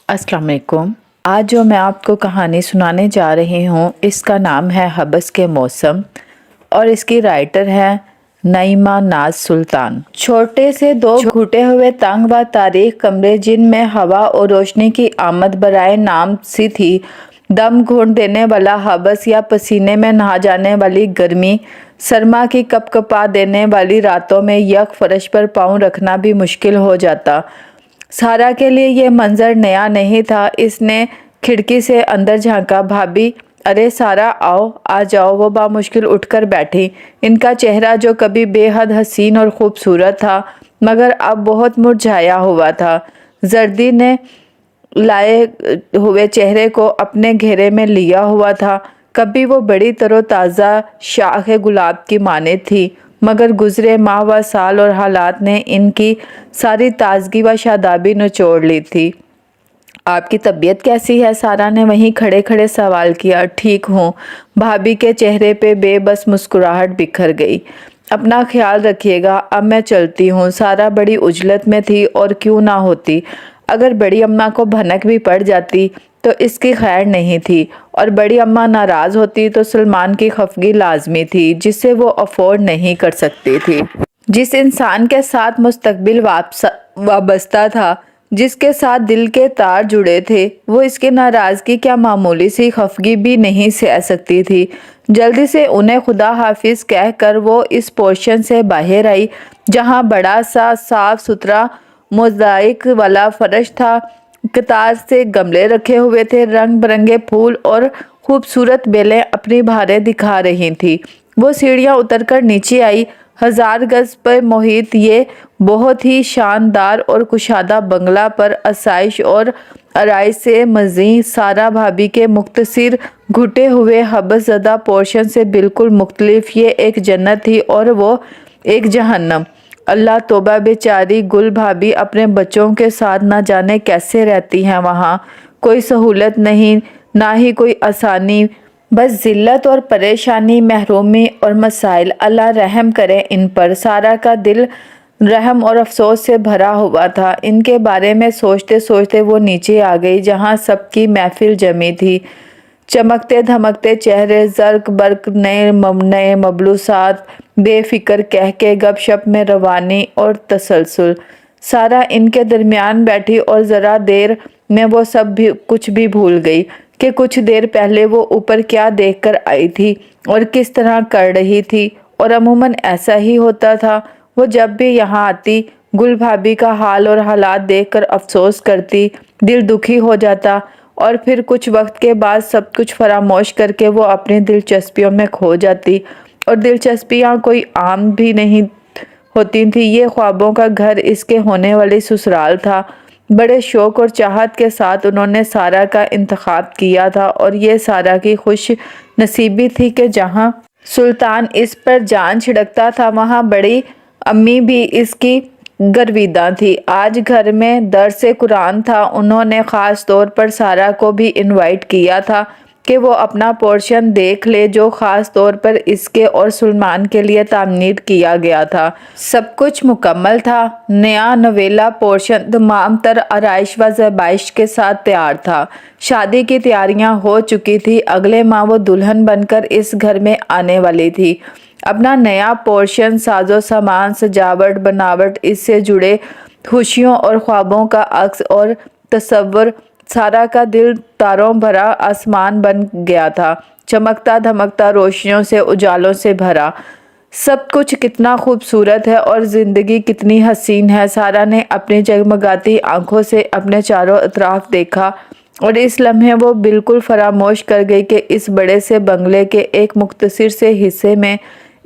अस्सलाम वालेकुम। आज जो मैं आपको कहानी सुनाने जा रही हूँ इसका नाम है हबस के मौसम और इसकी राइटर है नईमा नाज सुल्तान। छोटे से दो घुटे हुए तंग व तारीख कमरे जिनमें हवा और रोशनी की आमद बराए नाम सी थी, दम घोंट देने वाला हबस या पसीने में नहा जाने वाली गर्मी, सरमा की कपकपा देने वाली रातों में यक फर्श पर पाँव रखना भी मुश्किल हो जाता। सारा के लिए ये मंजर नया नहीं था। इसने खिड़की से अंदर झांका। भाभी, अरे सारा आओ, आ जाओ। वो बामुश्किल उठकर बैठी। इनका चेहरा जो कभी बेहद हसीन और खूबसूरत था मगर अब बहुत मुरझाया हुआ था, जर्दी ने लाए हुए चेहरे को अपने घेरे में लिया हुआ था। कभी वो बड़ी तरोताज़ा शाख गुलाब की माने थी मगर गुजरे माह व साल और हालात ने इनकी सारी ताजगी व शादाबी निचोड़ ली थी। आपकी तबीयत कैसी है? सारा ने वहीं खड़े खड़े सवाल किया। ठीक हूँ। भाभी के चेहरे पे बेबस मुस्कुराहट बिखर गई। अपना ख्याल रखिएगा, अब मैं चलती हूँ। सारा बड़ी उजलत में थी और क्यों ना होती, अगर बड़ी अम्मा को भनक भी पड़ जाती तो इसकी खैर नहीं थी, और बड़ी अम्मा नाराज़ होती तो सलमान की खफगी लाजमी थी जिसे वो अफोर्ड नहीं कर सकती थी। जिस इंसान के साथ मुस्तकबिल वाबस्ता था, जिसके साथ दिल के तार जुड़े थे, वो इसकी नाराज़गी क्या मामूली सी खफगी भी नहीं सह सकती थी। जल्दी से उन्हें खुदा हाफिज कह कर वो इस पोर्शन से बाहर आई जहाँ बड़ा सा साफ सुथरा मोज़ाइक वाला फर्श था। कतार से गमले रखे हुए थे, रंग बिरंगे फूल और खूबसूरत बेलें अपनी बहारें दिखा रही थी। वो सीढ़ियाँ उतरकर नीचे आई। 1000 गज पर मोहित ये बहुत ही शानदार और कुशादा बंगला पर आसाइश और आराइश से मज़ीद सारा भाभी के मुख्तसर घुटे हुए हबस ज़दा पोर्शन से बिल्कुल मुख्तलिफ। ये एक जन्नत थी और वो एक जहन्नम। अल्लाह तौबा, बेचारी गुल भाभी अपने बच्चों के साथ ना जाने कैसे रहती हैं वहाँ। कोई सहूलत नहीं, ना ही कोई आसानी, बस जिल्लत और परेशानी, महरूमी और मसाइल। अल्लाह रहम करे इन पर। सारा का दिल रहम और अफसोस से भरा हुआ था। इनके बारे में सोचते सोचते वो नीचे आ गई जहाँ सबकी महफिल जमी थी। चमकते धमकते चेहरे, जर्क बर्क, नए मबलूसात, बेफिक्र कह के गपशप में रवानी और तसलसल। सारा इनके दरमियान बैठी और ज़रा देर में वो सब भी कुछ भी भूल गई कि कुछ देर पहले वो ऊपर क्या देखकर आई थी और किस तरह कर रही थी। और अमूमन ऐसा ही होता था। वो जब भी यहाँ आती गुल भाभी का हाल और हालात देखकर अफसोस करती, दिल दुखी हो जाता और फिर कुछ वक्त के बाद सब कुछ फरामोश करके वो अपनी दिलचस्पियों में खो जाती। और दिलचस्पियाँ कोई आम भी नहीं होती थी। ये ख्वाबों का घर, इसके होने वाली ससुराल था। बड़े शौक और चाहत के साथ उन्होंने सारा का इंतखाब किया था और ये सारा की खुश नसीबी थी कि जहाँ सुल्तान इस पर जान छिड़कता था वहाँ बड़ी अम्मी भी इसकी गर्विदा थी। आज घर में दर्से कुरान था। उन्होंने ख़ास तौर पर सारा को भी इनवाइट किया था कि वो अपना पोर्शन देख ले जो ख़ास तौर पर इसके और सलमान के लिए तामीर किया गया था। सब कुछ मुकम्मल था। नया नवेला पोर्शन तमाम तर आराइश व ज़बाइश के साथ तैयार था। शादी की तैयारियां हो चुकी थी। अगले माह वो दुल्हन बनकर इस घर में आने वाली थी। अपना नया पोर्शन, साजो सामान, सजावट, बनावट, इससे जुड़े खुशियों और ख्वाबों का अक्स और तस्वर। सारा का दिल तारों भरा आसमान बन गया था, चमकता धमकता रोशनियों से, उजालों से भरा। सब कुछ कितना खूबसूरत है और ज़िंदगी कितनी हसीन है। सारा ने अपनी जगमगाती आंखों से अपने चारों अतराफ देखा और इस लम्हे वो बिल्कुल फरामोश कर गई कि इस बड़े से बंगले के एक मुख्तसर से हिस्से में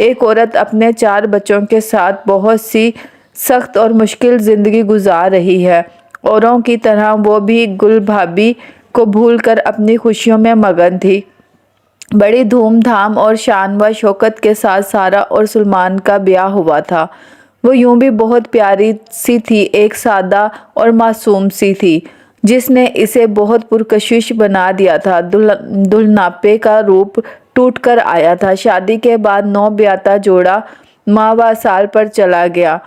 एक औरत अपने 4 बच्चों के साथ बहुत सी सख्त और मुश्किल ज़िंदगी गुजार रही है। औरों की तरह वो भी गुल भाभी को भूलकर अपनी खुशियों में मगन थी। बड़ी धूमधाम और शान व शौकत के साथ सारा और सलमान का ब्याह हुआ था। वो यूं भी बहुत प्यारी सी थी, एक सादा और मासूम सी थी जिसने इसे बहुत पुरकशिश बना दिया था। दुल्हनापे का रूप टूट कर आया था। शादी के बाद नौ ब्याता जोड़ा माह व साल पर चला गया।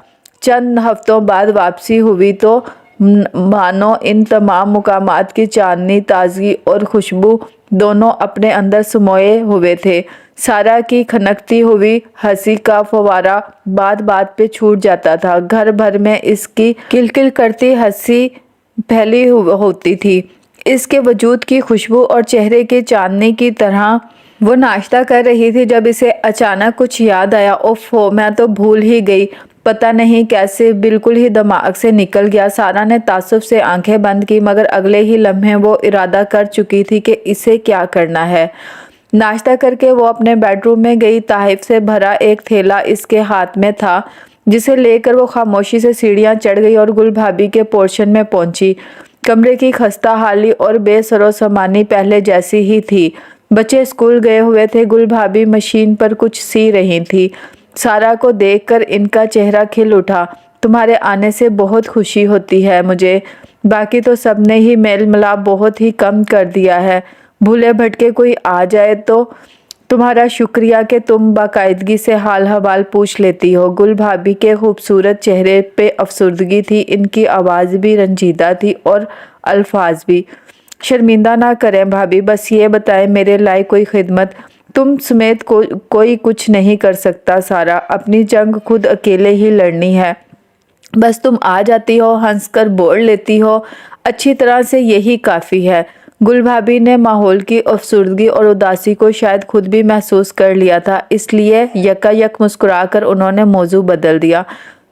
चंद हफ्तों बाद वापसी हुई तो मानो इन तमाम मुकामात की चांदनी, ताजगी और खुशबू दोनों अपने अंदर समाये हुए थे। सारा की खनकती हुई हंसी का फव्वारा बात बात पे छूट जाता था। घर भर में इसकी किलकिल करती हंसी फैली होती थी। इसके वजूद की खुशबू और चेहरे की चांदनी की तरह। वो नाश्ता कर रही थी जब इसे अचानक कुछ याद आया। ओफो, मैं तो भूल ही गई। पता नहीं कैसे बिल्कुल ही दिमाग से निकल गया। सारा ने तासुब से आंखें बंद की, मगर अगले ही लम्हे वो इरादा कर चुकी थी कि इसे क्या करना है। नाश्ता करके वो अपने बेडरूम में गई। तहफ़ से भरा एक थैला इसके हाथ में था, जिसे लेकर वो खामोशी से सीढ़ियाँ चढ़ गई और गुल भाभी के पोर्शन में पहुंची। कमरे की खस्ता हाली और बेसरोसामानी पहले जैसी ही थी। बच्चे स्कूल गए हुए थे। गुल भाभी मशीन पर कुछ सी रही थी। सारा को देखकर इनका चेहरा खिल उठा। तुम्हारे आने से बहुत खुशी होती है मुझे। बाकी तो सबने ही मेल मिलाप बहुत ही कम कर दिया है। भूले भटके कोई आ जाए तो तुम्हारा शुक्रिया कि तुम बाकायदगी से हाल हवाल पूछ लेती हो। गुल भाभी के खूबसूरत चेहरे पे अफसुर्दगी थी। इनकी आवाज़ भी रंजीदा थी और अल्फाज भी। शर्मिंदा ना करें भाभी, बस ये बताएं मेरे लायक कोई खिदमत। तुम समेत कोई कुछ नहीं कर सकता सारा। अपनी जंग खुद अकेले ही लड़नी है। बस तुम आ जाती हो, हंसकर बोल लेती हो, अच्छी तरह से, यही काफ़ी है। गुल भाभी ने माहौल की अफसुर्दगी और उदासी को शायद खुद भी महसूस कर लिया था, इसलिए यकायक मुस्कुराकर उन्होंने मौजू बदल दिया।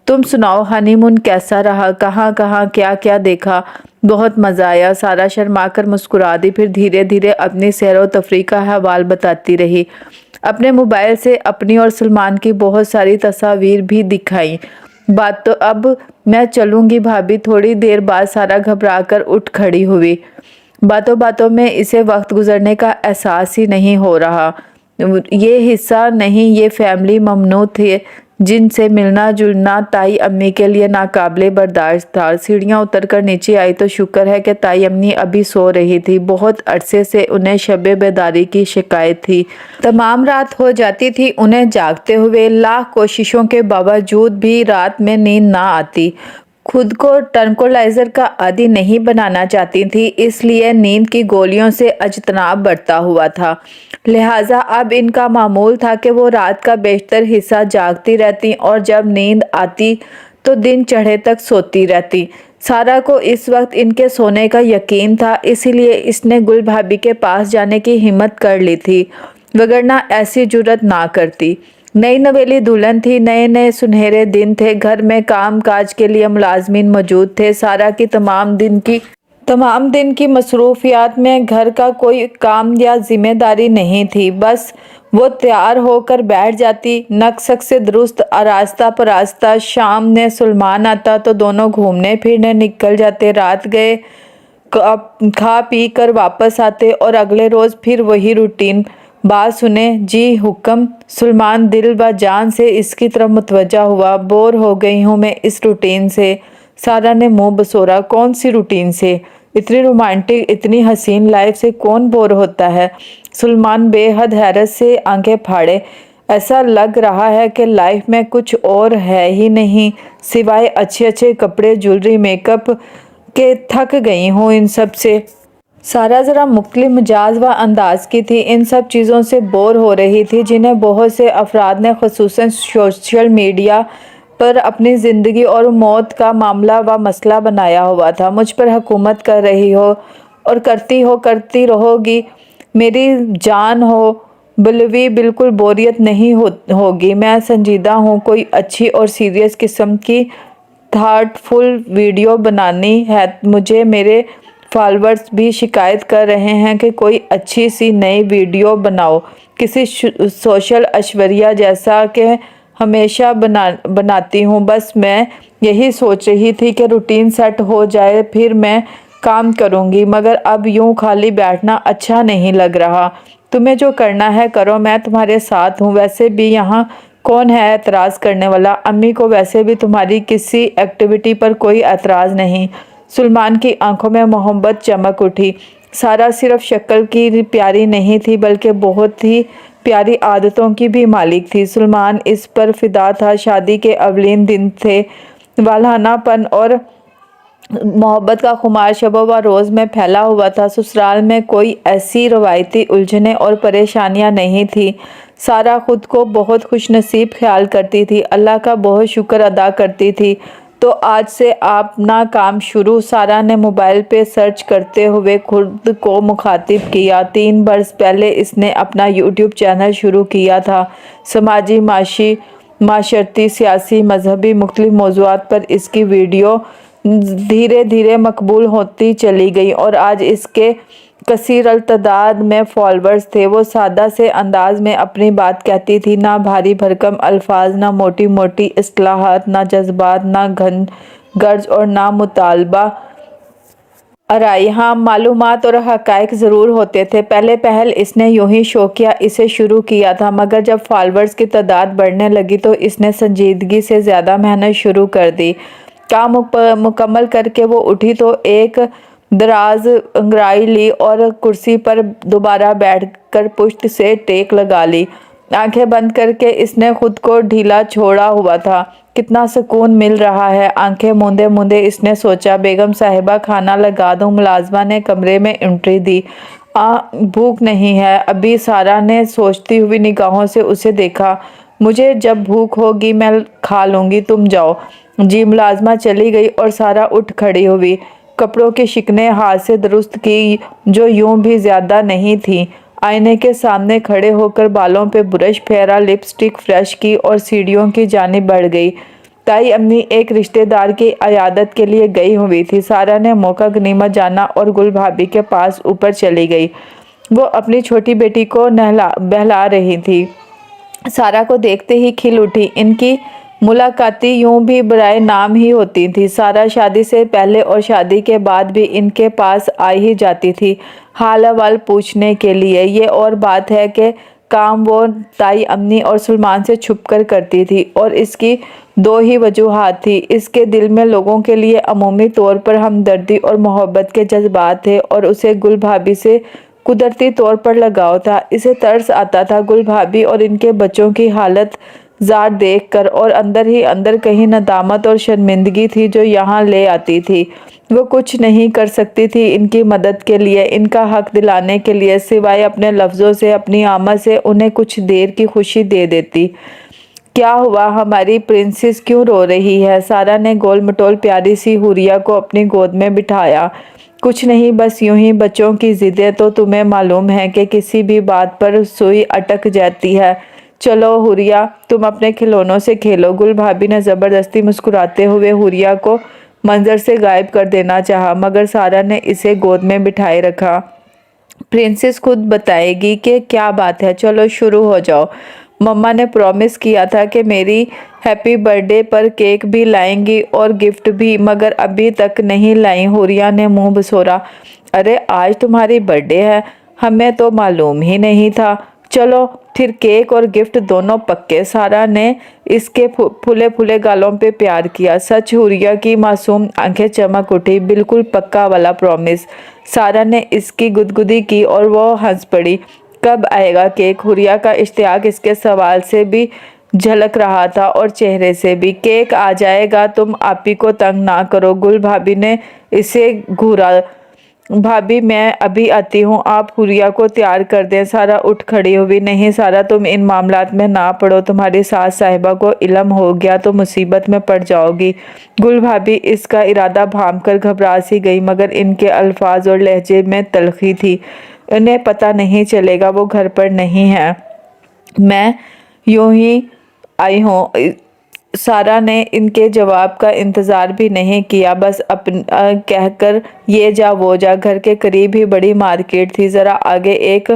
तुम सुनाओ, हनीमून कैसा रहा? कहाँ कहाँ क्या क्या देखा? बहुत मज़ा आया। सारा शर्माकर मुस्कुरा दी, फिर धीरे धीरे अपनी सैर व तफरीह का हवाल बताती रही। अपने मोबाइल से अपनी और सलमान की बहुत सारी तस्वीर भी दिखाई। बात तो अब मैं चलूँगी भाभी। थोड़ी देर बाद सारा घबराकर उठ खड़ी हुई। बातों बातों में इसे वक्त गुजरने का एहसास ही नहीं हो रहा। ये हिस्सा नहीं, ये फैमिली ममनू थे जिनसे मिलना जुलना ताई अम्मी के लिए नाकाबिले बर्दाश्त था। सीढ़ियाँ उतरकर नीचे आई तो शुक्र है कि ताई अम्मी अभी सो रही थी। बहुत अरसे से उन्हें शबे बेदारी की शिकायत थी। तमाम रात हो जाती थी उन्हें जागते हुए। लाख कोशिशों के बावजूद भी रात में नींद ना आती। खुद को ट्रंक्विलाइजर का आदी नहीं बनाना चाहती थी, इसलिए नींद की गोलियों से अजतनाब बढ़ता हुआ था। लिहाजा अब इनका मामूल था कि वो रात का बेशतर हिस्सा जागती रहती और जब नींद आती तो दिन चढ़े तक सोती रहती। सारा को इस वक्त इनके सोने का यकीन था, इसीलिए इसने गुल भाभी के पास जाने की हिम्मत कर ली थी, वगरना ऐसी जुर्रत ना करती। नई नवेली दुल्हन थी, नए नए सुनहरे दिन थे। घर में काम काज के लिए मुलाजमीन मौजूद थे। सारा की तमाम दिन की मसरूफियात में घर का कोई काम या जिम्मेदारी नहीं थी। बस वो तैयार होकर बैठ जाती, नक्शक से दुरुस्त, आरास्ता परास्ता। शाम ने सलमान आता तो दोनों घूमने फिरने निकल जाते। रात गए, खा पी कर वापस आते और अगले रोज़ फिर वही रूटीन। बात सुने जी हुक्म। सलमान दिल व जान से इसकी तरफ मुतवज्जा हुआ। बोर हो गई हूँ मैं इस रूटीन से। सारा ने मुंह बसोरा। कौन सी रूटीन से? इतनी रोमांटिक, इतनी हसीन लाइफ से कौन बोर होता है? सलमान बेहद हैरत से आंखें फाड़े। ऐसा लग रहा है कि लाइफ में कुछ और है ही नहीं सिवाय अच्छे अच्छे कपड़े, ज्वेलरी, मेकअप के। थक गई हूँ इन सब से। सारा ज़रा मुख्तलिफ मिजाज व अंदाज की थी। इन सब चीज़ों से बोर हो रही थी जिन्हें बहुत से अफराद ने खुसूसन सोशल मीडिया पर अपनी ज़िंदगी और मौत का मामला व मसला बनाया हुआ था। मुझ पर हुकूमत कर रही हो और करती रहोगी। मेरी जान हो बलवी, बिल्कुल बोरियत नहीं होगी। मैं संजीदा हूँ। कोई अच्छी और सीरियस किस्म की थाटफुल वीडियो बनानी है मुझे। मेरे फॉलोअर्स भी शिकायत कर रहे हैं कि कोई अच्छी सी नई वीडियो बनाओ, किसी सोशल ऐश्वर्या जैसा कि हमेशा बनाती हूँ। बस मैं यही सोच रही थी कि रूटीन सेट हो जाए फिर मैं काम करूँगी, मगर अब यूँ खाली बैठना अच्छा नहीं लग रहा। तुम्हें जो करना है करो, मैं तुम्हारे साथ हूँ। वैसे भी यहाँ कौन है एतराज़ करने वाला? अम्मी को वैसे भी तुम्हारी किसी एक्टिविटी पर कोई एतराज़ नहीं। सलमान की आंखों में मोहब्बत चमक उठी। सारा सिर्फ शक्ल की प्यारी नहीं थी बल्कि बहुत ही प्यारी आदतों की भी मालिक थी। सलमान इस पर फिदा था। शादी के अवलीन दिन थे। वालहानापन और मोहब्बत का खुमार शबो व रोज़ में फैला हुआ था। ससुराल में कोई ऐसी रवायती उलझनें और परेशानियां नहीं थी। सारा खुद को बहुत खुशनसीब ख्याल करती थी, अल्लाह का बहुत शुक्र अदा करती थी। तो आज से अपना काम शुरू। सारा ने मोबाइल पे सर्च करते हुए खुद को मुखातिब किया। 3 बरस पहले इसने अपना यूट्यूब चैनल शुरू किया था। समाजी, माशरती, सियासी, मजहबी मुख्तलिफ मौज़ूआत पर इसकी वीडियो धीरे धीरे मकबूल होती चली गई और आज इसके कसीर तादाद में फॉलोअर्स थे। वो सादा से अंदाज में अपनी बात कहती थी, ना भारी भरकम अल्फाज, ना मोटी मोटी इस्तिलाहात, ना जज्बात, ना घन गर्ज और ना मुतालबा आराई। हाँ, मालूमात और हक़ाइक़ ज़रूर होते थे। पहले पहल इसने यूं ही शौकिया इसे शुरू किया था, मगर जब फॉलोअर्स की तादाद बढ़ने लगी तो इसने संजीदगी से ज़्यादा मेहनत शुरू कर दी। काम मुकम्मल करके वो उठी तो एक दराज अंगड़ाई ली और कुर्सी पर दोबारा बैठकर पुश्त से टेक लगा ली। आंखें बंद करके इसने खुद को ढीला छोड़ा हुआ था। कितना सुकून मिल रहा है। आंखें मूंदे मूंदे इसने सोचा, बेगम साहिबा खाना लगा दूं। मुलाजमा ने कमरे में एंट्री दी। भूख नहीं है अभी, सारा ने सोचती हुई निगाहों से उसे देखा। मुझे जब भूख होगी मैं खा लूँगी, तुम जाओ। जी। मुलाजमा चली गई और सारा उठ खड़ी हुई। कपड़ों की शिकनें हाथ से दुरुस्त की, जो यूं भी ज़्यादा नहीं थी। आईने के सामने खड़े होकर बालों पे ब्रश फेरा, लिपस्टिक फ्रेश की और सीढ़ियों की जानिब बढ़ गई। ताई अम्मी एक रिश्तेदार की अयादत के लिए गई हुई थी। सारा ने मौका गनीमत जाना और गुल भाभी के पास ऊपर चली गई। वो अपनी छोटी बेटी को बहला रही थी। सारा को देखते ही खिल उठी। इनकी मुलाकातें यूं भी बराए नाम ही होती थी। सारा शादी से पहले और शादी के बाद भी इनके पास आ ही जाती थी, हाल अहवाल पूछने के लिए। ये और बात है कि काम वो ताई अम्मी और सलमान से छुपकर करती थी और इसकी दो ही वजूहात थी। इसके दिल में लोगों के लिए अमूमी तौर पर हमदर्दी और मोहब्बत के जज्बात थे और उसे गुल भाभी से कुदरती तौर पर लगाव था। इसे तरस आता था गुल भाभी और इनके बच्चों की हालत जार देख कर, और अंदर ही अंदर कहीं नदामत और शर्मिंदगी थी जो यहाँ ले आती थी। वो कुछ नहीं कर सकती थी इनकी मदद के लिए, इनका हक दिलाने के लिए, सिवाय अपने लफ्ज़ों से, अपनी आमद से उन्हें कुछ देर की खुशी दे देती। क्या हुआ, हमारी प्रिंसेस क्यों रो रही है? सारा ने गोल मटोल प्यारी सी हुरिया को अपनी गोद में बिठाया। कुछ नहीं, बस यूं ही बच्चों की जिदें, तो तुम्हें मालूम है कि किसी भी बात पर सुई अटक जाती है। चलो हुरिया, तुम अपने खिलौनों से खेलो। गुल भाभी ने ज़बरदस्ती मुस्कुराते हुए हुरिया को मंजर से गायब कर देना चाहा, मगर सारा ने इसे गोद में बिठाए रखा। प्रिंसेस खुद बताएगी कि क्या बात है, चलो शुरू हो जाओ। मम्मा ने प्रॉमिस किया था कि मेरी हैप्पी बर्थडे पर केक भी लाएंगी और गिफ्ट भी, मगर अभी तक नहीं लाई। हुरिया ने मुंह बसोरा। अरे आज तुम्हारी बर्थडे है, हमें तो मालूम ही नहीं था। चलो फिर केक और गिफ्ट दोनों पक्के। सारा ने इसके फूले फूले गालों पे प्यार किया। सच, हुरिया की मासूम आंखें चमक उठी। बिल्कुल पक्का वाला प्रॉमिस। सारा ने इसकी गुदगुदी की और वो हंस पड़ी। कब आएगा केक? हुरिया का इश्तियाक इसके सवाल से भी झलक रहा था और चेहरे से भी। केक आ जाएगा, तुम आपी को तंग ना करो। गुल भाभी ने इसे घूरा। भाभी मैं अभी आती हूँ, आप हुरिया को तैयार कर दें। सारा उठ खड़ी हुई। नहीं सारा, तुम इन मामलात में ना पड़ो, तुम्हारी सास साहिबा को इल्म हो गया तो मुसीबत में पड़ जाओगी। गुल भाभी इसका इरादा भांप कर घबरा सी गई, मगर इनके अल्फाज और लहजे में तलखी थी। इन्हें पता नहीं चलेगा वो घर पर नहीं है, मैं यूं ही आई हूँ। सारा ने इनके जवाब का इंतज़ार भी नहीं किया, बस कहकर ये जा वो जा। घर के करीब ही बड़ी मार्केट थी, ज़रा आगे एक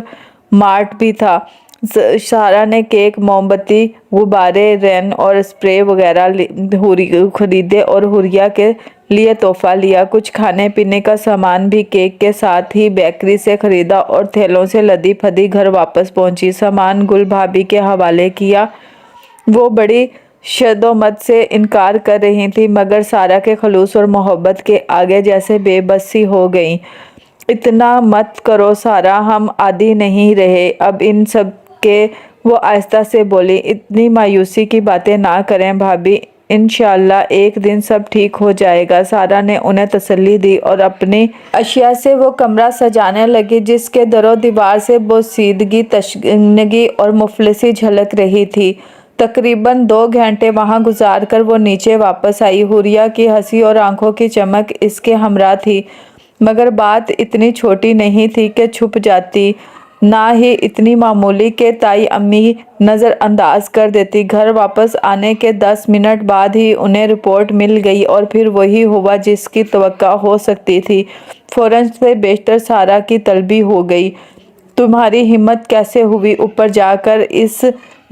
मार्ट भी था। सारा ने केक, मोमबत्ती, गुब्बारे, रैन और स्प्रे वगैरह खरीदे और हुरिया के लिए तोहफा लिया। कुछ खाने पीने का सामान भी केक के साथ ही बेकरी से खरीदा और थैलों से लदी फदी घर वापस पहुंची। सामान गुल भाभी के हवाले किया। वो बड़ी शदोमत से इनकार कर रही थी, मगर सारा के खलूस और मोहब्बत के आगे जैसे बेबसी हो गई। इतना मत करो सारा, हम आदी नहीं रहे अब इन सब के। वो आहिस्ता से बोली, इतनी मायूसी की बातें ना करें भाभी, इंशाल्लाह एक दिन सब ठीक हो जाएगा। सारा ने उन्हें तसल्ली दी और अपनी अशिया से वो कमरा सजाने लगी जिसके दरो दीवार से बोसीदगी, तशनगी और मुफलिसी झलक रही थी। तकरीबन 2 घंटे वहां गुजार कर वो नीचे वापस आई। हुरिया की हंसी और आंखों की चमक इसके हमरा थी, मगर बात इतनी छोटी नहीं थी कि छुप जाती, ना ही इतनी मामूली कि ताई अम्मी नज़रअंदाज कर देती। घर वापस आने के 10 मिनट बाद ही उन्हें रिपोर्ट मिल गई और फिर वही हुआ जिसकी तवक्का हो सकती थी। फ़ौरन से बेशतर सारा की तलबी हो गई। तुम्हारी हिम्मत कैसे हुई ऊपर जाकर इस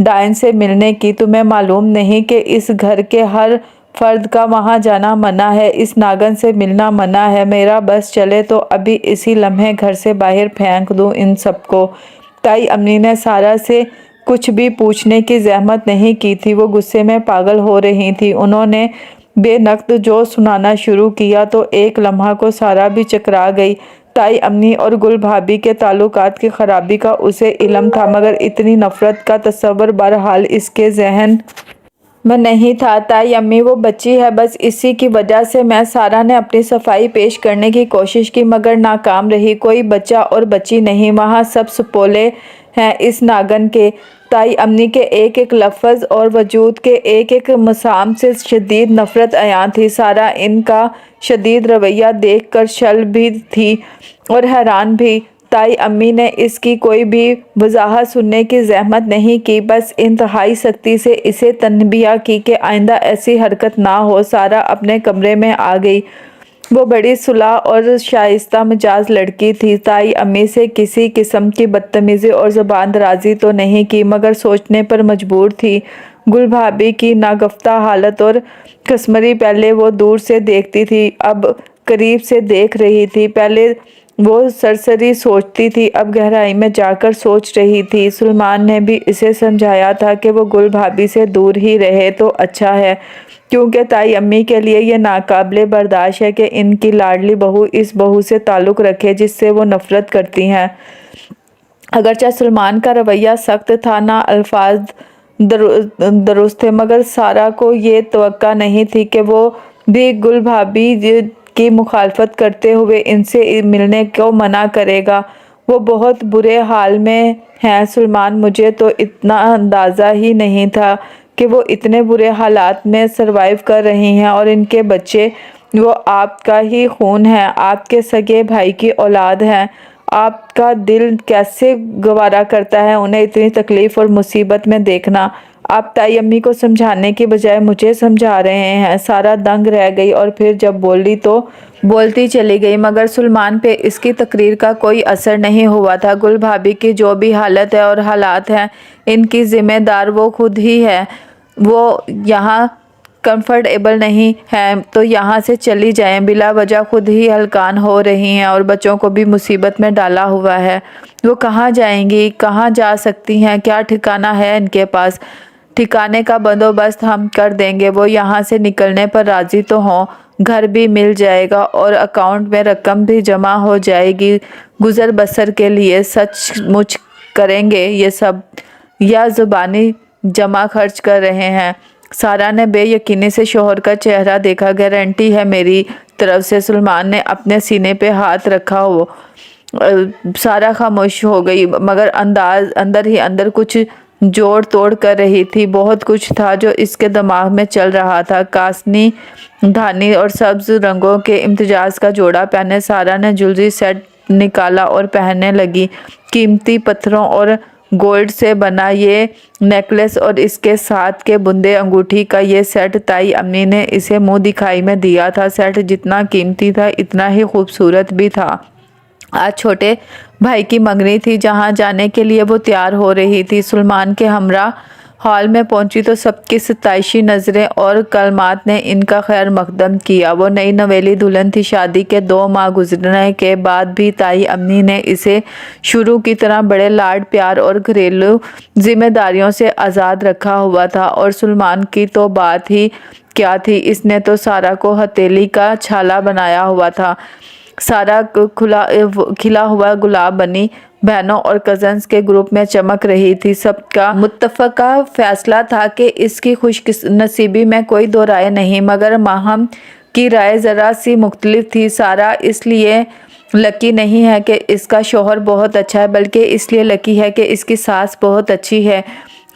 डायन से मिलने की? तुम्हें मालूम नहीं कि इस घर के हर फर्द का वहाँ जाना मना है, इस नागन से मिलना मना है। मेरा बस चले तो अभी इसी लम्हे घर से बाहर फेंक दूँ इन सबको। ताई अम्मी ने सारा से कुछ भी पूछने की जहमत नहीं की थी। वो गुस्से में पागल हो रही थी। उन्होंने बेनक़्द जो सुनाना शुरू किया तो एक लम्हा को सारा भी चकरा गई। ताई अम्मी और गुल भाभी के ताल्लुकात की खराबी का उसे इल्म था, मगर इतनी नफरत का तस्वर बहरहाल इसके जहन में नहीं था। ताई अम्मी वो बच्ची है, बस इसी की वजह से मैं सारा ने अपनी सफाई पेश करने की कोशिश की मगर नाकाम रही। कोई बच्चा और बच्ची नहीं, वहाँ सब सुपोले हैं इस नागन के। ताई अम्मी के एक एक लफ्ज़ और वजूद के एक एक मसाम से शदीद नफ़रत अयां थी। सारा इनका शदीद रवैया देख कर शल भी थी और हैरान भी। ताई अम्मी ने इसकी कोई भी वजाहत सुनने की जहमत नहीं की, बस इंतहाई सख्ती से इसे तनबिया की कि आइंदा ऐसी हरकत ना हो। सारा अपने कमरे में आ गई। वो बड़ी सुलह और शाइस्ता मिजाज लड़की थी। ताई अम्मी से किसी किस्म की बदतमीज़ी और ज़बान दराजी तो नहीं की, मगर सोचने पर मजबूर थी। गुल भाभी की नागफ्ता हालत और कसमरी पहले वो दूर से देखती थी, अब करीब से देख रही थी। पहले वो सरसरी सोचती थी, अब गहराई में जाकर सोच रही थी। सुलेमान ने भी इसे समझाया था कि वो गुल भाभी से दूर ही रहे तो अच्छा है, क्योंकि ताई अम्मी के लिए ये नाकाबिले बर्दाश्त है कि इनकी लाडली बहू इस बहू से ताल्लुक़ रखे जिससे वो नफ़रत करती हैं। अगरचे सुलेमान का रवैया सख्त था, ना अल्फाज दुरुस्त थे, मगर सारा को ये तवक्का नहीं थी कि वो भी गुल भाभी की मुखालफत करते हुए इनसे मिलने को मना करेगा। वो बहुत बुरे हाल में हैं सुलेमान, मुझे तो इतना अंदाज़ा ही नहीं था कि वो इतने बुरे हालात में सरवाइव कर रही हैं। और इनके बच्चे वो आपका ही खून है, आपके सगे भाई की औलाद हैं। आपका दिल कैसे गवारा करता है उन्हें इतनी तकलीफ़ और मुसीबत में देखना? आप ताई अम्मी को समझाने की बजाय मुझे समझा रहे हैं। सारा दंग रह गई और फिर जब बोली तो बोलती चली गई, मगर सुलेमान पे इसकी तकरीर का कोई असर नहीं हुआ था। गुल भाभी की जो भी हालत है और हालात हैं, इनकी ज़िम्मेदार वो खुद ही है। वो यहाँ कंफर्टेबल नहीं हैं तो यहाँ से चली जाएं। बिला वजह खुद ही हलकान हो रही हैं और बच्चों को भी मुसीबत में डाला हुआ है। वो कहाँ जाएंगी, कहाँ जा सकती हैं, क्या ठिकाना है इनके पास? ठिकाने का बंदोबस्त हम कर देंगे। वो यहाँ से निकलने पर राज़ी तो हों, घर भी मिल जाएगा और अकाउंट में रकम भी जमा हो जाएगी गुज़र बसर के लिए। सचमुच करेंगे ये सब या ज़ुबानी जमा खर्च कर रहे हैं? सारा ने बेयकीनी से शोहर का चेहरा देखा। गारंटी है मेरी तरफ से। सुलेमान ने अपने सीने पे हाथ रखा। हो सारा खामोश हो गई, मगर अंदर ही अंदर कुछ जोड़ तोड़ कर रही थी। बहुत कुछ था जो इसके दिमाग में चल रहा था। कासनी धानी और सब्ज रंगों के इम्तिजाज का जोड़ा पहने सारा ने ज्वेलरी सेट निकाला और पहनने लगी। कीमती पत्थरों और गोल्ड से बना ये नेकलेस और इसके साथ के बुंदे अंगूठी का ये सेट ताई अम्मी ने इसे मुंह दिखाई में दिया था। सेट जितना कीमती था इतना ही खूबसूरत भी था। आज छोटे भाई की मंगनी थी जहां जाने के लिए वो तैयार हो रही थी। सुलेमान के हमरा हॉल में पहुंची तो सबकी सताइशी नज़रें और कलमात ने इनका खैर मकदम किया। वो नई नवेली दुल्हन थी। शादी के 2 माह गुजरने के बाद भी ताई अम्मी ने इसे शुरू की तरह बड़े लाड प्यार और घरेलू जिम्मेदारियों से आज़ाद रखा हुआ था। और सुलेमान की तो बात ही क्या थी, इसने तो सारा को हथेली का छाला बनाया हुआ था। सारा खिला हुआ गुलाब बनी बहनों और कजन्स के ग्रुप में चमक रही थी। सबका मुत्तफ़क़ा फैसला था कि इसकी खुशनसीबी में कोई दो राय नहीं, मगर माहम की राय ज़रा सी मुख्तलिफ थी। सारा इसलिए लकी नहीं है कि इसका शौहर बहुत अच्छा है, बल्कि इसलिए लकी है कि इसकी सास बहुत अच्छी है।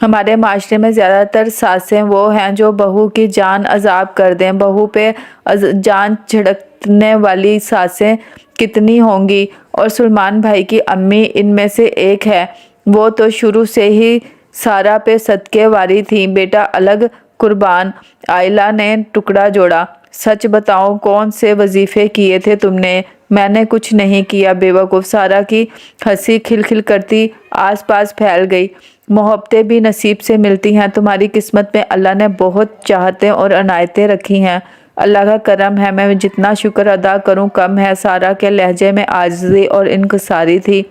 हमारे माशरे में ज़्यादातर सासें वो हैं जो बहू की जान अजाब कर दें। बहू पे जान छिड़कने वाली सासें कितनी होंगी, और सुलेमान भाई की अम्मी इनमें से एक है। वो तो शुरू से ही सारा पे सदके वारी थी। बेटा अलग कुर्बान, आयला ने टुकड़ा जोड़ा। सच बताओ, कौन से वजीफे किए थे तुमने? मैंने कुछ नहीं किया बेवकूफ़। सारा की हंसी खिलखिल करती आसपास फैल गई। मोहब्बतें भी नसीब से मिलती हैं। तुम्हारी किस्मत में अल्लाह ने बहुत चाहतें और अनायतें रखी हैं। अल्लाह का करम है, मैं जितना शुक्र अदा करूं कम है। सारा के लहजे में आजिज़ी और इनकिसारी थी,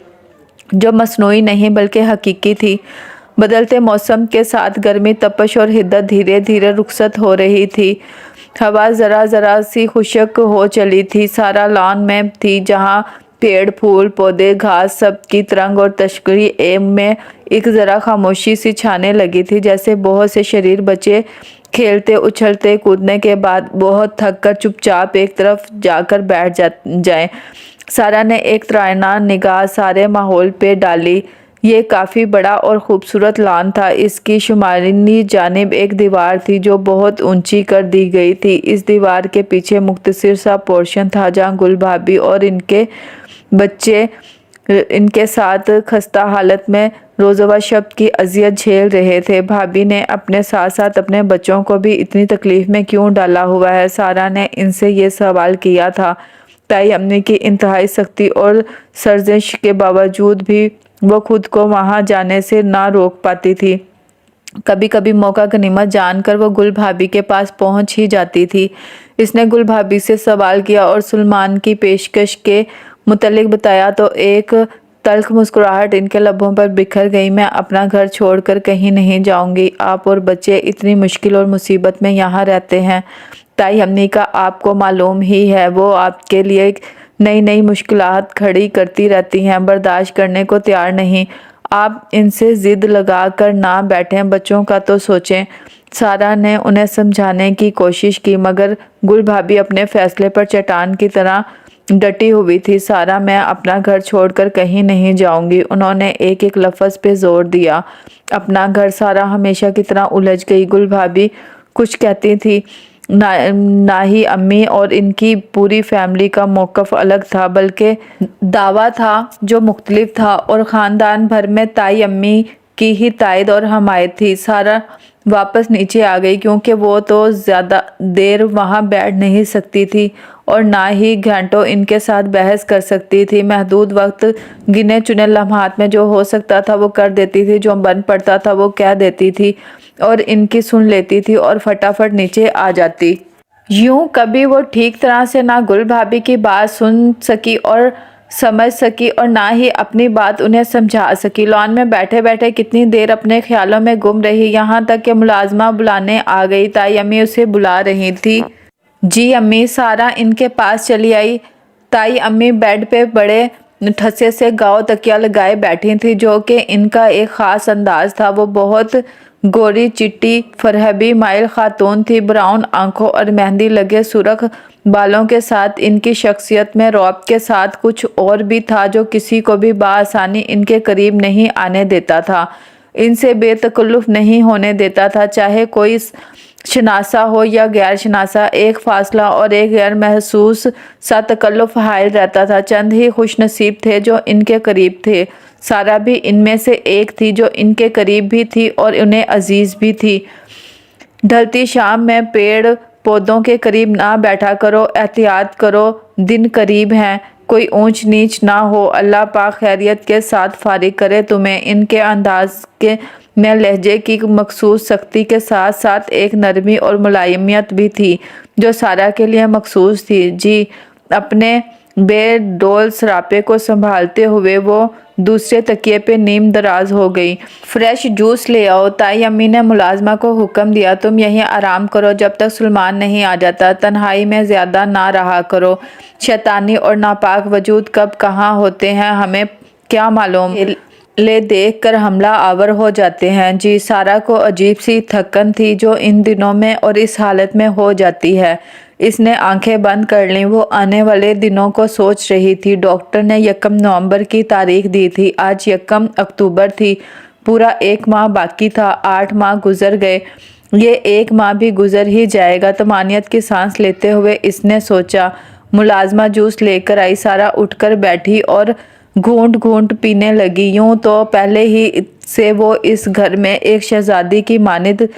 जो मसनूई नहीं बल्कि हकीकी थी। बदलते मौसम के साथ गर्मी, तपश और हिद्दत धीरे धीरे रुखसत हो रही थी। हवा ज़रा ज़रा सी खुशक हो चली थी। सारा लॉन में थी, जहाँ पेड़, फूल, पौधे, घास सब की तरंग और तशकरी एम में एक ज़रा खामोशी सी छाने लगी थी, जैसे बहुत से शरीर बच्चे खेलते उछलते कूदने के बाद बहुत थक कर चुपचाप एक तरफ जाकर बैठ जाएं। सारा ने एक तराना निगाह सारे माहौल पे डाली। ये काफ़ी बड़ा और ख़ूबसूरत लॉन था। इसकी शुमाली जानिब एक दीवार थी जो बहुत ऊंची कर दी गई थी। इस दीवार के पीछे मुख्तसर सा पोर्शन था, जहाँ गुल भाभी और इनके बच्चे इनके साथ खस्ता हालत में रोज़ शब की अजियत झेल रहे थे। भाभी ने अपने साथ साथ अपने बच्चों को भी इतनी तकलीफ में क्यों डाला हुआ है? सारा ने इनसे ये सवाल किया था। ताई अम्मी की इंतहाई सख्ती और सर्जिश के बावजूद भी वो खुद को वहाँ जाने से ना रोक पाती थी। कभी कभी मौका गनीमत जानकर वो गुल भाभी के पास पहुँच ही जाती थी। इसने गुल भाभी से सवाल किया और सुलेमान की पेशकश के मुतल्लिक बताया तो एक तल्ख मुस्कुराहट इनके लबों पर बिखर गई। मैं अपना घर छोड़कर कहीं नहीं जाऊंगी। आप और बच्चे इतनी मुश्किल और मुसीबत में यहाँ रहते हैं। ताई अम्मी का आपको मालूम ही है, वो आपके लिए नई नई मुश्किलात खड़ी करती रहती हैं, बर्दाश्त करने को तैयार नहीं। आप इनसे ज़िद लगा कर ना बैठें, बच्चों का तो सोचें। सारा ने उन्हें समझाने की कोशिश की, मगर गुल भाभी अपने फैसले पर चट्टान की तरह डटी हुई थी। सारा, मैं अपना घर छोड़कर कहीं नहीं जाऊंगी। उन्होंने एक एक लफ्ज़ पे जोर दिया। अपना घर। सारा हमेशा की तरह उलझ गई। गुल भाभी कुछ कहती थी ना ही अम्मी और इनकी पूरी फैमिली का मौक़िफ़ अलग था, बल्कि दावा था जो मुख्तलिफ था, और ख़ानदान भर में ताई अम्मी की ही तायद और हमायत थी। सारा वापस नीचे आ गई, क्योंकि वो तो ज़्यादा देर वहाँ बैठ नहीं सकती थी और ना ही घंटों इनके साथ बहस कर सकती थी। महदूद वक्त, गिने चुने लम्हात में जो हो सकता था वो कर देती थी, जो बन पड़ता था वो कह देती थी और इनकी सुन लेती थी और फटाफट नीचे आ जाती। यूं कभी वो ठीक तरह से ना गुल भाभी की बात सुन सकी और समझ सकी, और ना ही अपनी बात उन्हें समझा सकी। लॉन में बैठे बैठे कितनी देर अपने ख्यालों में गुम रही, यहाँ तक कि मुलाजमा बुलाने आ गई। ताई अम्मी उसे बुला रही थी। जी अम्मी। सारा इनके पास चली आई। ताई अम्मी बेड पे बड़े ठसे से गाँव तकिया लगाए बैठी थी, जो कि इनका एक ख़ास अंदाज था। वो बहुत गोरी चिट्टी फरहबी माइल खातून थी। ब्राउन आंखों और मेहंदी लगे सुर्ख बालों के साथ इनकी शख्सियत में रौब के साथ कुछ और भी था, जो किसी को भी बाआसानी इनके करीब नहीं आने देता था, इनसे बेतकल्लुफ़ नहीं होने देता था। चाहे कोई शनासा हो या गैर शनासा, एक फासला और एक गैर महसूस सा तकल्लुफ़ हायल रहता था। चंद ही खुशनसीब थे जो इनके करीब थे। सारा भी इनमें से एक थी, जो इनके करीब भी थी और उन्हें अजीज़ भी थी। ढलती शाम में पेड़ पौधों के करीब ना बैठा करो, एहतियात करो, दिन करीब हैं, कोई ऊंच नीच ना हो, अल्लाह पाक खैरियत के साथ फारिग करे तुम्हें। इनके अंदाज के में लहजे की मखसूस सख्ती के साथ साथ एक नरमी और मुलायमियत भी थी, जो सारा के लिए मखसूस थी। जी, अपने बे डोल सरापे को संभालते हुए वो दूसरे तकिए पे नीम दराज हो गई। फ्रेश जूस ले आओ। ताई अम्मी ने मुलाजमा को हुक्म दिया, तुम यहीं आराम करो जब तक सुलेमान नहीं आ जाता। तन्हाई में ज्यादा ना रहा करो। शैतानी और नापाक वजूद कब कहाँ होते हैं हमें क्या मालूम, ले देख कर हमला आवर हो जाते हैं। जी। सारा को अजीब सी थकन थी जो इन दिनों में और इस हालत में हो जाती है। इसने आंखें बंद कर लीं। वो आने वाले दिनों को सोच रही थी। डॉक्टर ने 1 नवंबर की तारीख दी थी। आज 1 अक्टूबर थी। पूरा 1 माह बाकी था। 8 माह गुजर गए। ये 1 माह भी गुजर ही जाएगा। तमानियत की सांस लेते हुए इसने सोचा। मुलाजमा जूस लेकर आई। सारा उठकर बैठी और घूंट घूंट पीने लगी। यूं तो पहले ही से वो इस घर में एक शहजादी की मानिंद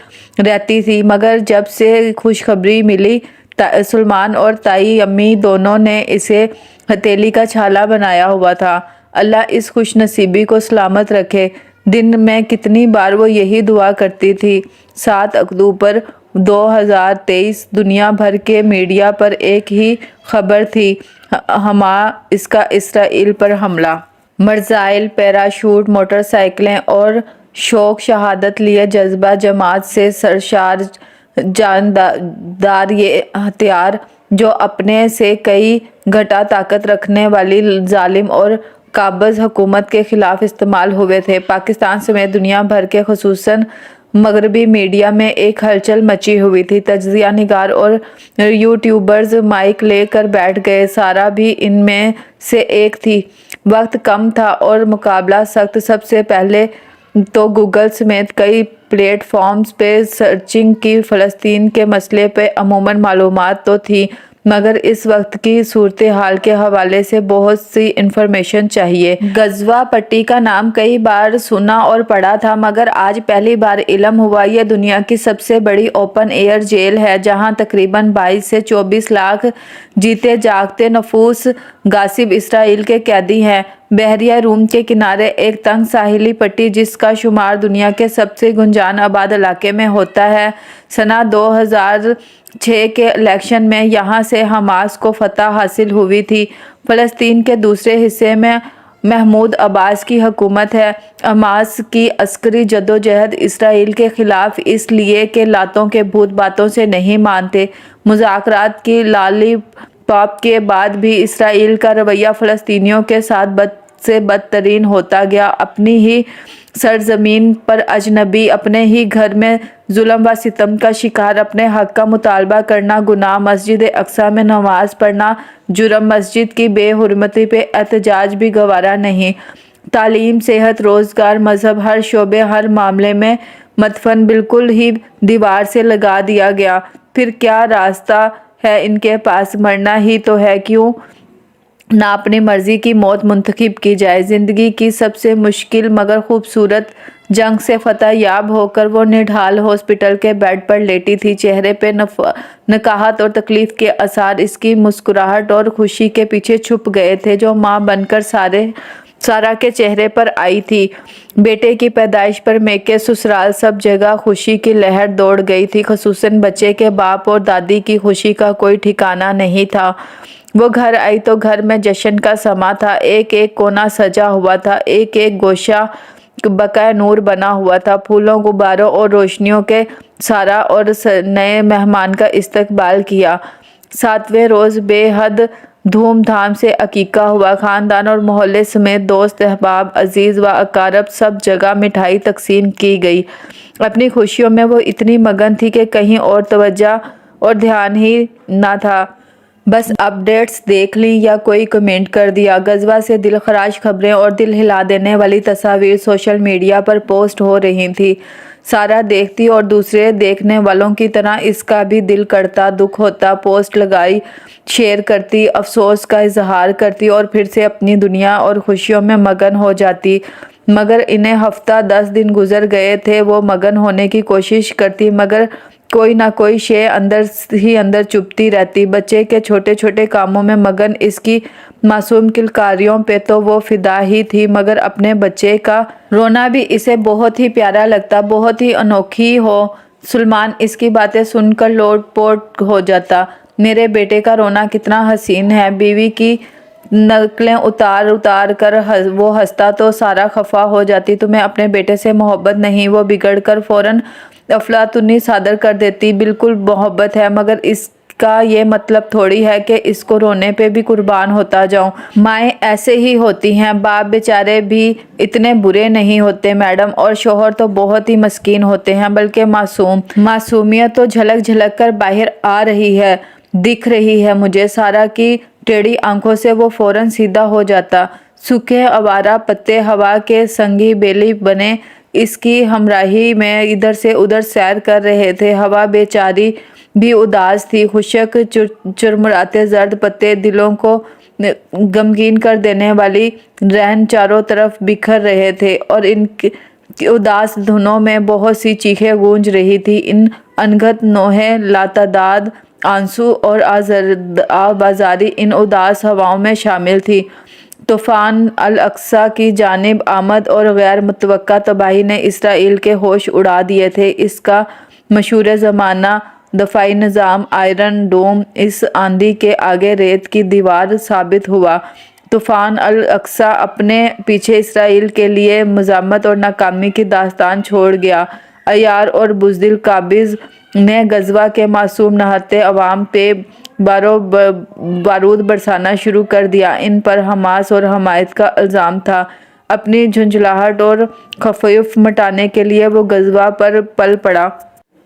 रहती थी, मगर जब से खुशखबरी मिली सुलेमान और ताई अम्मी दोनों ने इसे हथेली का छाला बनाया हुआ था। अल्लाह इस खुशनसीबी को सलामत रखे। दिन में कितनी बार वो यही दुआ करती थी। 7 अक्टूबर 2023 दुनिया भर के मीडिया पर एक ही खबर थी, इसका इसराइल पर हमला। मिसाइल, पैराशूट, मोटरसाइकिलें और शौक शहादत लिए जज्बा जमात से सरशार जानदार ये हथियार जो अपने से कई घटा ताकत रखने वाली जालिम और काबज हुकूमत के खिलाफ इस्तेमाल हुए थे। पाकिस्तान समेत दुनिया भर के खुसूसन मगरबी मीडिया में एक हलचल मची हुई थी। तज्जिया निगार और यूट्यूबर्स माइक लेकर बैठ गए। सारा भी इनमें से एक थी। वक्त कम था और मुकाबला सख्त। सबसे पहले तो गूगल समेत कई प्लेटफॉर्म्स पे सर्चिंग की। फ़लस्तीन के मसले पे अमूमन मालूमात तो थी, मगर इस वक्त की सूरत हाल के हवाले से बहुत सी इंफॉर्मेशन चाहिए। गजवा पट्टी का नाम कई बार सुना और पढ़ा था, मगर आज पहली बार इल्म हुआ। यह दुनिया की सबसे बड़ी ओपन एयर जेल है, जहां तकरीबन 22 से 24 लाख जीते जागते नफूस गासिब इसराइल के कैदी हैं। बहरिया रूम के किनारे एक तंग साहिली पट्टी जिसका शुमार दुनिया के सबसे गुंजान आबाद इलाके में होता है। सना 2006 के इलेक्शन में यहाँ से हमास को फतह हासिल हुई थी। फ़लस्तीन के दूसरे हिस्से में महमूद अब्बास की हुकूमत है। हमास की अस्करी जदोजहद इसराइल के खिलाफ इसलिए कि लातों के भूत बातों से नहीं मानते। मुज़ाकरात की लॉलीपॉप के बाद भी इसराइल का रवैया फ़लस्तीनियों के साथ बद से बदतरीन होता गया। अपनी ही सरजमीन पर अजनबी, अपने ही घर में जुल्म व सितम का शिकार, अपने हक का मुतालबा करना गुनाह, मस्जिद अक्सा में नमाज पढ़ना जुर्म, मस्जिद की बेहुरमती पे एहतजाज भी गवारा नहीं। तालीम, सेहत, रोज़गार, मजहब, हर शोबे हर मामले में मतफन बिल्कुल ही दीवार से लगा दिया गया। फिर क्या रास्ता है इनके पास? मरना ही तो है। क्यों ना अपनी मर्जी की मौत मुंतखब की जाए। जिंदगी की सबसे मुश्किल मगर खूबसूरत जंग से फतह याब होकर वो निढाल हॉस्पिटल के बेड पर लेटी थी। चेहरे पे नकाहत और तकलीफ के आसार। इसकी मुस्कुराहट और खुशी के पीछे छुप गए थे जो माँ बनकर सारा के चेहरे पर आई थी। बेटे की पैदाइश पर मेके ससुराल सब जगह खुशी की लहर दौड़ गई थी। खुसूसन बच्चे के बाप और दादी की खुशी का कोई ठिकाना नहीं था। वो घर आई तो घर में जश्न का समा था। एक एक कोना सजा हुआ था, एक एक गोशा बकाए नूर बना हुआ था। फूलों, गुब्बारों और रोशनियों के सारा और नए मेहमान का इस्तकबाल किया। 7वें रोज़ बेहद धूमधाम से अकीका हुआ। खानदान और मोहल्ले समेत दोस्त, अहबाब, अजीज़ व अकारब सब जगह मिठाई तकसीम की गई। अपनी खुशियों में वो इतनी मगन थी कि कहीं और तवज्जो और ध्यान ही ना था। बस अपडेट्स देख ली या कोई कमेंट कर दिया। गजवा से दिलखराश खबरें और दिल हिला देने वाली तस्वीर सोशल मीडिया पर पोस्ट हो रही थी। सारा देखती और दूसरे देखने वालों की तरह इसका भी दिल करता, दुख होता। पोस्ट लगाई, शेयर करती, अफसोस का इजहार करती और फिर से अपनी दुनिया और खुशियों में मगन हो जाती। मगर इन्हें हफ्ता 10 दिन गुजर गए थे। वो मगन होने की कोशिश करती, मगर कोई ना कोई शे अंदर ही अंदर चुभती रहती। बच्चे के छोटे छोटे कामों में मगन, इसकी मासूम किलकारियों पे तो वो फिदा ही थी, मगर अपने बच्चे का रोना भी इसे बहुत ही प्यारा लगता, बहुत ही अनोखी हो। सुलेमान इसकी बातें सुनकर लोट पोट हो जाता। मेरे बेटे का रोना कितना हसीन है। बीवी की نقلیں اتار اتار کر وہ ہنستا تو سارا خفا ہو جاتی۔ تمہیں اپنے بیٹے سے محبت نہیں؟ وہ بگڑ کر فوراً افلاطونی صادر کر دیتی۔ بالکل محبت ہے، مگر اس کا یہ مطلب تھوڑی ہے کہ اس کو رونے پہ بھی قربان ہوتا جاؤں۔ مائیں ایسے ہی ہوتی ہیں، باپ بیچارے بھی اتنے برے نہیں ہوتے میڈم، اور شوہر تو بہت ہی مسکین ہوتے ہیں، بلکہ معصوم۔ معصومیت تو جھلک جھلک کر باہر آ رہی ہے، دکھ رہی ہے مجھے۔ سارا کی ٹیڑھی آنکھوں سے وہ فوراً سیدھا ہو جاتا۔ سوکھے آوارہ پتے ہوا کے سنگی بیلی بنے اس کی ہمراہی میں ادھر سے ادھر سیر کر رہے تھے۔ ہوا بیچاری بھی اداس تھی، خشک چرمراتے زرد پتے دلوں کو غمگین کر دینے والی رہن چاروں طرف بکھر رہے تھے، اور ان کی اداس دھنوں میں بہت سی چیخیں گونج رہی تھی۔ ان انگھت نوحے لاتعداد آنسو اور آبازاری ان اداس ہواؤں میں شامل تھی۔ طوفان الاقصیٰ کی جانب آمد اور غیر متوقع تباہی نے اسرائیل کے ہوش اڑا دیے تھے۔ اس کا مشہور زمانہ دفاعی نظام آئرن ڈوم اس آندھی کے آگے ریت کی دیوار ثابت ہوا۔ طوفان الاقصیٰ اپنے پیچھے اسرائیل کے لیے مزاحمت اور ناکامی کی داستان چھوڑ گیا۔ عیار اور بزدل قابض نے غزوہ کے معصوم نہتے عوام پہ بارود برسانا شروع کر دیا۔ ان پر حماس اور حمایت کا الزام تھا۔ اپنی جھنجھلاہٹ اور خفیف مٹانے کے لیے وہ غزوہ پر پل پڑا۔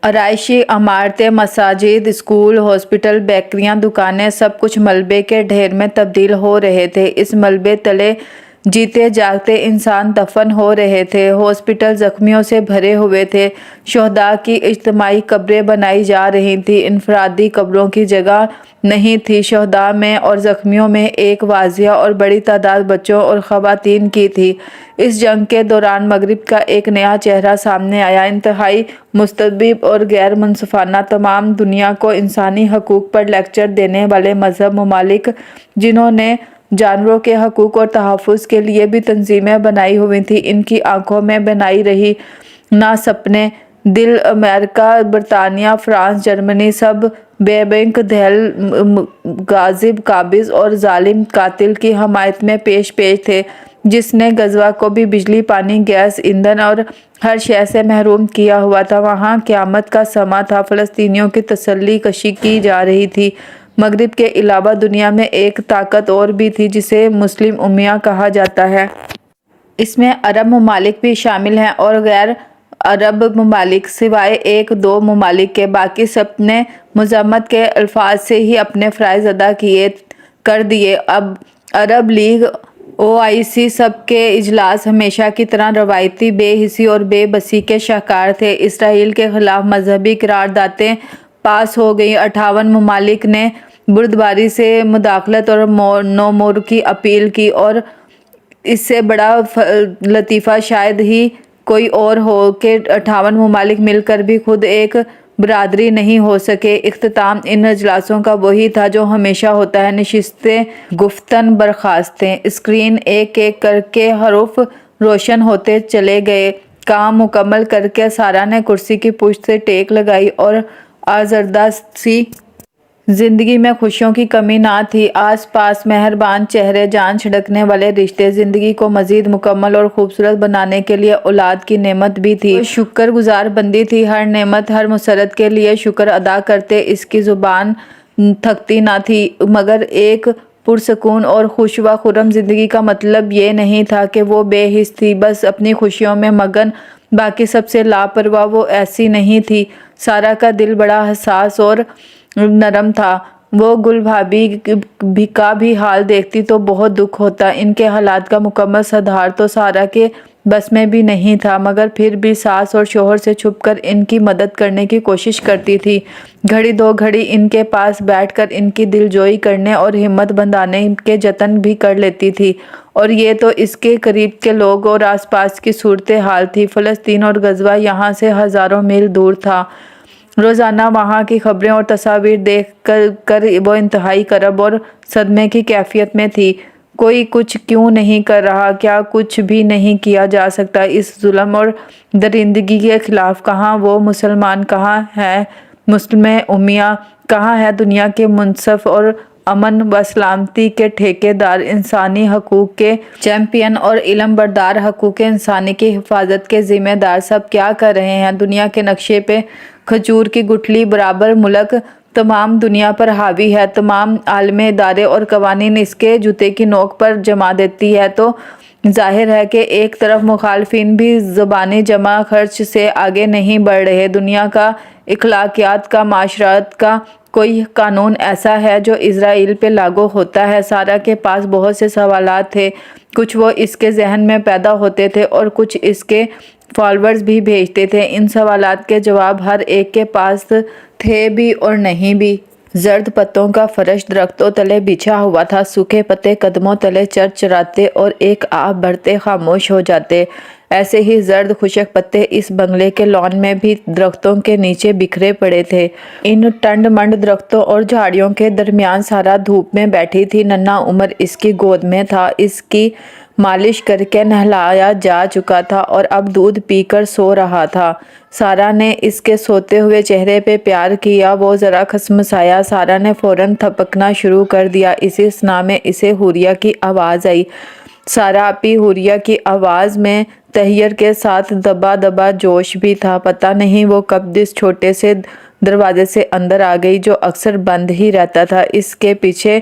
آرائشی عمارتیں، مساجد، اسکول، ہاسپٹل، بیکریاں، دکانیں، سب کچھ ملبے کے ڈھیر میں تبدیل ہو رہے تھے۔ اس ملبے تلے جیتے جاگتے انسان دفن ہو رہے تھے۔ ہاسپٹل زخمیوں سے بھرے ہوئے تھے۔ شہداء کی اجتماعی قبریں بنائی جا رہی تھیں، انفرادی قبروں کی جگہ نہیں تھی۔ شہداء میں اور زخمیوں میں ایک واضح اور بڑی تعداد بچوں اور خواتین کی تھی۔ اس جنگ کے دوران مغرب کا ایک نیا چہرہ سامنے آیا، انتہائی مستبد اور غیر منصفانہ۔ تمام دنیا کو انسانی حقوق پر لیکچر دینے والے مہذب ممالک، جنہوں نے جانوروں کے حقوق اور تحفظ کے لیے بھی تنظیمیں بنائی ہوئی تھیں، ان کی آنکھوں میں بنائی رہی نہ سپنے دل۔ امریکہ، برطانیہ، فرانس، جرمنی، سب بے بینک دھیل غاصب، قابض اور ظالم قاتل کی حمایت میں پیش تھے، جس نے غزوہ کو بھی بجلی، پانی، گیس، ایندھن اور ہر شے سے محروم کیا ہوا تھا۔ وہاں قیامت کا سماں تھا۔ فلسطینیوں کی تسلی کشی کی جا رہی تھی۔ مغرب کے علاوہ دنیا میں ایک طاقت اور بھی تھی، جسے مسلم امیہ کہا جاتا ہے۔ اس میں عرب ممالک بھی شامل ہیں اور غیر عرب ممالک، سوائے ایک دو ممالک کے۔ باقی سب نے مذمت کے الفاظ سے ہی اپنے فرائض ادا کر دیے۔ اب عرب لیگ، OIC، سب کے اجلاس ہمیشہ کی طرح روایتی بے حسی اور بے بسی کے شاہکار تھے۔ اسرائیل کے خلاف مذہبی قراردادیں پاس ہو گئیں۔ 58 ممالک نے بردباری سے مداخلت اور نو مور کی اپیل کی، اور اس سے بڑا لطیفہ شاید ہی کوئی اور ہو کہ 58 ممالک مل کر بھی خود ایک برادری نہیں ہو سکے۔ اختتام ان اجلاسوں کا وہی تھا جو ہمیشہ ہوتا ہے، نشستیں، گفتن، برخاستیں۔ اسکرین ایک ایک کر کے حروف روشن ہوتے چلے گئے۔ کام مکمل کر کے سارا نے کرسی کی پشت سے ٹیک لگائی، اور آزردہ سی زندگی میں خوشیوں کی کمی نہ تھی۔ آس پاس مہربان چہرے، جان چھڑکنے والے رشتے، زندگی کو مزید مکمل اور خوبصورت بنانے کے لیے اولاد کی نعمت بھی تھی۔ شکر گزار بندی تھی، ہر نعمت، ہر مسرت کے لیے شکر ادا کرتے اس کی زبان تھکتی نہ تھی۔ مگر ایک پرسکون اور خوش و خرم زندگی کا مطلب یہ نہیں تھا کہ وہ بے حس تھی، بس اپنی خوشیوں میں مگن، باقی سب سے لاپرواہ۔ وہ ایسی نہیں تھی۔ سارا کا دل بڑا حساس اور نرم تھا۔ وہ گل بھابھی کا بھی حال دیکھتی تو بہت دکھ ہوتا۔ ان کے حالات کا مکمل سدھار تو سارا کے بس میں بھی نہیں تھا، مگر پھر بھی ساس اور شوہر سے چھپ کر ان کی مدد کرنے کی کوشش کرتی تھی۔ گھڑی دو گھڑی ان کے پاس بیٹھ کر ان کی دل جوئی کرنے اور ہمت بندھانے کے جتن بھی کر لیتی تھی۔ اور یہ تو اس کے قریب کے لوگ اور آس پاس کی صورتحال تھی۔ فلسطین اور غزہ یہاں سے ہزاروں میل دور تھا۔ روزانہ وہاں کی خبریں اور تصاویر دیکھ کر وہ انتہائی کرب اور صدمے کی کیفیت میں تھی۔ کوئی کچھ کیوں نہیں کر رہا؟ کیا کچھ بھی نہیں کیا جا سکتا اس ظلم اور درندگی کے خلاف؟ کہاں وہ مسلمان، کہاں ہے مسلم امیہ، کہاں ہے دنیا کے منصف اور امن و سلامتی کے ٹھیکیدار، انسانی حقوق کے چیمپئن اور علم بردار، حقوق انسانی کی حفاظت کے ذمہ دار سب کیا کر رہے ہیں؟ دنیا کے نقشے پہ کھجور کی گٹھلی برابر ملک تمام دنیا پر حاوی ہے، تمام عالمی ادارے اور قوانین اس کے جوتے کی نوک پر جما دیتی ہے، تو ظاہر ہے کہ ایک طرف مخالفین بھی زبانی جمع خرچ سے آگے نہیں بڑھ رہے۔ دنیا کا اخلاقیات کا، معاشرت کا کوئی قانون ایسا ہے جو اسرائیل پہ لاگو ہوتا ہے؟ سارا کے پاس بہت سے سوالات تھے، کچھ وہ اس کے ذہن میں پیدا ہوتے تھے اور کچھ اس کے فالوورز بھی بھیجتے تھے۔ ان سوالات کے جواب ہر ایک کے پاس تھے بھی اور نہیں بھی۔ زرد پتوں کا فرش درختوں تلے بچھا ہوا تھا، سوکھے پتے قدموں تلے چرچراتے اور ایک آہ بھرتے خاموش ہو جاتے۔ ایسے ہی زرد خشک پتے اس بنگلے کے لان میں بھی درختوں کے نیچے بکھرے پڑے تھے۔ ان ٹنڈ منڈ درختوں اور جھاڑیوں کے درمیان سارا دھوپ میں بیٹھی تھی۔ ننھا عمر اس کی گود میں تھا، اس کی مالش کر کے نہلایا جا چکا تھا اور اب دودھ پی کر سو رہا تھا۔ سارا نے اس کے سوتے ہوئے چہرے پہ پیار کیا، وہ ذرا کھسمسایا۔ سارا نے فوراً تھپکنا شروع کر دیا۔ اسی اثنا میں اسے حوریہ کی آواز آئی۔ سارا پی حوریہ کی آواز میں تحیر کے ساتھ دبا دبا جوش بھی تھا۔ پتہ نہیں وہ کب اس چھوٹے سے دروازے سے اندر آ گئی جو اکثر بند ہی رہتا تھا۔ اس کے پیچھے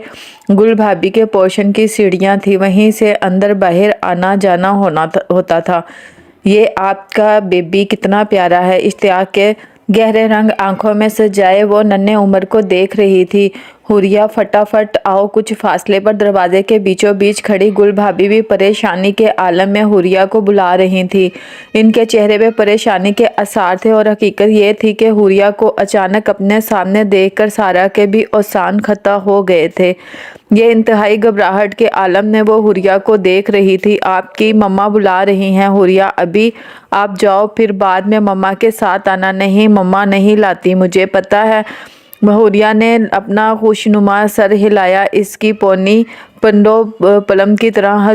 گل بھابھی کے پوشن کی سیڑھیاں تھیں، وہیں سے اندر باہر آنا جانا ہوتا تھا۔ یہ آپ کا بیبی کتنا پیارا ہے، اشتیاق کے گہرے رنگ آنکھوں میں سجائے وہ ننھے عمر کو دیکھ رہی تھی۔ حوریہ فٹافٹ آؤ۔ کچھ فاصلے پر دروازے کے بیچوں بیچ کھڑی گل بھابھی بھی پریشانی کے عالم میں حوریہ کو بلا رہی تھی۔ ان کے چہرے پہ پریشانی کے آثار تھے اور حقیقت یہ تھی کہ حوریہ کو اچانک اپنے سامنے دیکھ کر سارا کے بھی اوزان خطا ہو گئے تھے۔ یہ انتہائی گھبراہٹ کے عالم میں وہ حوریہ کو دیکھ رہی تھی۔ آپ کی مما بلا رہی ہیں حوریہ، ابھی آپ جاؤ، پھر بعد میں مما کے ساتھ آنا۔ نہیں مما نہیں لاتی، مجھے پتا ہے۔ حوریہ نے اپنا خوشنما سر ہلایا، اس کی پونی پنڈو کی طرح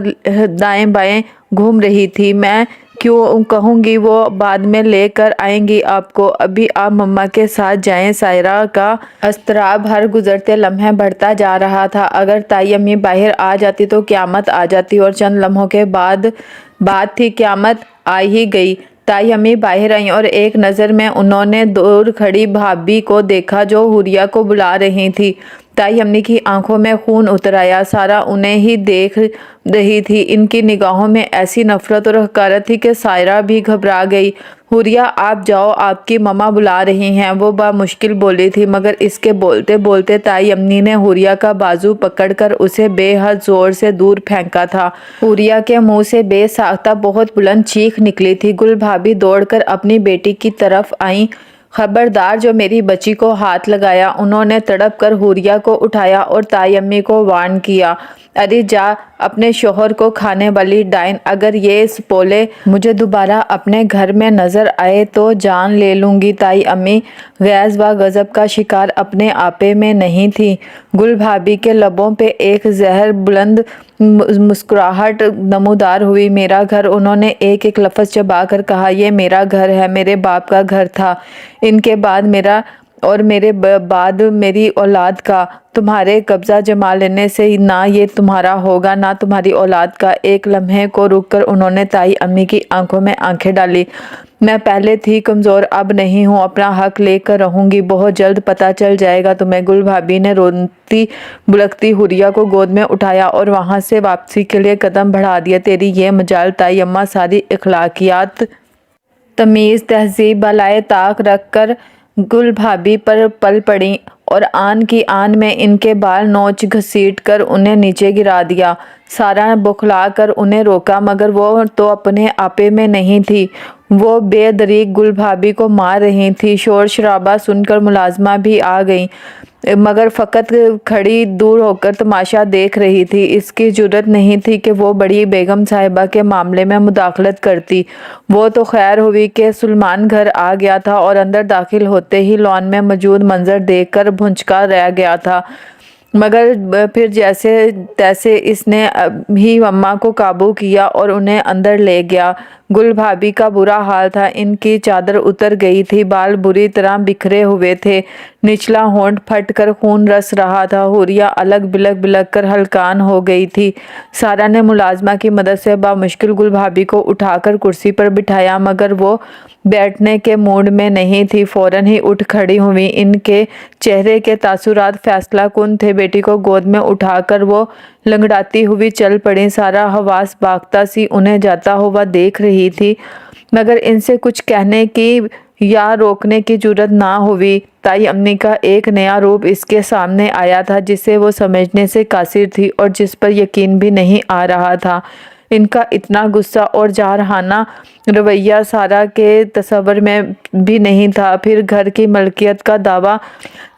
دائیں بائیں گھوم رہی تھی۔ میں کیوں کہوں گی وہ بعد میں لے کر آئیں گی آپ کو، ابھی آپ مما کے ساتھ جائیں۔ سائرہ کا اضطراب ہر گزرتے لمحے بڑھتا جا رہا تھا۔ اگر تائی امی باہر آ جاتی تو قیامت آ جاتی، اور چند لمحوں کے بعد بات تھی، قیامت آ ہی گئی۔ تائی امی باہر آئیں اور ایک نظر میں انہوں نے دور کھڑی بھابھی کو دیکھا جو حوریہ کو بلا رہی تھی۔ تائی امی کی آنکھوں میں خون اتر آیا۔ سارا انہیں ہی دیکھ رہی تھی، ان کی نگاہوں میں ایسی نفرت اور حقارت تھی کہ سائرہ بھی گھبرا گئی۔ حوریہ آپ جاؤ، آپ کی مما بلا رہی ہیں، وہ بامشکل بولی تھی، مگر اس کے بولتے بولتے تائی امی نے حوریہ کا بازو پکڑ کر اسے بے حد زور سے دور پھینکا تھا۔ حوریہ کے منہ سے بے ساختہ بہت بلند چیخ نکلی تھی۔ گل بھابھی دوڑ کر اپنی بیٹی کی طرف آئیں۔ خبردار جو میری بچی کو ہاتھ لگایا۔ انہوں نے تڑپ کر حوریہ کو اٹھایا اور تائی امی کو وارن کیا، ارے جا اپنے شوہر کو کھانے والی ڈائن، اگر یہ سپولے مجھے دوبارہ اپنے گھر میں نظر آئے تو جان لے لوں گی۔ تائی امی غیظ و غضب کا شکار اپنے آپے میں نہیں تھی۔ گل بھابھی کے لبوں پہ ایک زہر بلند مسکراہٹ نمودار ہوئی۔ میرا گھر، انہوں نے ایک ایک لفظ چبا کر کہا، یہ میرا گھر ہے، میرے باپ کا گھر تھا، ان کے بعد میرا اور میرے بعد میری اولاد کا۔ تمہارے قبضہ جما لینے سے نہ یہ تمہارا ہوگا نہ تمہاری اولاد کا۔ ایک لمحے کو رک کر انہوں نے تائی امی کی آنکھوں میں آنکھیں ڈالی۔ میں پہلے تھی کمزور، اب نہیں ہوں، اپنا حق لے کر رہوں گی، بہت جلد پتہ چل جائے گا تمہیں۔ گل بھابھی نے روتی بلکتی حوریہ کو گود میں اٹھایا اور وہاں سے واپسی کے لیے قدم بڑھا دیا۔ تیری یہ مجال تائی اماں ساری اخلاقیات، تمیز، تہذیب بالائے طاق رکھ کر گل بھابھی پر پل پڑیں اور آن کی آن میں ان کے بال نوچ گھسیٹ کر انہیں نیچے گرا دیا۔ سارا نے بوکھلا کر انہیں روکا، مگر وہ تو اپنے آپے میں نہیں تھی، وہ بے دریغ گل بھابھی کو مار رہی تھی۔ شور شرابہ سن کر ملازمہ بھی آ گئیں، مگر فقط کھڑی دور ہو کر تماشا دیکھ رہی تھی۔ اس کی جرأت نہیں تھی کہ وہ بڑی بیگم صاحبہ کے معاملے میں مداخلت کرتی۔ وہ تو خیر ہوئی کہ سلیمان گھر آ گیا تھا اور اندر داخل ہوتے ہی لان میں موجود منظر دیکھ کر بھونچکا رہ گیا تھا۔ مگر پھر جیسے تیسے اس نے ہی اماں کو قابو کیا اور انہیں اندر لے گیا۔ گل بھابھی کا برا حال تھا، ان کی چادر اتر گئی تھی، بال بری طرح بکھرے ہوئے تھے، نچلا ہونٹ پھٹ کر خون رس رہا تھا، حوریہ الگ بلک بلک کر ہلکان ہو گئی تھی۔ سارا نے ملازمہ کی مدد سے بامشکل گل بھابھی کو اٹھا کر کرسی پر بٹھایا، مگر وہ بیٹھنے کے موڈ میں نہیں تھی، فوراً ہی اٹھ کھڑی ہوئی۔ ان کے چہرے کے تاثرات فیصلہ کن تھے، بیٹی کو گود میں اٹھا کر وہ لنگڑاتی ہوئی چل پڑیں۔ سارا حواس باختہ سی انہیں جاتا ہوا دیکھ رہی تھی، مگر ان سے کچھ کہنے کی یا روکنے کی جرات نہ ہوئی۔ تائی امی کا ایک نیا روپ اس کے سامنے آیا تھا، جسے وہ سمجھنے سے قاصر تھی اور جس پر یقین بھی نہیں آ رہا تھا۔ ان کا اتنا غصہ اور جارحانہ رویہ سارا کے تصور میں بھی نہیں تھا۔ پھر گھر کی ملکیت کا دعویٰ،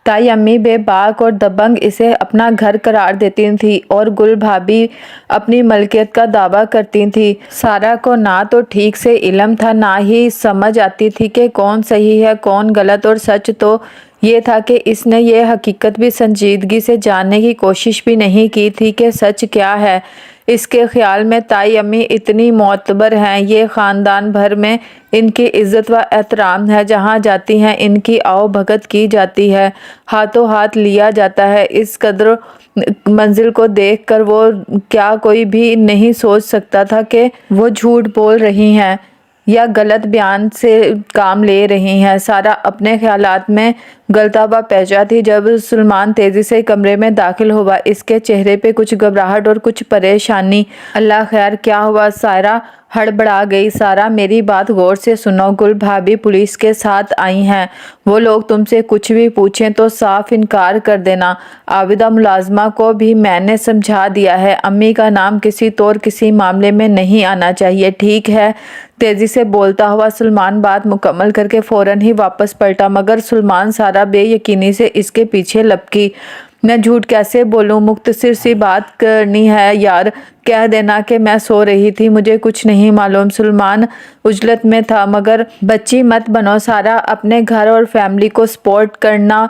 تائی امی بے باک اور دبنگ اسے اپنا گھر قرار دیتی تھیں اور گل بھابھی اپنی ملکیت کا دعویٰ کرتی تھی۔ سارا کو نہ تو ٹھیک سے علم تھا، نہ ہی سمجھ آتی تھی کہ کون صحیح ہے کون غلط، اور سچ تو یہ تھا کہ اس نے یہ حقیقت بھی سنجیدگی سے جاننے کی کوشش بھی نہیں کی تھی کہ سچ کیا ہے۔ اس کے خیال میں تائی امی اتنی معتبر ہیں، یہ خاندان بھر میں ان کی عزت و احترام ہے، جہاں جاتی ہیں ان کی آؤ بھگت کی جاتی ہے، ہاتھوں ہاتھ لیا جاتا ہے۔ اس قدر منزل کو دیکھ کر وہ کیا کوئی بھی نہیں سوچ سکتا تھا کہ وہ جھوٹ بول رہی ہیں یا غلط بیان سے کام لے رہی ہیں۔ سارا اپنے خیالات میں غلطہ و پیچا تھی جب سلمان تیزی سے کمرے میں داخل ہوا۔ اس کے چہرے پہ کچھ گھبراہٹ اور کچھ پریشانی۔ اللہ خیر کیا ہوا؟ سارا ہڑبڑا گئی۔ سارا میری بات غور سے سنو، گل بھابھی پولیس کے ساتھ آئی ہیں، وہ لوگ تم سے کچھ بھی پوچھیں تو صاف انکار کر دینا۔ عابدہ ملازمہ کو بھی میں نے سمجھا دیا ہے، امی کا نام کسی طور کسی معاملے میں نہیں آنا چاہیے، ٹھیک ہے؟ تیزی سے بولتا ہوا سلمان بات مکمل کر کے فوراً ہی واپس پلٹا، مگر سلمان سارا بے یقینی سے اس کے پیچھے لپکی۔ میں جھوٹ کیسے بولوں؟ مختصر سی بات کرنی ہے یار، کہہ دینا کہ میں سو رہی تھی، مجھے کچھ نہیں معلوم۔ سلمان عجلت میں تھا، مگر بچی مت بنو سارا، اپنے گھر اور فیملی کو سپورٹ کرنا،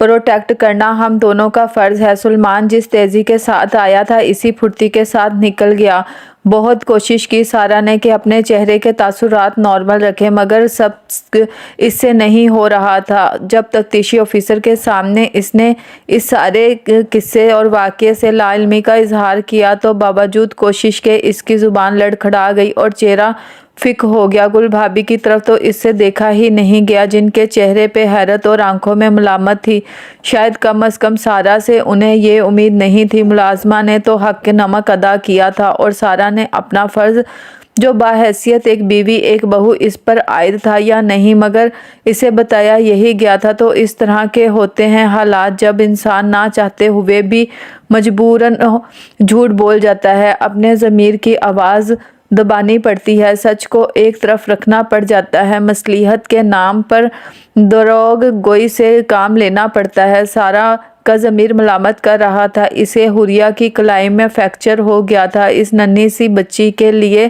پروٹیکٹ کرنا ہم دونوں کا فرض ہے۔ سلمان جس تیزی کے ساتھ آیا تھا اسی پھرتی کے ساتھ نکل گیا۔ بہت کوشش کی سارا نے کہ اپنے چہرے کے تاثرات نارمل رکھے، مگر سب اس سے نہیں ہو رہا تھا۔ جب تفتیشی آفیسر کے سامنے اس نے اس سارے قصے اور واقعے سے لا علمی کا اظہار کیا تو باوجود کوشش کے اس کی زبان لڑکھڑا گئی اور چہرہ فک ہو گیا۔ گل بھابھی کی طرف تو اس سے دیکھا ہی نہیں گیا، جن کے چہرے پہ حیرت اور آنکھوں میں ملامت تھی، شاید کم از کم سارا سے انہیں یہ امید نہیں تھی۔ ملازمہ نے تو حق نمک ادا کیا تھا اور سارا نے اپنا فرض جو بحیثیت ایک بیوی ایک بہو اس پر عائد تھا یا نہیں، مگر اسے بتایا یہی گیا تھا۔ تو اس طرح کے ہوتے ہیں حالات جب انسان نہ چاہتے ہوئے بھی مجبوراً جھوٹ بول جاتا ہے، اپنے ضمیر کی آواز دبانی پڑتی ہے، سچ کو ایک طرف رکھنا پڑ جاتا ہے، مصلحت کے نام پر دروغ گوئی سے کام لینا پڑتا ہے۔ سارا کا ضمیر ملامت کر رہا تھا، اسے حوریہ کی کلائی میں فریکچر ہو گیا تھا۔ اس ننھی سی بچی کے لیے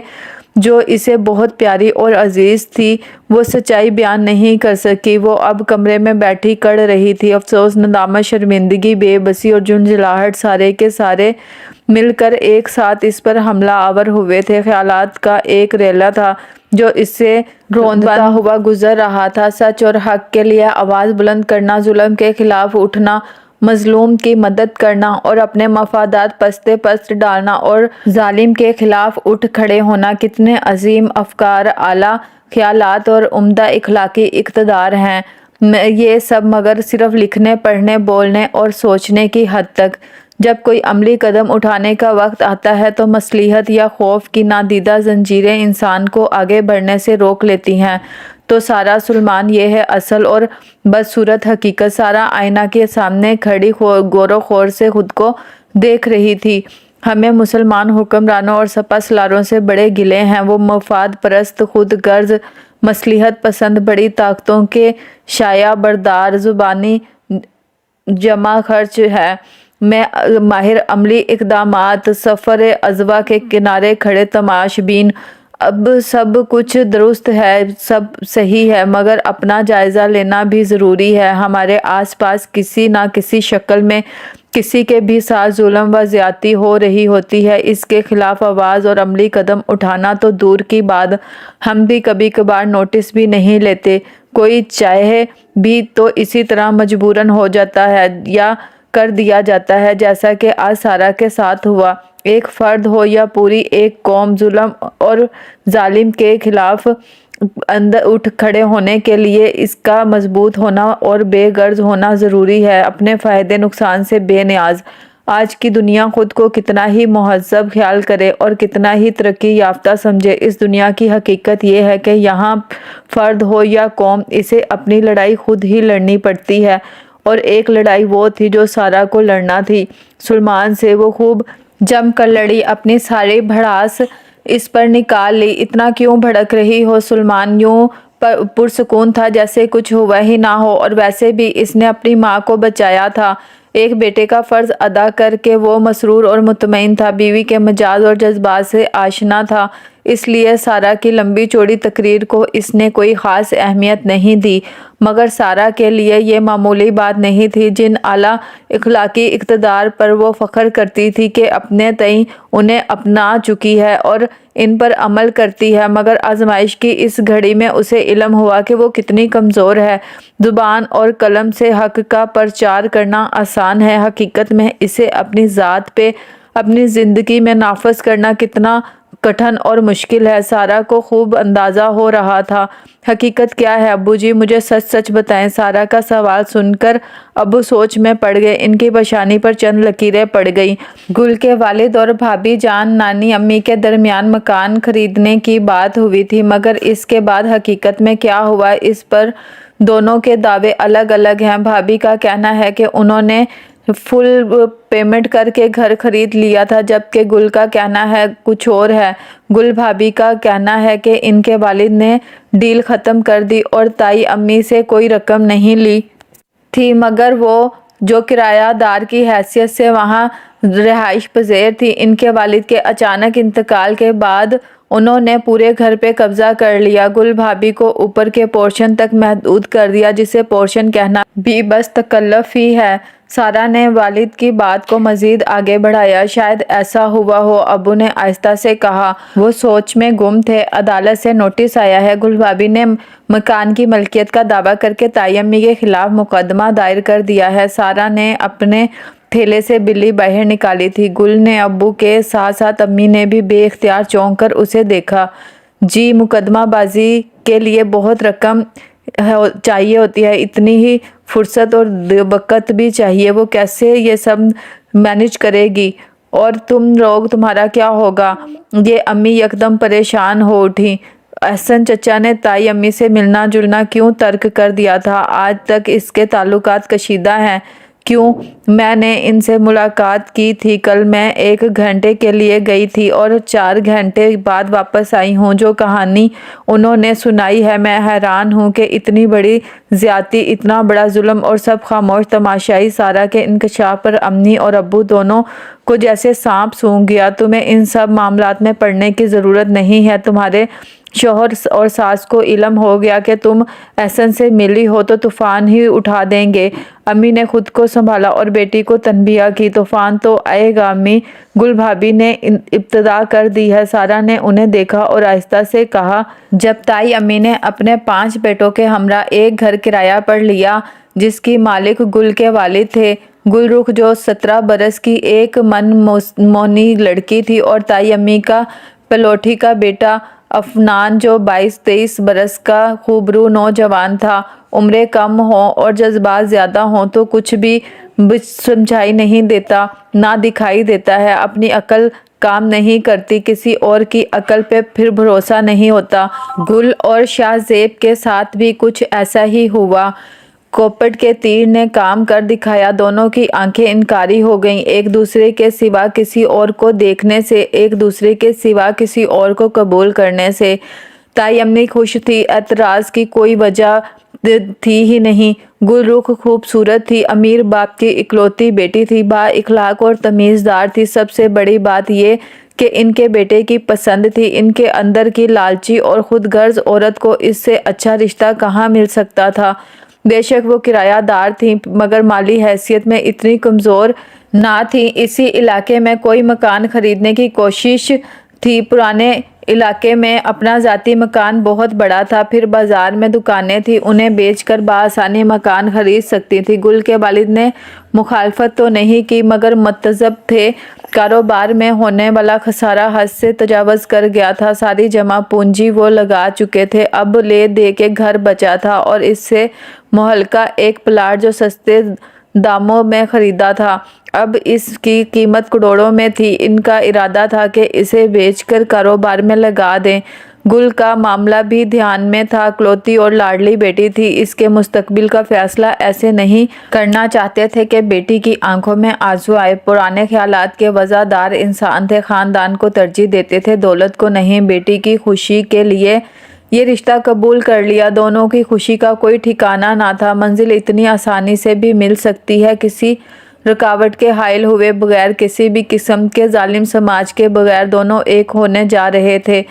جو اسے بہت پیاری اور عزیز تھی، وہ سچائی بیان نہیں کر سکی۔ وہ اب کمرے میں بیٹھی کڑ رہی تھی، افسوس، ندامت، شرمندگی، بے بسی اور جھنجھلاہٹ سارے کے سارے مل کر ایک ساتھ اس پر حملہ آور ہوئے تھے۔ خیالات کا ایک ریلا تھا جو اس سے روندتا ہوا گزر رہا تھا، سچ اور حق کے لیے آواز بلند کرنا، ظلم کے خلاف اٹھنا، مظلوم کی مدد کرنا اور اپنے مفادات پستے پست ڈالنا اور ظالم کے خلاف اٹھ کھڑے ہونا، کتنے عظیم افکار، اعلیٰ خیالات اور عمدہ اخلاقی اقتدار ہیں یہ سب، مگر صرف لکھنے، پڑھنے، بولنے اور سوچنے کی حد تک۔ جب کوئی عملی قدم اٹھانے کا وقت آتا ہے تو مصلحت یا خوف کی نادیدہ زنجیریں انسان کو آگے بڑھنے سے روک لیتی ہیں۔ تو سارا سلمان یہ ہے اصل اور بدصورت حقیقت۔ سارا آئینہ کے سامنے کھڑی غور و خوض سے خود کو دیکھ رہی تھی۔ ہمیں مسلمان حکمرانوں اور سپہ سالاروں سے بڑے گلے ہیں، وہ مفاد پرست، خود غرض، مصلحت پسند، بڑی طاقتوں کے شایع بردار، زبانی جمع خرچ ہے، میں ماہر عملی اقدامات، سفر ازواء کے کنارے کھڑے تماش بین، اب سب کچھ درست ہے، سب صحیح ہے، مگر اپنا جائزہ لینا بھی ضروری ہے۔ ہمارے آس پاس کسی نہ کسی شکل میں کسی کے بھی ساتھ ظلم و زیادتی ہو رہی ہوتی ہے۔ اس کے خلاف آواز اور عملی قدم اٹھانا تو دور کی بات، ہم بھی کبھی کبھار نوٹس بھی نہیں لیتے۔ کوئی چاہے بھی تو اسی طرح مجبوراً ہو جاتا ہے یا کر دیا جاتا ہے، جیسا کہ آج سارہ کے ساتھ ہوا۔ ایک فرد ہو یا پوری ایک قوم، ظلم اور ظالم کے خلاف اندر اٹھ کھڑے ہونے کے لیے اس کا مضبوط ہونا اور بے غرض ہونا ضروری ہے، اپنے فائدے نقصان سے بے نیاز۔ آج کی دنیا خود کو کتنا ہی مہذب خیال کرے اور کتنا ہی ترقی یافتہ سمجھے، اس دنیا کی حقیقت یہ ہے کہ یہاں فرد ہو یا قوم، اسے اپنی لڑائی خود ہی لڑنی پڑتی ہے، اور ایک لڑائی وہ تھی جو سارہ کو لڑنا تھی۔ سلیمان سے وہ خوب جم کر لڑی، اپنی ساری بھڑاس اس پر نکال لی۔ اتنا کیوں بھڑک رہی ہو؟ سلیمان یوں پرسکون تھا جیسے کچھ ہوا ہی نہ ہو، اور ویسے بھی اس نے اپنی ماں کو بچایا تھا، ایک بیٹے کا فرض ادا کر کے وہ مسرور اور مطمئن تھا، بیوی کے مزاج اور جذبات سے آشنا تھا، اس لیے سارہ کی لمبی چوڑی تقریر کو اس نے کوئی خاص اہمیت نہیں دی۔ مگر سارہ کے لیے یہ معمولی بات نہیں تھی، جن اعلیٰ اخلاقی اقتدار پر وہ فخر کرتی تھی کہ اپنے تئیں انہیں اپنا چکی ہے اور ان پر عمل کرتی ہے، مگر آزمائش کی اس گھڑی میں اسے علم ہوا کہ وہ کتنی کمزور ہے۔ زبان اور قلم سے حق کا پرچار کرنا آسان ہے، حقیقت میں اسے اپنی ذات پہ، اپنی زندگی میں نافذ کرنا کتنا کٹھن اور مشکل ہے۔ سارہ کو خوب اندازہ ہو رہا تھا۔ حقیقت کیا ہے ابو جی؟ مجھے سچ سچ بتائیں۔ سارہ کا سوال سن کر ابو سوچ میں پڑ گئے، ان کی پیشانی پر چند لکیریں پڑ گئیں۔ گل کے والد اور بھابی جان، نانی امی کے درمیان مکان خریدنے کی بات ہوئی تھی، مگر اس کے بعد حقیقت میں کیا ہوا، اس پر دونوں کے دعوے الگ الگ ہیں۔ بھابی کا کہنا ہے کہ انہوں نے فل پیمنٹ کر کے گھر خرید لیا تھا، جبکہ گل کا کہنا ہے کچھ اور ہے۔ گل بھابی کا کہنا ہے کہ ان کے والد نے ڈیل ختم کر دی اور تائی امی سے کوئی رقم نہیں لی تھی، مگر وہ جو کرایہ دار کی حیثیت سے وہاں رہائش پذیر تھی، ان کے والد کے اچانک انتقال کے بعد انہوں نے پورے گھر پہ قبضہ کر لیا، گل بھابی کو اوپر کے پورشن تک محدود کر دیا، جسے پورشن کہنا بھی بس تکلف ہی ہے۔ سارہ نے والد کی بات کو مزید آگے بڑھایا۔ شاید ایسا ہوا ہو، ابو نے آہستہ سے کہا۔ وہ سوچ میں گم تھے۔ عدالت سے نوٹس آیا ہے، گل بھابی نے مکان کی ملکیت کا دعویٰ کر کے تائی امی کے خلاف مقدمہ دائر کر دیا ہے۔ سارہ نے اپنے تھیلے سے بلی باہر نکالی تھی۔ گل نے ابو کے ساتھ ساتھ امی نے بھی بے اختیار چونک کر اسے دیکھا۔ جی، مقدمہ بازی کے لیے بہت رقم چاہیے ہوتی ہے، اتنی ہی فرصت اور وقت بھی چاہیے، وہ کیسے یہ سب مینج کرے گی؟ اور تم لوگ، تمہارا کیا ہوگا؟ یہ امی یکدم پریشان ہو اٹھی۔ احسن چچا نے تائی امی سے ملنا جلنا کیوں ترک کر دیا تھا؟ آج تک اس کے تعلقات کشیدہ ہیں۔ کیوں؟ میں نے ان سے ملاقات کی تھی کل، میں 1 گھنٹے کے لیے گئی تھی اور 4 گھنٹے بعد واپس آئی ہوں۔ جو کہانی انہوں نے سنائی ہے، میں حیران ہوں کہ اتنی بڑی زیادتی، اتنا بڑا ظلم اور سب خاموش تماشائی۔ سارہ کے انکشاف پر امی اور ابو دونوں کو جیسے سانپ سونگھ گیا۔ تمہیں ان سب معاملات میں پڑنے کی ضرورت نہیں ہے، تمہارے شوہر اور ساس کو علم ہو گیا کہ تم احسن سے ملی ہو تو طوفان ہی اٹھا دیں گے۔ امی نے خود کو سنبھالا اور بیٹی کو تنبیہ کی۔ طوفان تو آئے گا امی، گل بھابی نے ابتدا کر دی ہے۔ سارہ نے انہیں دیکھا اور آہستہ سے کہا۔ جب تائی امی نے اپنے 5 بیٹوں کے ہمراہ ایک گھر کرایہ پر لیا جس کی مالک گل کے والد تھے، گل رخ جو 17 برس کی ایک من مونی لڑکی تھی، اور تائی امی کا پلوٹھی کا بیٹا عفنان جو 22-23 برس کا خوبرو نوجوان تھا، عمریں کم ہوں اور جذبات زیادہ ہوں تو کچھ بھی سمجھائی نہیں دیتا، نہ دکھائی دیتا ہے، اپنی عقل کام نہیں کرتی، کسی اور کی عقل پہ پھر بھروسہ نہیں ہوتا۔ گل اور شاہ زیب کے ساتھ بھی کچھ ایسا ہی ہوا۔ کوپٹ کے تیر نے کام کر دکھایا، دونوں کی آنکھیں انکاری ہو گئیں، ایک دوسرے کے سوا کسی اور کو دیکھنے سے، ایک دوسرے کے سوا کسی اور کو قبول کرنے سے۔ تائی امی خوش تھی، اعتراض کی کوئی وجہ تھی ہی نہیں۔ گل رخ خوبصورت تھی، امیر باپ کی اکلوتی بیٹی تھی، با اخلاق اور تمیز دار تھی، سب سے بڑی بات یہ کہ ان کے بیٹے کی پسند تھی۔ ان کے اندر کی لالچی اور خود غرض عورت کو اس سے اچھا رشتہ کہاں مل سکتا تھا۔ بے شک وہ کرایہ دار تھیں مگر مالی حیثیت میں اتنی کمزور نہ تھیں۔ اسی علاقے میں کوئی مکان خریدنے کی کوشش تھی۔ پرانے علاقے میں اپنا ذاتی مکان بہت بڑا تھا، پھر بازار میں دکانیں تھیں، انہیں بیچ کر بآسانی مکان خرید سکتی تھی۔ گل کے والد نے مخالفت تو نہیں کی مگر متذب تھے۔ کاروبار میں ہونے والا خسارہ حد سے تجاوز کر گیا تھا۔ ساری جمع پونجی وہ لگا چکے تھے، اب لے دے کے گھر بچا تھا اور اس سے مہلکہ ایک پلاٹ جو سستے داموں میں خریدا تھا، اب اس کی قیمت کروڑوں میں تھی۔ ان کا ارادہ تھا کہ اسے بیچ کر کاروبار میں لگا دیں۔ گل کا معاملہ بھی دھیان میں تھا، اکلوتی اور لاڈلی بیٹی تھی، اس کے مستقبل کا فیصلہ ایسے نہیں کرنا چاہتے تھے کہ بیٹی کی آنکھوں میں آنسو آئے۔ پرانے خیالات کے وفا دار انسان تھے، خاندان کو ترجیح دیتے تھے، دولت کو نہیں۔ بیٹی کی خوشی کے لیے یہ رشتہ قبول کر لیا۔ دونوں کی خوشی کا کوئی ٹھکانہ نہ تھا۔ منزل اتنی آسانی سے بھی مل سکتی ہے، کسی رکاوٹ کے حائل ہوئے بغیر، کسی بھی قسم کے ظالم سماج کے بغیر دونوں ایک ہونے جا رہے تھے۔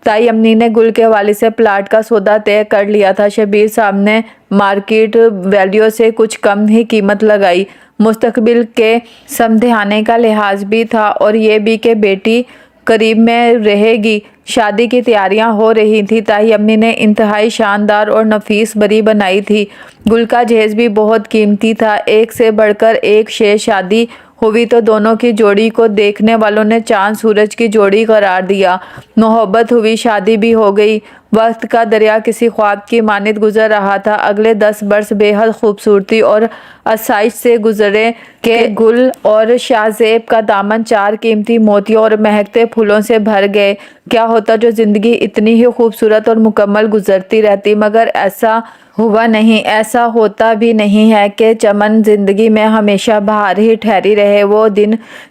تائی امنی نے گل کے والد سے پلاٹ کا سودا طے کر لیا تھا۔ شبیر صاحب نے مارکیٹ ویلیو سے کچھ کم ہی قیمت لگائی۔ مستقبل کے سمدھانے کا لحاظ بھی تھا اور یہ بھی کہ بیٹی قریب میں رہے گی۔ شادی کی تیاریاں ہو رہی تھیں۔ تائی امی نے انتہائی شاندار اور نفیس بری بنائی تھی۔ گل کا جہیز بھی بہت قیمتی تھا، ایک سے بڑھ کر ایک شے۔ شادی ہوئی تو دونوں کی جوڑی کو دیکھنے والوں نے چاند سورج کی جوڑی قرار دیا۔ محبت ہوئی، شادی بھی ہو گئی۔ وقت کا دریا کسی خواب کی مانند گزر رہا تھا۔ اگلے 10 برس بے حد خوبصورتی اور آسائش سے گزرے کہ گل اور شاہ زیب کا دامن 4 قیمتی موتیوں اور مہکتے پھولوں سے بھر گئے۔ کیا ہوتا جو زندگی اتنی ہی خوبصورت اور مکمل گزرتی رہتی، مگر ایسا ہوا نہیں۔ ایسا ہوتا بھی نہیں ہے کہ چمن زندگی میں ہمیشہ بہار ہی ٹھہری رہے۔ وہ دن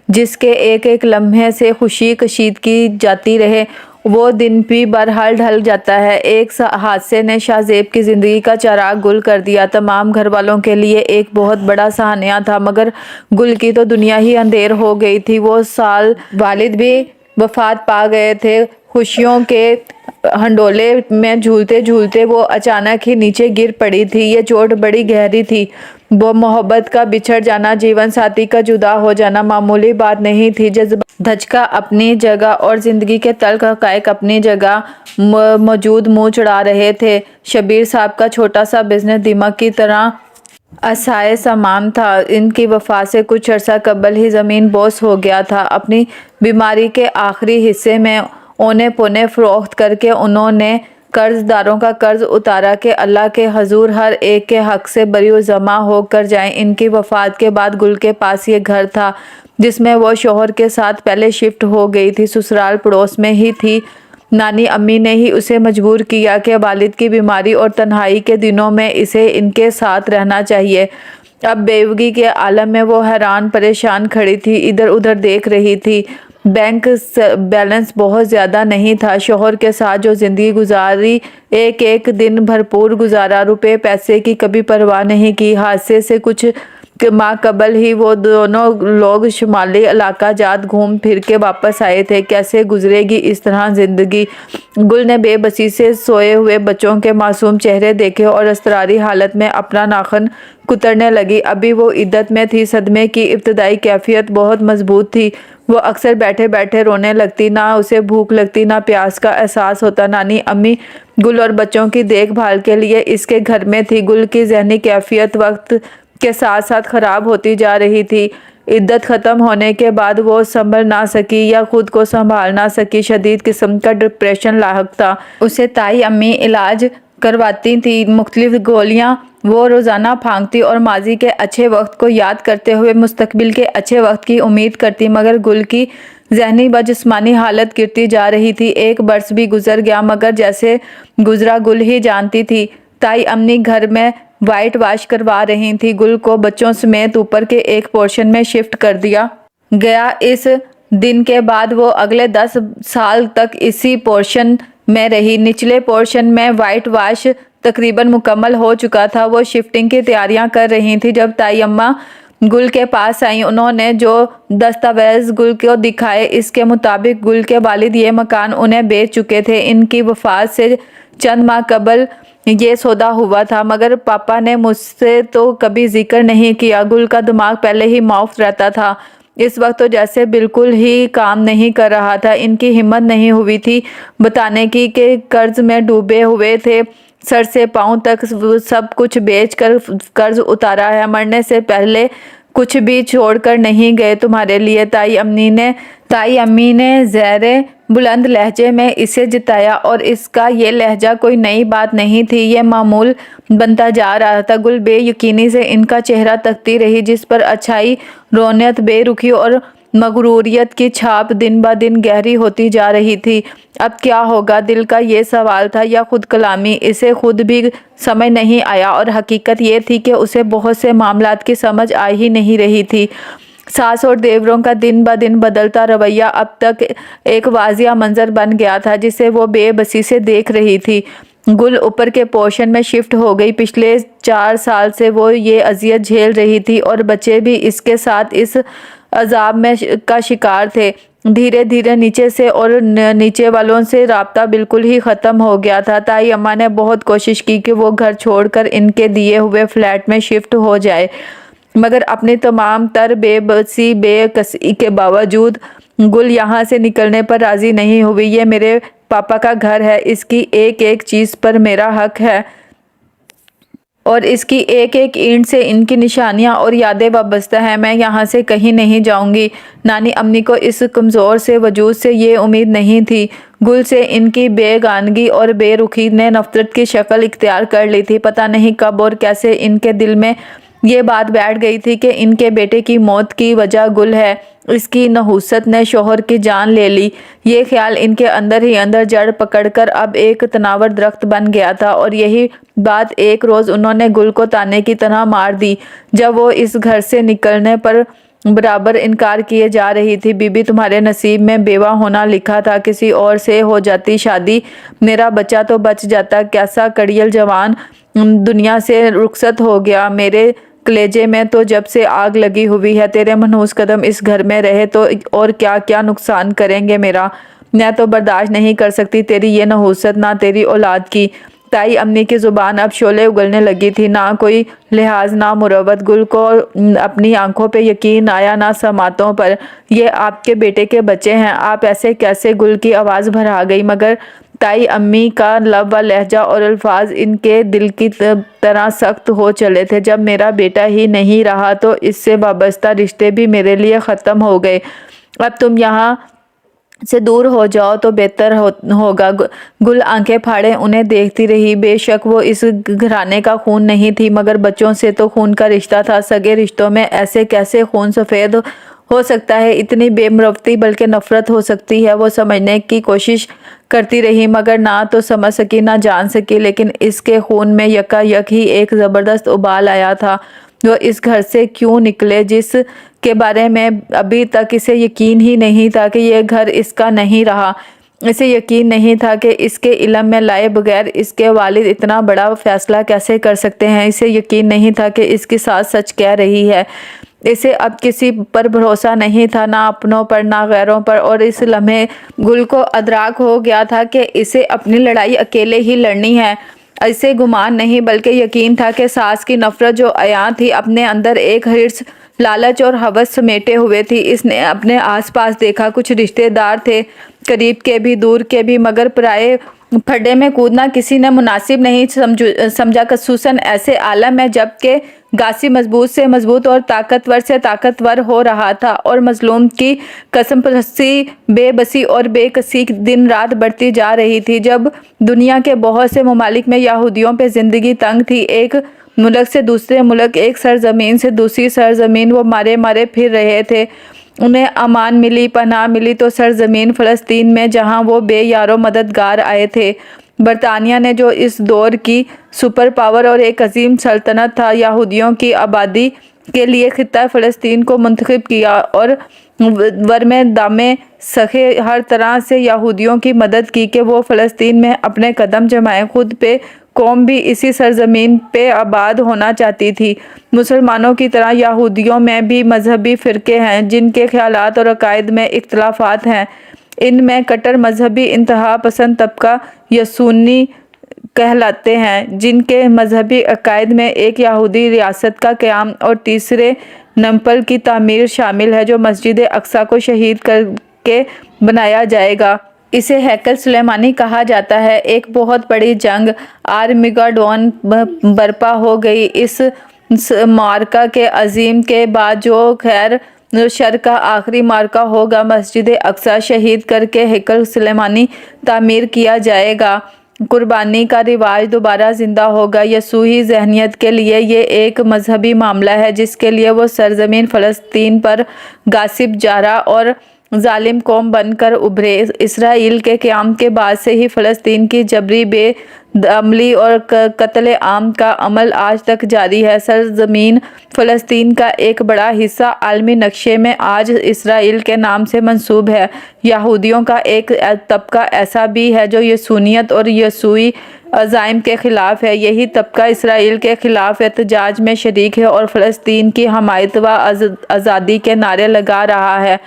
جس کے ایک ایک لمحے سے خوشی کشیدگی جاتی رہے، وہ دن بھی بہرحال ڈھل جاتا ہے۔ ایک حادثے نے شاہ زیب کی زندگی کا چراغ گل کر دیا۔ تمام گھر والوں کے لیے ایک بہت بڑا سہانیہ تھا، مگر گل کی تو دنیا ہی اندھیر ہو گئی تھی۔ وہ سال والد بھی وفات پا گئے تھے۔ خوشیوں کے ہنڈولے میں جھولتے جھولتے وہ اچانک ہی نیچے گر پڑی تھی۔ یہ چوٹ بڑی گہری تھی۔ وہ محبت کا بچھڑ جانا، جیون ساتھی کا جدا ہو جانا معمولی بات نہیں تھی۔ جذبات دھچکا اپنی جگہ اور زندگی کے تلخ حقائق اپنی جگہ موجود منہ چڑھا رہے تھے۔ شبیر صاحب کا چھوٹا سا بزنس دماغ کی طرح عصائے سامان تھا۔ ان کی وفات سے کچھ عرصہ قبل ہی زمین بوس ہو گیا تھا۔ اپنی بیماری کے آخری حصے میں اونے پونے فروخت کر کے انہوں نے قرض داروں کا قرض اتارا کہ اللہ کے حضور ہر ایک کے حق سے بری و ذمہ ہو کر جائیں۔ ان کی وفات کے بعد گل کے پاس یہ گھر تھا جس میں وہ شوہر کے ساتھ پہلے شفٹ ہو گئی تھی، سسرال پڑوس میں ہی تھی۔ نانی امی نے ہی اسے مجبور کیا کہ والد کی بیماری اور تنہائی کے دنوں میں اسے ان کے ساتھ رہنا چاہیے۔ اب بیوگی کے عالم میں وہ حیران پریشان کھڑی تھی، ادھر ادھر دیکھ رہی تھی۔ بینک بیلنس بہت زیادہ نہیں تھا۔ شوہر کے ساتھ جو زندگی گزاری، ایک ایک دن بھرپور گزارا، روپے پیسے کی کبھی پرواہ نہیں کی۔ حادثے سے کچھ ماہ قبل ہی وہ دونوں لوگ شمالی علاقہ جات گھوم پھر کے واپس آئے تھے۔ کیسے گزرے گی اس طرح زندگی؟ گل نے بے بسی سے سوئے ہوئے بچوں کے معصوم چہرے دیکھے اور اضطراری حالت میں اپنا ناخن کترنے لگی۔ ابھی وہ عدت میں تھی، صدمے کی ابتدائی کیفیت بہت مضبوط تھی۔ وہ اکثر بیٹھے بیٹھے رونے لگتی، نہ اسے بھوک لگتی نہ پیاس کا احساس ہوتا۔ نانی امی گل اور بچوں کی دیکھ بھال کے لیے اس کے گھر میں تھی۔ گل کی ذہنی کیفیت وقت کے ساتھ ساتھ خراب ہوتی جا رہی تھی۔ عدت ختم ہونے کے بعد وہ سنبھل نہ سکی یا خود کو سنبھال نہ سکی۔ شدید قسم کا ڈپریشن لاحق تھا۔ اسے تائی امی علاج کرواتی تھی، مختلف گولیاں وہ روزانہ پھانکتی اور ماضی کے اچھے وقت کو یاد کرتے ہوئے مستقبل کے اچھے وقت کی امید کرتی، مگر گل کی ذہنی و جسمانی حالت گرتی جا رہی تھی۔ ایک برس بھی گزر گیا، مگر جیسے گزرا گل ہی جانتی تھی۔ تائی امی گھر میں وائٹ واش کروا رہی تھی۔ گل کو بچوں سمیت اوپر کے ایک پورشن میں شفٹ کر دیا گیا۔ اس دن کے بعد وہ اگلے 10 سال تک اسی پورشن میں رہی۔ نچلے پورشن میں وائٹ واش تقریباً مکمل ہو چکا تھا۔ وہ شفٹنگ کی تیاریاں کر رہی تھی جب تائی اماں گل کے پاس آئیں۔ انہوں نے جو دستاویز گل کو دکھائے اس کے مطابق گل کے والد یہ مکان انہیں بیچ چکے تھے۔ ان کی وفات سے چند ماہ قبل یہ سودا ہوا تھا، مگر پاپا نے مجھ سے تو کبھی ذکر نہیں کیا۔ گل کا دماغ پہلے ہی معاف رہتا تھا، اس وقت تو جیسے بالکل ہی کام نہیں کر رہا تھا۔ ان کی ہمت نہیں ہوئی تھی بتانے کی کہ قرض میں ڈوبے ہوئے تھے، سر سے پاؤں تک سب کچھ بیچ کر قرض اتارا ہے، مرنے سے پہلے کچھ بھی چھوڑ کر نہیں گئے تمہارے لیے۔ تائی امی نے زیر بلند لہجے میں اسے جتایا، اور اس کا یہ لہجہ کوئی نئی بات نہیں تھی، یہ معمول بنتا جا رہا تھا۔ گل بے یقینی سے ان کا چہرہ تکتی رہی، جس پر اچھائی، رونق، بے رخی اور مغروریت کی چھاپ دن بہ دن گہری ہوتی جا رہی تھی۔ اب کیا ہوگا؟ دل کا یہ سوال تھا، یا خود کلامی؟ اسے خود بھی سمجھ نہیں آیا، اور حقیقت یہ تھی کہ اسے بہت سے معاملات کی سمجھ آ ہی نہیں رہی تھی۔ ساس اور دیوروں کا دن بہ دن بدلتا رویہ اب تک ایک واضح منظر بن گیا تھا، جسے وہ بے بسی سے دیکھ رہی تھی۔ گل اوپر کے پورشن میں شفٹ ہو گئی۔ پچھلے 4 سال سے وہ یہ اذیت جھیل رہی تھی، اور بچے بھی اس کے ساتھ اس عذاب کا شکار تھے۔ دھیرے دھیرے نیچے سے اور نیچے والوں سے رابطہ بالکل ہی ختم ہو گیا تھا۔ تائی اماں نے بہت کوشش کی کہ وہ گھر چھوڑ کر ان کے دیے ہوئے فلیٹ میں شفٹ ہو جائے، مگر اپنی تمام تر بے بسی، بے کسی کے باوجود گل یہاں سے نکلنے پر راضی نہیں ہوئی۔ یہ میرے پاپا کا گھر ہے، اس کی ایک ایک چیز پر میرا حق ہے، اور اس کی ایک ایک اینٹ سے ان کی نشانیاں اور یادیں وابستہ ہیں۔ میں یہاں سے کہیں نہیں جاؤں گی۔ نانی امی کو اس کمزور سے وجود سے یہ امید نہیں تھی۔ گل سے ان کی بے گانگی اور بے رخی نے نفرت کی شکل اختیار کر لی تھی۔ پتہ نہیں کب اور کیسے ان کے دل میں یہ بات بیٹھ گئی تھی کہ ان کے بیٹے کی موت کی وجہ گل ہے۔ اس کی نحوست نے شوہر کی جان لے لی۔ یہ خیال ان کے اندر ہی اندر جڑ پکڑ کر اب ایک تناور درخت بن گیا تھا، اور یہی بات ایک روز انہوں نے گل کو تانے کی طرح مار دی، جب وہ اس گھر سے نکلنے پر برابر انکار کیے جا رہی تھی۔ بی بی، تمہارے نصیب میں بیوہ ہونا لکھا تھا، کسی اور سے ہو جاتی شادی، میرا بچہ تو بچ جاتا۔ کیسا کڑیل جوان دنیا سے رخصت ہو گیا۔ میرے کلیجے میں تو جب سے آگ لگی ہوئی ہے۔ تیرے منحوس قدم اس گھر میں رہے تو اور کیا کیا نقصان کریں گے میرا۔ میں تو برداشت نہیں کر سکتی تیری یہ نحوست، نہ تیری اولاد کی۔ تائی امی کی زبان اب شعلے اگلنے لگی تھی، نہ کوئی لحاظ، نہ مروت۔ گل کو اپنی آنکھوں پہ یقین آیا، نہ سماعتوں پر۔ یہ آپ کے بیٹے کے بچے ہیں، آپ ایسے کیسے؟ گل کی آواز بھرا گئی، مگر تائی امی کا لب و لہجہ اور الفاظ ان کے دل کی طرح سخت ہو چلے تھے۔ جب میرا بیٹا ہی نہیں رہا تو اس سے وابستہ رشتے بھی میرے لیے ختم ہو گئے۔ اب تم یہاں سے دور ہو جاؤ تو بہتر ہوگا۔ گل آنکھیں پھاڑے انہیں دیکھتی رہی۔ بے شک وہ اس گھرانے کا خون نہیں تھی، مگر بچوں سے تو خون کا رشتہ تھا۔ سگے رشتوں میں ایسے کیسے خون سفید ہو سکتا ہے؟ اتنی بے مروتی بلکہ نفرت ہو سکتی ہے؟ وہ سمجھنے کی کوشش کرتی رہی، مگر نہ تو سمجھ سکی نہ جان سکی۔ لیکن اس کے خون میں یکا یک ہی ایک زبردست ابال آیا تھا۔ وہ اس گھر سے کیوں نکلے، جس کے بارے میں ابھی تک اسے یقین ہی نہیں تھا کہ یہ گھر اس کا نہیں رہا۔ اسے یقین نہیں تھا کہ اس کے علم میں لائے بغیر اس کے والد اتنا بڑا فیصلہ کیسے کر سکتے ہیں۔ اسے یقین نہیں تھا کہ اس کی ساس سچ کہہ رہی ہے۔ اسے اب کسی پر بھروسہ نہیں تھا، نہ اپنوں پر نہ غیروں پر، اور اس لمحے گل کو ادراک ہو گیا تھا کہ اسے اپنی لڑائی اکیلے ہی لڑنی ہے۔ اسے گمان نہیں بلکہ یقین تھا کہ ساس کی نفرت جو عیاں تھی اپنے اندر ایک حرص، لالچ اور ہوس سمیٹے ہوئے تھی۔ اس نے اپنے آس پاس دیکھا، کچھ رشتے دار تھے، قریب کے بھی دور کے بھی، مگر پرائے پھڈے میں کودنا کسی نے مناسب نہیں سمجھا، خصوصاً ایسے عالم میں جب کہ غازی مضبوط سے مضبوط اور طاقتور سے طاقتور ہو رہا تھا، اور مظلوم کی قسم پرستی، بے بسی اور بے کسی دن رات بڑھتی جا رہی تھی۔ جب دنیا کے بہت سے ممالک میں یہودیوں پہ زندگی تنگ تھی، ایک ملک سے دوسرے ملک، ایک سرزمین سے دوسری سرزمین وہ مارے مارے پھر رہے تھے، انہیں امان ملی، پناہ ملی تو سرزمین فلسطین میں، جہاں وہ بے یار و مددگار آئے تھے۔ برطانیہ نے جو اس دور کی سپر پاور اور ایک عظیم سلطنت تھا، یہودیوں کی آبادی کے لیے خطہ فلسطین کو منتخب کیا اور ورمے دامے सखे हर तरह से यहूदियों की मदद की कि वो फ़लस्तीन में अपने कदम जमाएं। खुद पे कौम भी इसी सरजमीन पे आबाद होना चाहती थी। मुसलमानों की तरह यहूदियों में भी मजहबी फ़िरके हैं जिनके ख्यालात और अकायद में इख्तलाफात हैं। इनमें कट्टर मजहबी इंतहा पसंद तबका यसूनी कहलाते हैं, जिनके मजहबी अकायद में एक यहूदी रियासत का क़याम और तीसरे नम्पल की तामीर शामिल है जो मस्जिद अक्सा को शहीद करके बनाया जाएगा। इसे हैकल सुलेमानी कहा जाता है। एक बहुत बड़ी जंग आर्मिगेडोन बर्पा हो गई। इस मार्का के अजीम के बाद जो खैर शर का आखिरी मार्का होगा, मस्जिद अक्सा शहीद करके हैकल सुलेमानी तामीर किया जाएगा। कुर्बानी का रिवाज दोबारा ज़िंदा होगा। यसूही ज़हनियत के लिए ये एक मजहबी मामला है जिसके लिए वो सरजमीन फ़लस्तीन पर गासिब जारा और जालिम कौम बनकर उभरे। इसराइल के क़याम के बाद से ही फ़लस्तीन की जबरी बेदमली और कत्ल आम का अमल आज तक जारी है। सरजमीन फ़लस्तीन का एक बड़ा हिस्सा आलमी नक्शे में आज इसराइल के नाम से मंसूब है। यहूदियों का एक तबका ऐसा भी है जो यसूनियत और यसूई अज़ाइम के ख़िलाफ़ है। यही तबका इसराइल के ख़िलाफ़ एहतजाज में शरीक है और फ़लस्तीन की हमायत व आज़ादी के नारे लगा रहा है।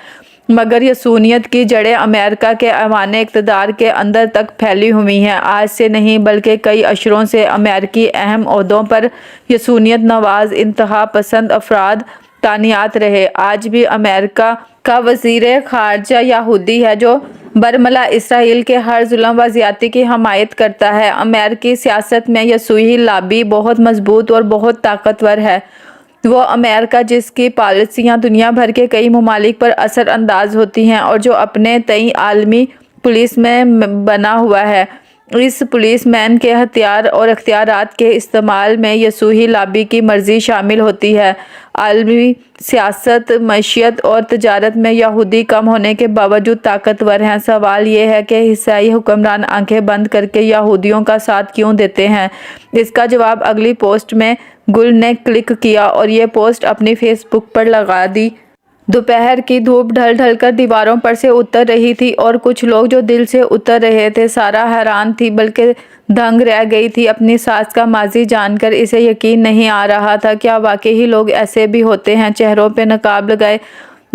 मगर यसूनियत की जड़ें अमेरिका के ऐवान इक़्तिदार के अंदर तक फैली हुई हैं। आज से नहीं बल्कि कई अशरों से अमेरिकी अहम ओहदों पर यसूनियत नवाज इंतहा पसंद अफराद तानियात रहे। आज भी अमेरिका का वज़ीर ख़ारजा यहूदी है जो बरमला इसराइल के हर जुल्म व ज़्यादती की हमायत करता है। अमेरिकी सियासत में यसूही लॉबी बहुत मजबूत और बहुत ताकतवर है। वो अमेरिका जिसकी पॉलिसियाँ दुनिया भर के कई ममालिक पर असर अंदाज होती हैं और जो अपने तई आलमी पुलिस में बना हुआ है। इस पुलिस मैन के हथियार और अख्तियारात के इस्तेमाल में यसूही लॉबी की मर्जी शामिल होती है। आलमी सियासत, मईशत और तजारत में यहूदी कम होने के बावजूद ताकतवर हैं। सवाल ये है कि ईसाई हुक्मरान आंखें बंद करके यहूदियों का साथ क्यों देते हैं? इसका जवाब अगली पोस्ट में गुल ने क्लिक किया और ये पोस्ट अपनी फेसबुक पर लगा दी। दोपहर की धूप ढल ढल कर दीवारों पर से उतर रही थी और कुछ लोग जो दिल से उतर रहे थे। सारा हैरान थी बल्कि दंग रह गई थी अपनी सास का माजी जानकर। इसे यकीन नहीं आ रहा था क्या वाकई ही लोग ऐसे भी होते हैं, चेहरों पे नकाब लगाए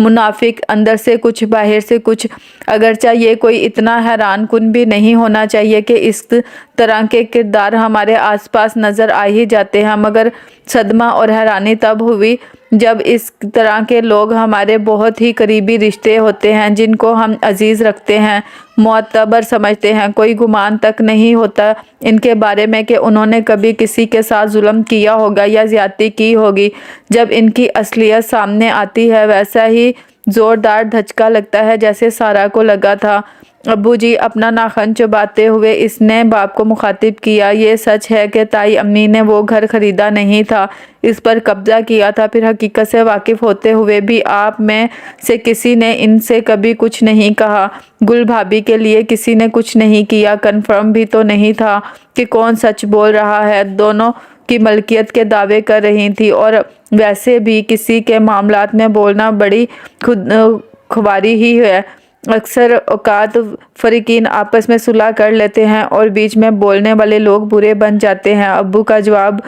मुनाफिक, अंदर से कुछ बाहर से कुछ। अगरचा ये कोई इतना हैरान कुन भी नहीं होना चाहिए कि इस तरह के किरदार हमारे आसपास नज़र आ ही जाते हैं, मगर सदमा और हैरानी तब हुई जब इस तरह के लोग हमारे बहुत ही करीबी रिश्ते होते हैं, जिनको हम अजीज़ रखते हैं, मोतबर समझते हैं। कोई गुमान तक नहीं होता इनके बारे में कि उन्होंने कभी किसी के साथ जुल्म किया होगा या ज़्यादती की होगी। जब इनकी असलियत सामने आती है वैसा ही ज़ोरदार धचका लगता है जैसे सारा को लगा था। अब्बू जी, अपना नाखन चबाते हुए इसने बाप को मुखातिब किया। ये सच है कि ताई अम्मी ने वो घर ख़रीदा नहीं था, इस पर कब्ज़ा किया था। फिर हकीकत से वाकिफ़ होते हुए भी आप में से किसी ने इनसे कभी कुछ नहीं कहा। गुल भाभी के लिए किसी ने कुछ नहीं किया। कन्फर्म भी तो नहीं था कि कौन सच बोल रहा है। दोनों की मलकियत के दावे कर रही थी और वैसे भी किसी के मामलात में बोलना बड़ी खुदख्वारी ही है। अक्सर औकात फ़रीकीन आपस में सुलह कर लेते हैं और बीच में बोलने वाले लोग बुरे बन जाते हैं। अब्बू का जवाब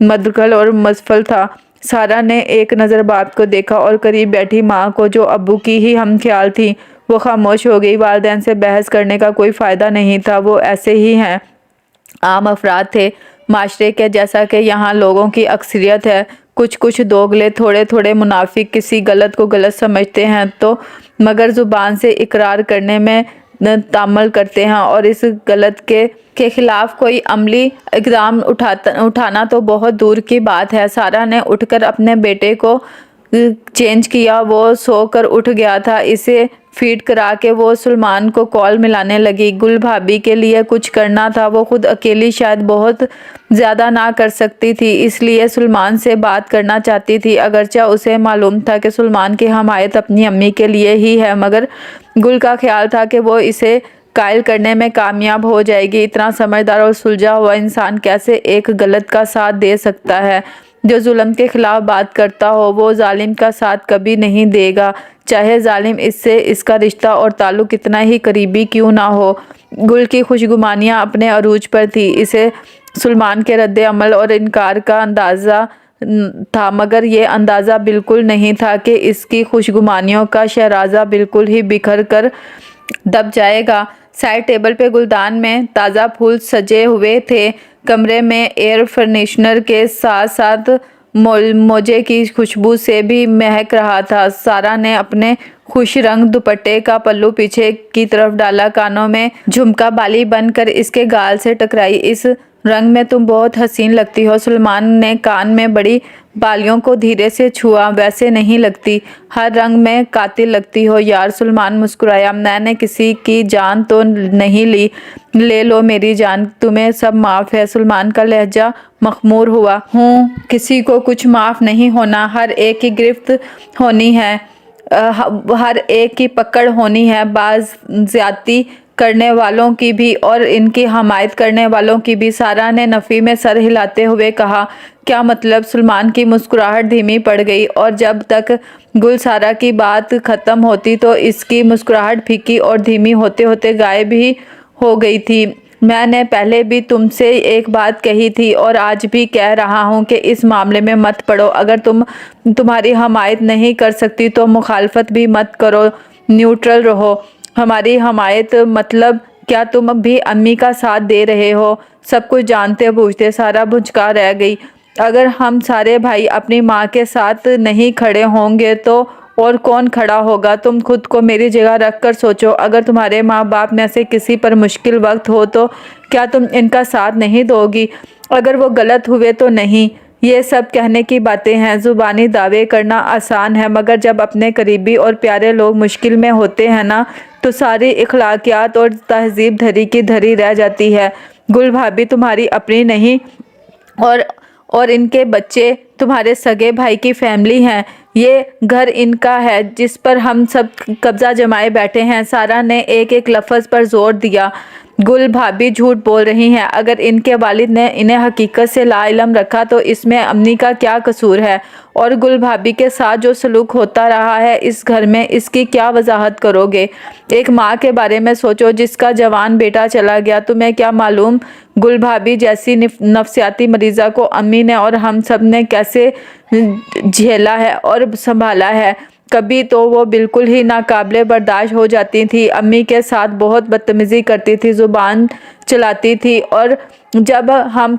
मदखल और मसफल था। सारा ने एक नज़र बाप को देखा और करीब बैठी माँ को, जो अब्बू की ही हम ख्याल थी। वो खामोश हो गई। वालिदैन से बहस करने का कोई फ़ायदा नहीं था, वो ऐसे ही हैं, आम अफराद थे माशरे के, जैसा कि यहाँ लोगों की अक्सरियत है। कुछ दोगले, थोड़े थोड़े मुनाफिक किसी गलत को गलत समझते हैं तो मगर ज़ुबान से इकरार करने में तामल करते हैं और इस गलत के खिलाफ कोई अमली इक़दाम उठाना तो बहुत दूर की बात है। सारा ने उठकर अपने बेटे को चेंज किया। वो सोकर उठ गया था। इसे फीड करा के वो सुलेमान को कॉल मिलाने लगी। गुल भाभी के लिए कुछ करना था। वो खुद अकेली शायद बहुत ज़्यादा ना कर सकती थी, इसलिए सुलेमान से बात करना चाहती थी। अगरचा उसे मालूम था कि सुलेमान की हमायत अपनी अम्मी के लिए ही है, मगर गुल का ख्याल था कि वो इसे कायल करने में कामयाब हो जाएगी। इतना समझदार और सुलझा हुआ इंसान कैसे एक गलत का साथ दे सकता है? جو ظلم کے خلاف بات کرتا ہو وہ ظالم کا ساتھ کبھی نہیں دے گا، چاہے ظالم اس سے اس کا رشتہ اور تعلق کتنا ہی قریبی کیوں نہ ہو۔ گل کی خوشگمانیاں اپنے عروج پر تھی، اسے سلمان کے رد عمل اور انکار کا اندازہ تھا، مگر یہ اندازہ بالکل نہیں تھا کہ اس کی خوشگمانیوں کا شہرازہ بالکل ہی بکھر کر دب جائے گا۔ سائڈ ٹیبل پہ گلدان میں تازہ پھول سجے ہوئے تھے، کمرے میں ایئر فریشنر کے ساتھ ساتھ موجے کی خوشبو سے بھی مہک رہا تھا۔ سارا نے اپنے خوش رنگ دوپٹے کا پلو پیچھے کی طرف ڈالا، کانوں میں جھمکا بالی بن کر اس کے گال سے ٹکرائی۔ اس رنگ میں تم بہت حسین لگتی ہو۔ سلمان نے کان میں بڑی بالیوں کو دھیرے سے چھوا، ویسے نہیں لگتی، ہر رنگ میں قاتل لگتی ہو یار۔ سلمان مسکرایا، میں نے کسی کی جان تو نہیں لی، لے لو میری جان، تمہیں سب معاف ہے۔ سلمان کا لہجہ مخمور ہوا۔ کسی کو کچھ معاف نہیں ہونا، ہر ایک کی گرفت ہونی ہے، ہر ایک کی پکڑ ہونی ہے، بعض زیادتی کرنے والوں کی بھی اور ان کی حمایت کرنے والوں کی بھی۔ سارا نے نفی میں سر ہلاتے ہوئے کہا، کیا مطلب؟ سلمان کی مسکراہٹ دھیمی پڑ گئی اور جب تک گل سارا کی بات ختم ہوتی تو اس کی مسکراہٹ پھیکی اور دھیمی ہوتے ہوتے غائب ہی ہو گئی تھی۔ میں نے پہلے بھی تم سے ایک بات کہی تھی اور آج بھی کہہ رہا ہوں کہ اس معاملے میں مت پڑو، اگر تمہاری حمایت نہیں کر سکتی تو مخالفت بھی مت کرو، نیوٹرل رہو۔ ہماری حمایت مطلب کیا تم بھی امی کا ساتھ دے رہے ہو؟ سب کچھ جانتے بوجھتے سارا بھجکا رہ گئی۔ اگر ہم سارے بھائی اپنی ماں کے ساتھ نہیں کھڑے ہوں گے تو اور کون کھڑا ہوگا؟ تم خود کو میری جگہ رکھ کر سوچو، اگر تمہارے ماں باپ میں سے کسی پر مشکل وقت ہو تو کیا تم ان کا ساتھ نہیں دو گی؟ اگر وہ غلط ہوئے تو نہیں۔ یہ سب کہنے کی باتیں ہیں، زبانی دعوے کرنا آسان ہے، مگر جب اپنے قریبی اور پیارے لوگ مشکل میں ہوتے ہیں نا تو ساری اخلاقیات اور تہذیب دھری کی دھری رہ جاتی ہے۔ گل بھابی تمہاری اپنی نہیں اور ان کے بچے تمہارے سگے بھائی کی فیملی ہیں، یہ گھر ان کا ہے جس پر ہم سب قبضہ جمائے بیٹھے ہیں۔ سارا نے ایک ایک لفظ پر زور دیا۔ گل بھابی جھوٹ بول رہی ہیں، اگر ان کے والد نے انہیں حقیقت سے لا علم رکھا تو اس میں امی کا کیا قصور ہے؟ اور گل بھابی کے ساتھ جو سلوک ہوتا رہا ہے اس گھر میں، اس کی کیا وضاحت کرو گے؟ ایک ماں کے بارے میں سوچو جس کا جوان بیٹا چلا گیا، تمہیں کیا معلوم گل بھابی جیسی نفسیاتی مریضہ کو امی نے اور ہم سب نے کیسے جھیلا ہے اور سنبھالا ہے۔ کبھی تو وہ بالکل ہی ناقابل برداشت ہو جاتی تھی، امی کے ساتھ بہت بدتمیزی کرتی تھی، زبان چلاتی تھی، اور جب ہم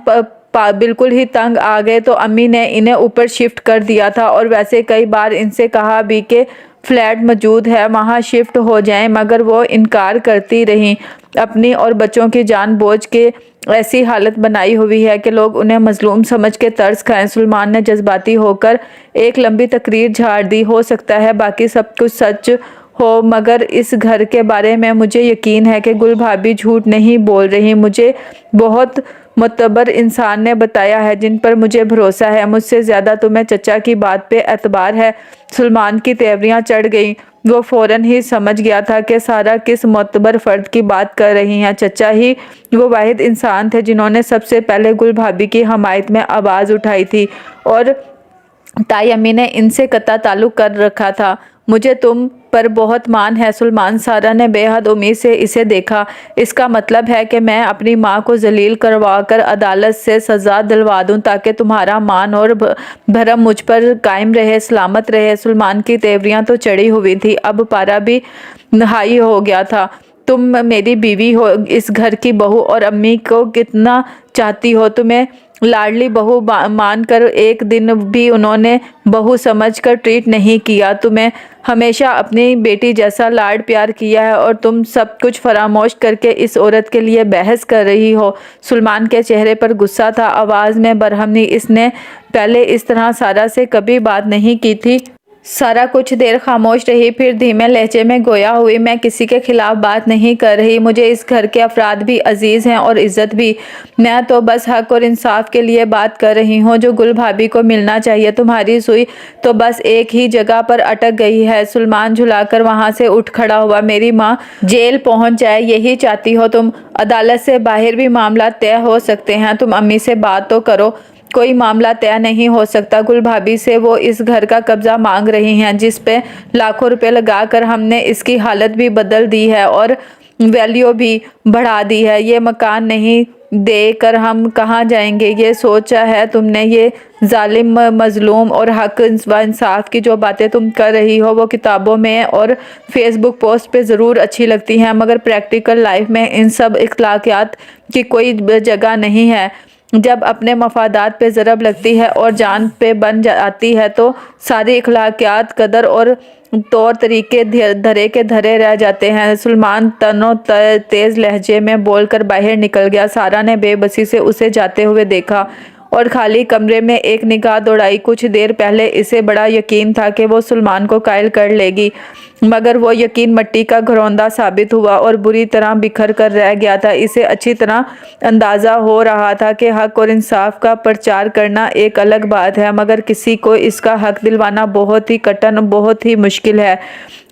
بالکل ہی تنگ آ گئے تو امی نے انہیں اوپر شفٹ کر دیا تھا، اور ویسے کئی بار ان سے کہا بھی کہ فلیٹ موجود ہے وہاں شفٹ ہو جائیں، مگر وہ انکار کرتی رہیں۔ اپنی اور بچوں کی جان بوجھ کے ایسی حالت بنائی ہوئی ہے کہ لوگ انہیں مظلوم سمجھ کے ترس کھائیں۔ سلمان نے جذباتی ہو کر ایک لمبی تقریر جھاڑ دی، ہو سکتا ہے باقی سب کچھ سچ ہو، مگر اس گھر کے بارے میں مجھے یقین ہے کہ گل بھابی جھوٹ نہیں بول رہی۔ مجھے بہت معتبر انسان نے بتایا ہے جن پر مجھے بھروسہ ہے، مجھ سے زیادہ تمہیں چچا کی بات پہ اعتبار ہے۔ سلمان کی تیوریاں چڑھ گئیں، وہ فوراً ہی سمجھ گیا تھا کہ سارا کس معتبر فرد کی بات کر رہی ہیں۔ چچا ہی وہ واحد انسان تھے جنہوں نے سب سے پہلے گل بھابی کی حمایت میں آواز اٹھائی تھی، اور تائی امی نے ان سے قطع تعلق کر رکھا تھا۔ مجھے تم پر بہت مان ہے سلمان۔ سارا نے بے حد امید سے اسے دیکھا۔ اس کا مطلب ہے کہ میں اپنی ماں کو ذلیل کروا کر عدالت سے سزا دلوا دوں تاکہ تمہارا مان اور بھرم مجھ پر قائم رہے، سلامت رہے۔ سلمان کی تیوریاں تو چڑھی ہوئی تھی، اب پارا بھی ہائی ہو گیا تھا۔ تم میری بیوی ہو، اس گھر کی بہو، اور امی کو کتنا چاہتی ہو، تمہیں لاڈلی بہو مان کر ایک دن بھی انہوں نے بہو سمجھ کر ٹریٹ نہیں کیا، تمہیں ہمیشہ اپنی بیٹی جیسا لاڈ پیار کیا ہے، اور تم سب کچھ فراموش کر کے اس عورت کے لیے بحث کر رہی ہو۔ سلمان کے چہرے پر غصہ تھا، آواز میں برہمی۔ اس نے پہلے اس طرح سارا سے کبھی بات نہیں کی تھی۔ سارا کچھ دیر خاموش رہی، پھر دھیمے لہجے میں گویا ہوئی، میں کسی کے خلاف بات نہیں کر رہی، مجھے اس گھر کے افراد بھی عزیز ہیں اور عزت بھی، میں تو بس حق اور انصاف کے لیے بات کر رہی ہوں جو گل بھابی کو ملنا چاہیے۔ تمہاری سوئی تو بس ایک ہی جگہ پر اٹک گئی ہے۔ سلمان جھلا کر وہاں سے اٹھ کھڑا ہوا، میری ماں جیل پہنچ جائے یہی چاہتی ہو تم؟ عدالت سے باہر بھی معاملات طے ہو سکتے ہیں، تم امی سے بات تو کرو۔ कोई मामला तय नहीं हो सकता। गुल भाभी से वो इस घर का कब्जा मांग रही हैं, जिस पे लाखों रुपए लगाकर हमने इसकी हालत भी बदल दी है और वैल्यू भी बढ़ा दी है। ये मकान नहीं दे कर हम कहाँ जाएंगे? ये सोचा है तुमने? ये जालिम, मजलूम और हक व इंसाफ की जो बातें तुम कर रही हो वो किताबों में और फेसबुक पोस्ट पे ज़रूर अच्छी लगती हैं, मगर प्रैक्टिकल लाइफ में इन सब इख्लाकियात की कोई जगह नहीं है। जब अपने मफादात पे ज़रब लगती है और जान पे बन जाती है तो सारी इख्लाकियात, कदर और तौर तरीके धरे के धरे रह जाते हैं। सुलेमान तनो तेज़ लहजे में बोलकर बाहर निकल गया। सारा ने बेबसी से उसे जाते हुए देखा और खाली कमरे में एक निगाह दौड़ाई। कुछ देर पहले इसे बड़ा यकीन था कि वो सुलेमान को कायल कर लेगी, मगर वो यकीन मिट्टी का घरौंदा साबित हुआ और बुरी तरह बिखर कर रह गया था। इसे अच्छी तरह अंदाज़ा हो रहा था कि हक और इंसाफ का प्रचार करना एक अलग बात है, मगर किसी को इसका हक दिलवाना बहुत ही कठिन, बहुत ही मुश्किल है।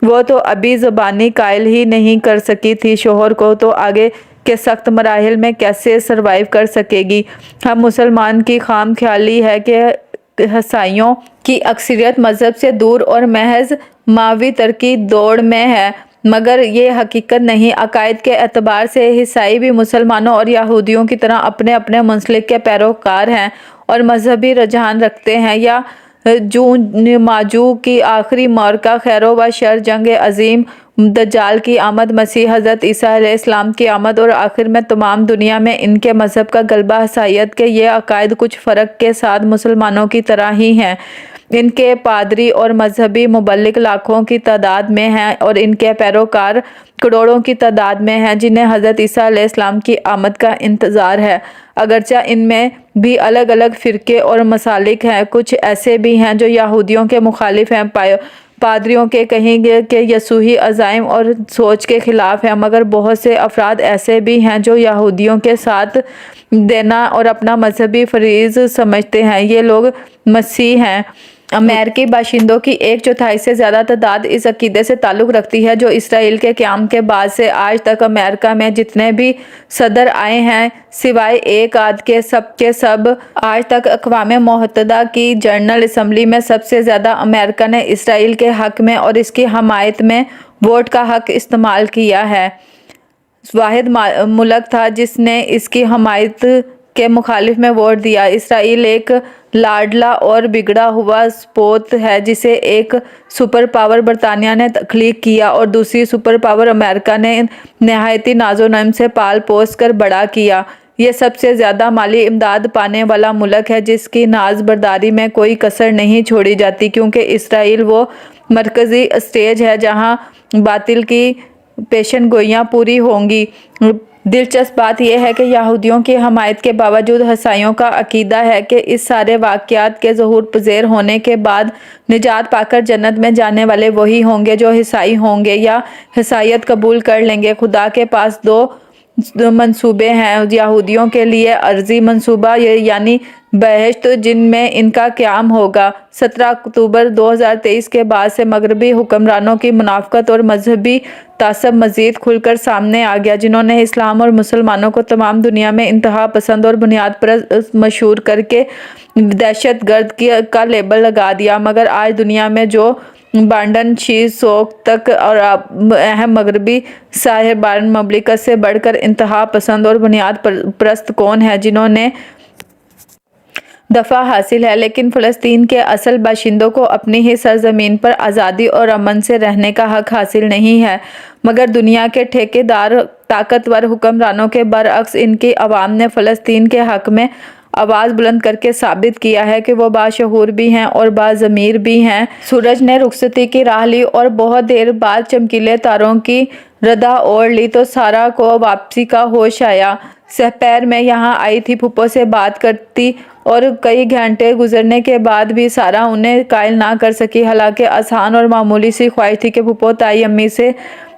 वो तो अभी ज़बानी कायल ही नहीं कर सकी थी शोहर को, तो आगे के सख्त मराहिल में कैसे सरवाइव कर सकेगी? हम मुसलमान की खाम ख्याली है कि हसाइयों की अक्सरियत मज़हब से दूर और महज मावी तरकी दौड़ में है, मगर ये हकीकत नहीं। अकायद के एतबार से ईसाई भी मुसलमानों और यहूदियों की तरह अपने अपने मुंसलिक के पैरोकार हैं और मजहबी रुझान रखते हैं। या जू माजू की आखिरी मौरका, खैरो व शर, जंग अजीम, दज्जाल की आमद, मसीह हज़रत ईसा अलैहिस्सलाम की आमद और आखिर में तमाम दुनिया में इनके मज़हब का गलबा हसायत के ये अकायद कुछ फ़र्क के साथ मुसलमानों की तरह ही हैं। इनके पादरी और मजहबी मुबल्लिग लाखों की तादाद में हैं और इनके पैरोकार करोड़ों की तादाद में हैं, जिन्हें हज़रत ईसा अलैहिस्सलाम की आमद का इंतज़ार है। अगरचा इनमें भी अलग अलग फ़िरके और मसालिक हैं। कुछ ऐसे भी हैं जो यहूदियों के मुखालिफ हैं, पादरियों के कहेंगे कि यसूही अज़ाइम और सोच के ख़िलाफ़ है, मगर बहुत से अफराद ऐसे भी हैं जो यहूदियों के साथ देना और अपना मजहबी फरीज़ समझते हैं। ये लोग मसीह हैं। अमेरिकी बाशिंदों की 1/4 से ज़्यादा तादाद इस अकीदे से ताल्लुक़ रखती है जो इसराइल के क़याम के बाद से आज तक अमेरिका में जितने भी सदर आए हैं, सिवाय एक आध के सब आज तक अक़वाम मुत्तहिदा की जनरल असम्बली में सबसे ज़्यादा अमेरिका ने इसराइल के हक़ में और इसकी हमायत में वोट का हक़ इस्तेमाल किया है। वाहिद मुल्क था जिसने इसकी हमायत के मुखालिफ में वोट दिया। इसराइल एक लाडला और बिगड़ा हुआ स्पोत है जिसे एक सुपर पावर बरतानिया ने तख्लीक किया और दूसरी सुपर पावर अमेरिका ने नहायती नाजो नम से पाल पोस कर बड़ा किया। ये सबसे ज़्यादा माली इमदाद पाने वाला मुल्क है जिसकी नाज बर्दारी में कोई कसर नहीं छोड़ी जाती, क्योंकि इसराइल वो मरकज़ी स्टेज है जहाँ बातिल की पेशन गोइयाँ पूरी होंगी। दिलचस्प बात यह है कि यहूदियों की हमायत के बावजूद हसाइयों का अकीदा है कि इस सारे वाक़यात के ज़हूर पज़ीर होने के बाद निजात पाकर जन्नत में जाने वाले वही होंगे जो ईसाई होंगे या ईसाईयत कबूल कर लेंगे। खुदा के पास दो मंसूबे हैं यहूदियों के लिए, अर्जी मंसूबा यानी बहश्त जिनमें इनका क़याम होगा। 17 अक्टूबर 2023 के बाद से मगरबी हुक्मरानों की मुनाफ़कत और मजहबी तासब मज़ीद खुलकर सामने आ गया, जिन्होंने इस्लाम और मुसलमानों को तमाम दुनिया में इंतहा पसंद और बुनियाद पर मशहूर करके दहशत गर्द का लेबल लगा दिया। मगर आज दुनिया में जो बांडन शीज सोक तक और अहम मगरबी साहिबान ममलिकत से बढ़कर इंतहा पसंद और बुनियाद परस्त कौन है जिन्होंने दफ़ा हासिल है, लेकिन फ़लस्तीन के असल बाशिंदों को अपनी ही सरजमीन पर आज़ादी और अमन से रहने का हक़ हासिल नहीं है। मगर दुनिया के ठेकेदार ताकतवर हुक्मरानों के बरअक्स इनकी अवाम ने फ़लस्तीन के हक़ में आवाज़ बुलंद करके साबित किया है कि वो बाशऊर भी हैं और बाज़मीर भी हैं। सूरज ने रुखसती की राह ली और बहुत देर बाद चमकीले तारों की रदा ओढ़ ली तो सारा को वापसी का होश आया। सहपैर में यहाँ आई थी, फूफो से बात करती और कई घंटे गुजरने के बाद भी सारा उन्हें कायल ना कर सकी। हालांकि आसान और मामूली सी ख्वाहिश थी कि फूफो ताई अम्मी से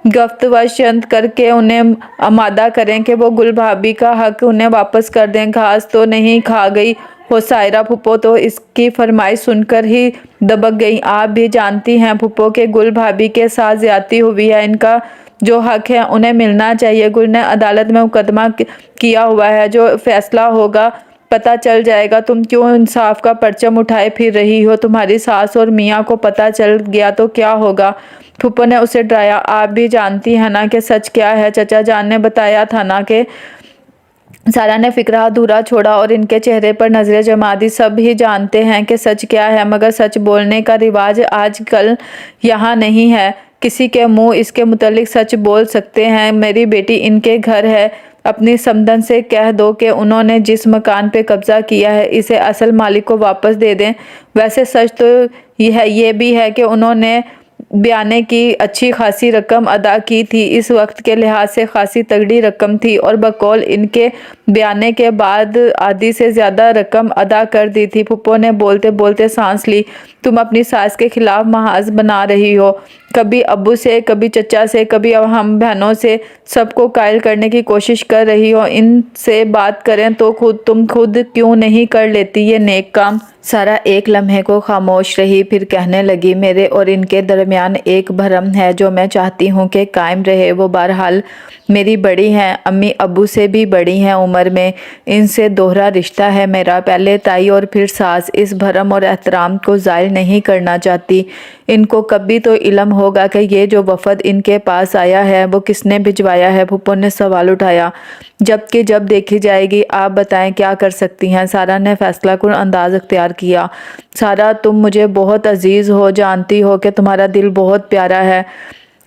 गफ्तवशंत करके उन्हें आमादा करें कि वो गुल भाभी का हक उन्हें वापस कर दें। घास तो नहीं खा गई हो सायरा फूफो तो इसकी फरमाइश सुनकर ही दबक गई। आप भी जानती हैं फूफो के गुल भाभी के साथ ज्यादती हुई है, इनका जो हक है उन्हें मिलना चाहिए। गुल ने अदालत में मुकदमा किया हुआ है, जो फैसला होगा पता चल जाएगा। तुम क्यों इंसाफ का परचम उठाए फिर रही हो? तुम्हारी सास और मियाँ को पता चल गया तो क्या होगा? फूफो ने उसे डराया। आप भी जानती है ना कि सच क्या है? चचा जान ने बताया था ना कि सारा ने फिक्रा अधूरा छोड़ा और इनके चेहरे पर नजरें जमा दी। सब ही जानते हैं कि सच क्या है, मगर सच बोलने का रिवाज आजकल यहाँ नहीं है। किसी के मुंह इसके मुतालिक सच बोल सकते हैं। मेरी बेटी इनके घर है, अपनी समधन से कह दो कि उन्होंने जिस मकान पे कब्जा किया है इसे असल मालिक को वापस दे दें। वैसे सच तो ये भी है कि उन्होंने बयाने की अच्छी खासी रकम अदा की थी। इस वक्त के लिहाज से खासी तगड़ी रकम थी और बकौल इनके बयाने के बाद आधी से ज़्यादा रकम अदा कर दी थी। फूफो ने बोलते बोलते सांस ली। तुम अपनी सास के खिलाफ महाज बना रही हो, कभी अब्बू से, कभी चचा से, कभी हम बहनों से, सबको कायल करने की कोशिश कर रही हो। इनसे बात करें तो तुम खुद क्यों नहीं कर लेती ये नेक काम? सारा एक लम्हे को खामोश रही, फिर कहने लगी, मेरे और इनके दरमियान एक भरम है जो मैं चाहती हूँ कि कायम रहे। वो बहरहाल मेरी बड़ी हैं, अम्मी अब्बू से भी बड़ी हैं उम्र में। इनसे दोहरा रिश्ता है मेरा, पहले ताई और फिर सास। इस भरम और एहतराम को ज़ायल नहीं करना चाहती। इनको कभी तो इल्म होगा कि ये जो वफद इनके पास आया है वो किसने भिजवाया है? फूफो ने सवाल उठाया। जबकि जब देखी जाएगी। आप बताएं क्या कर सकती हैं? सारा ने फैसला कुन अंदाज अख्तियार किया। सारा, तुम मुझे बहुत अजीज हो, जानती हो कि तुम्हारा दिल बहुत प्यारा है,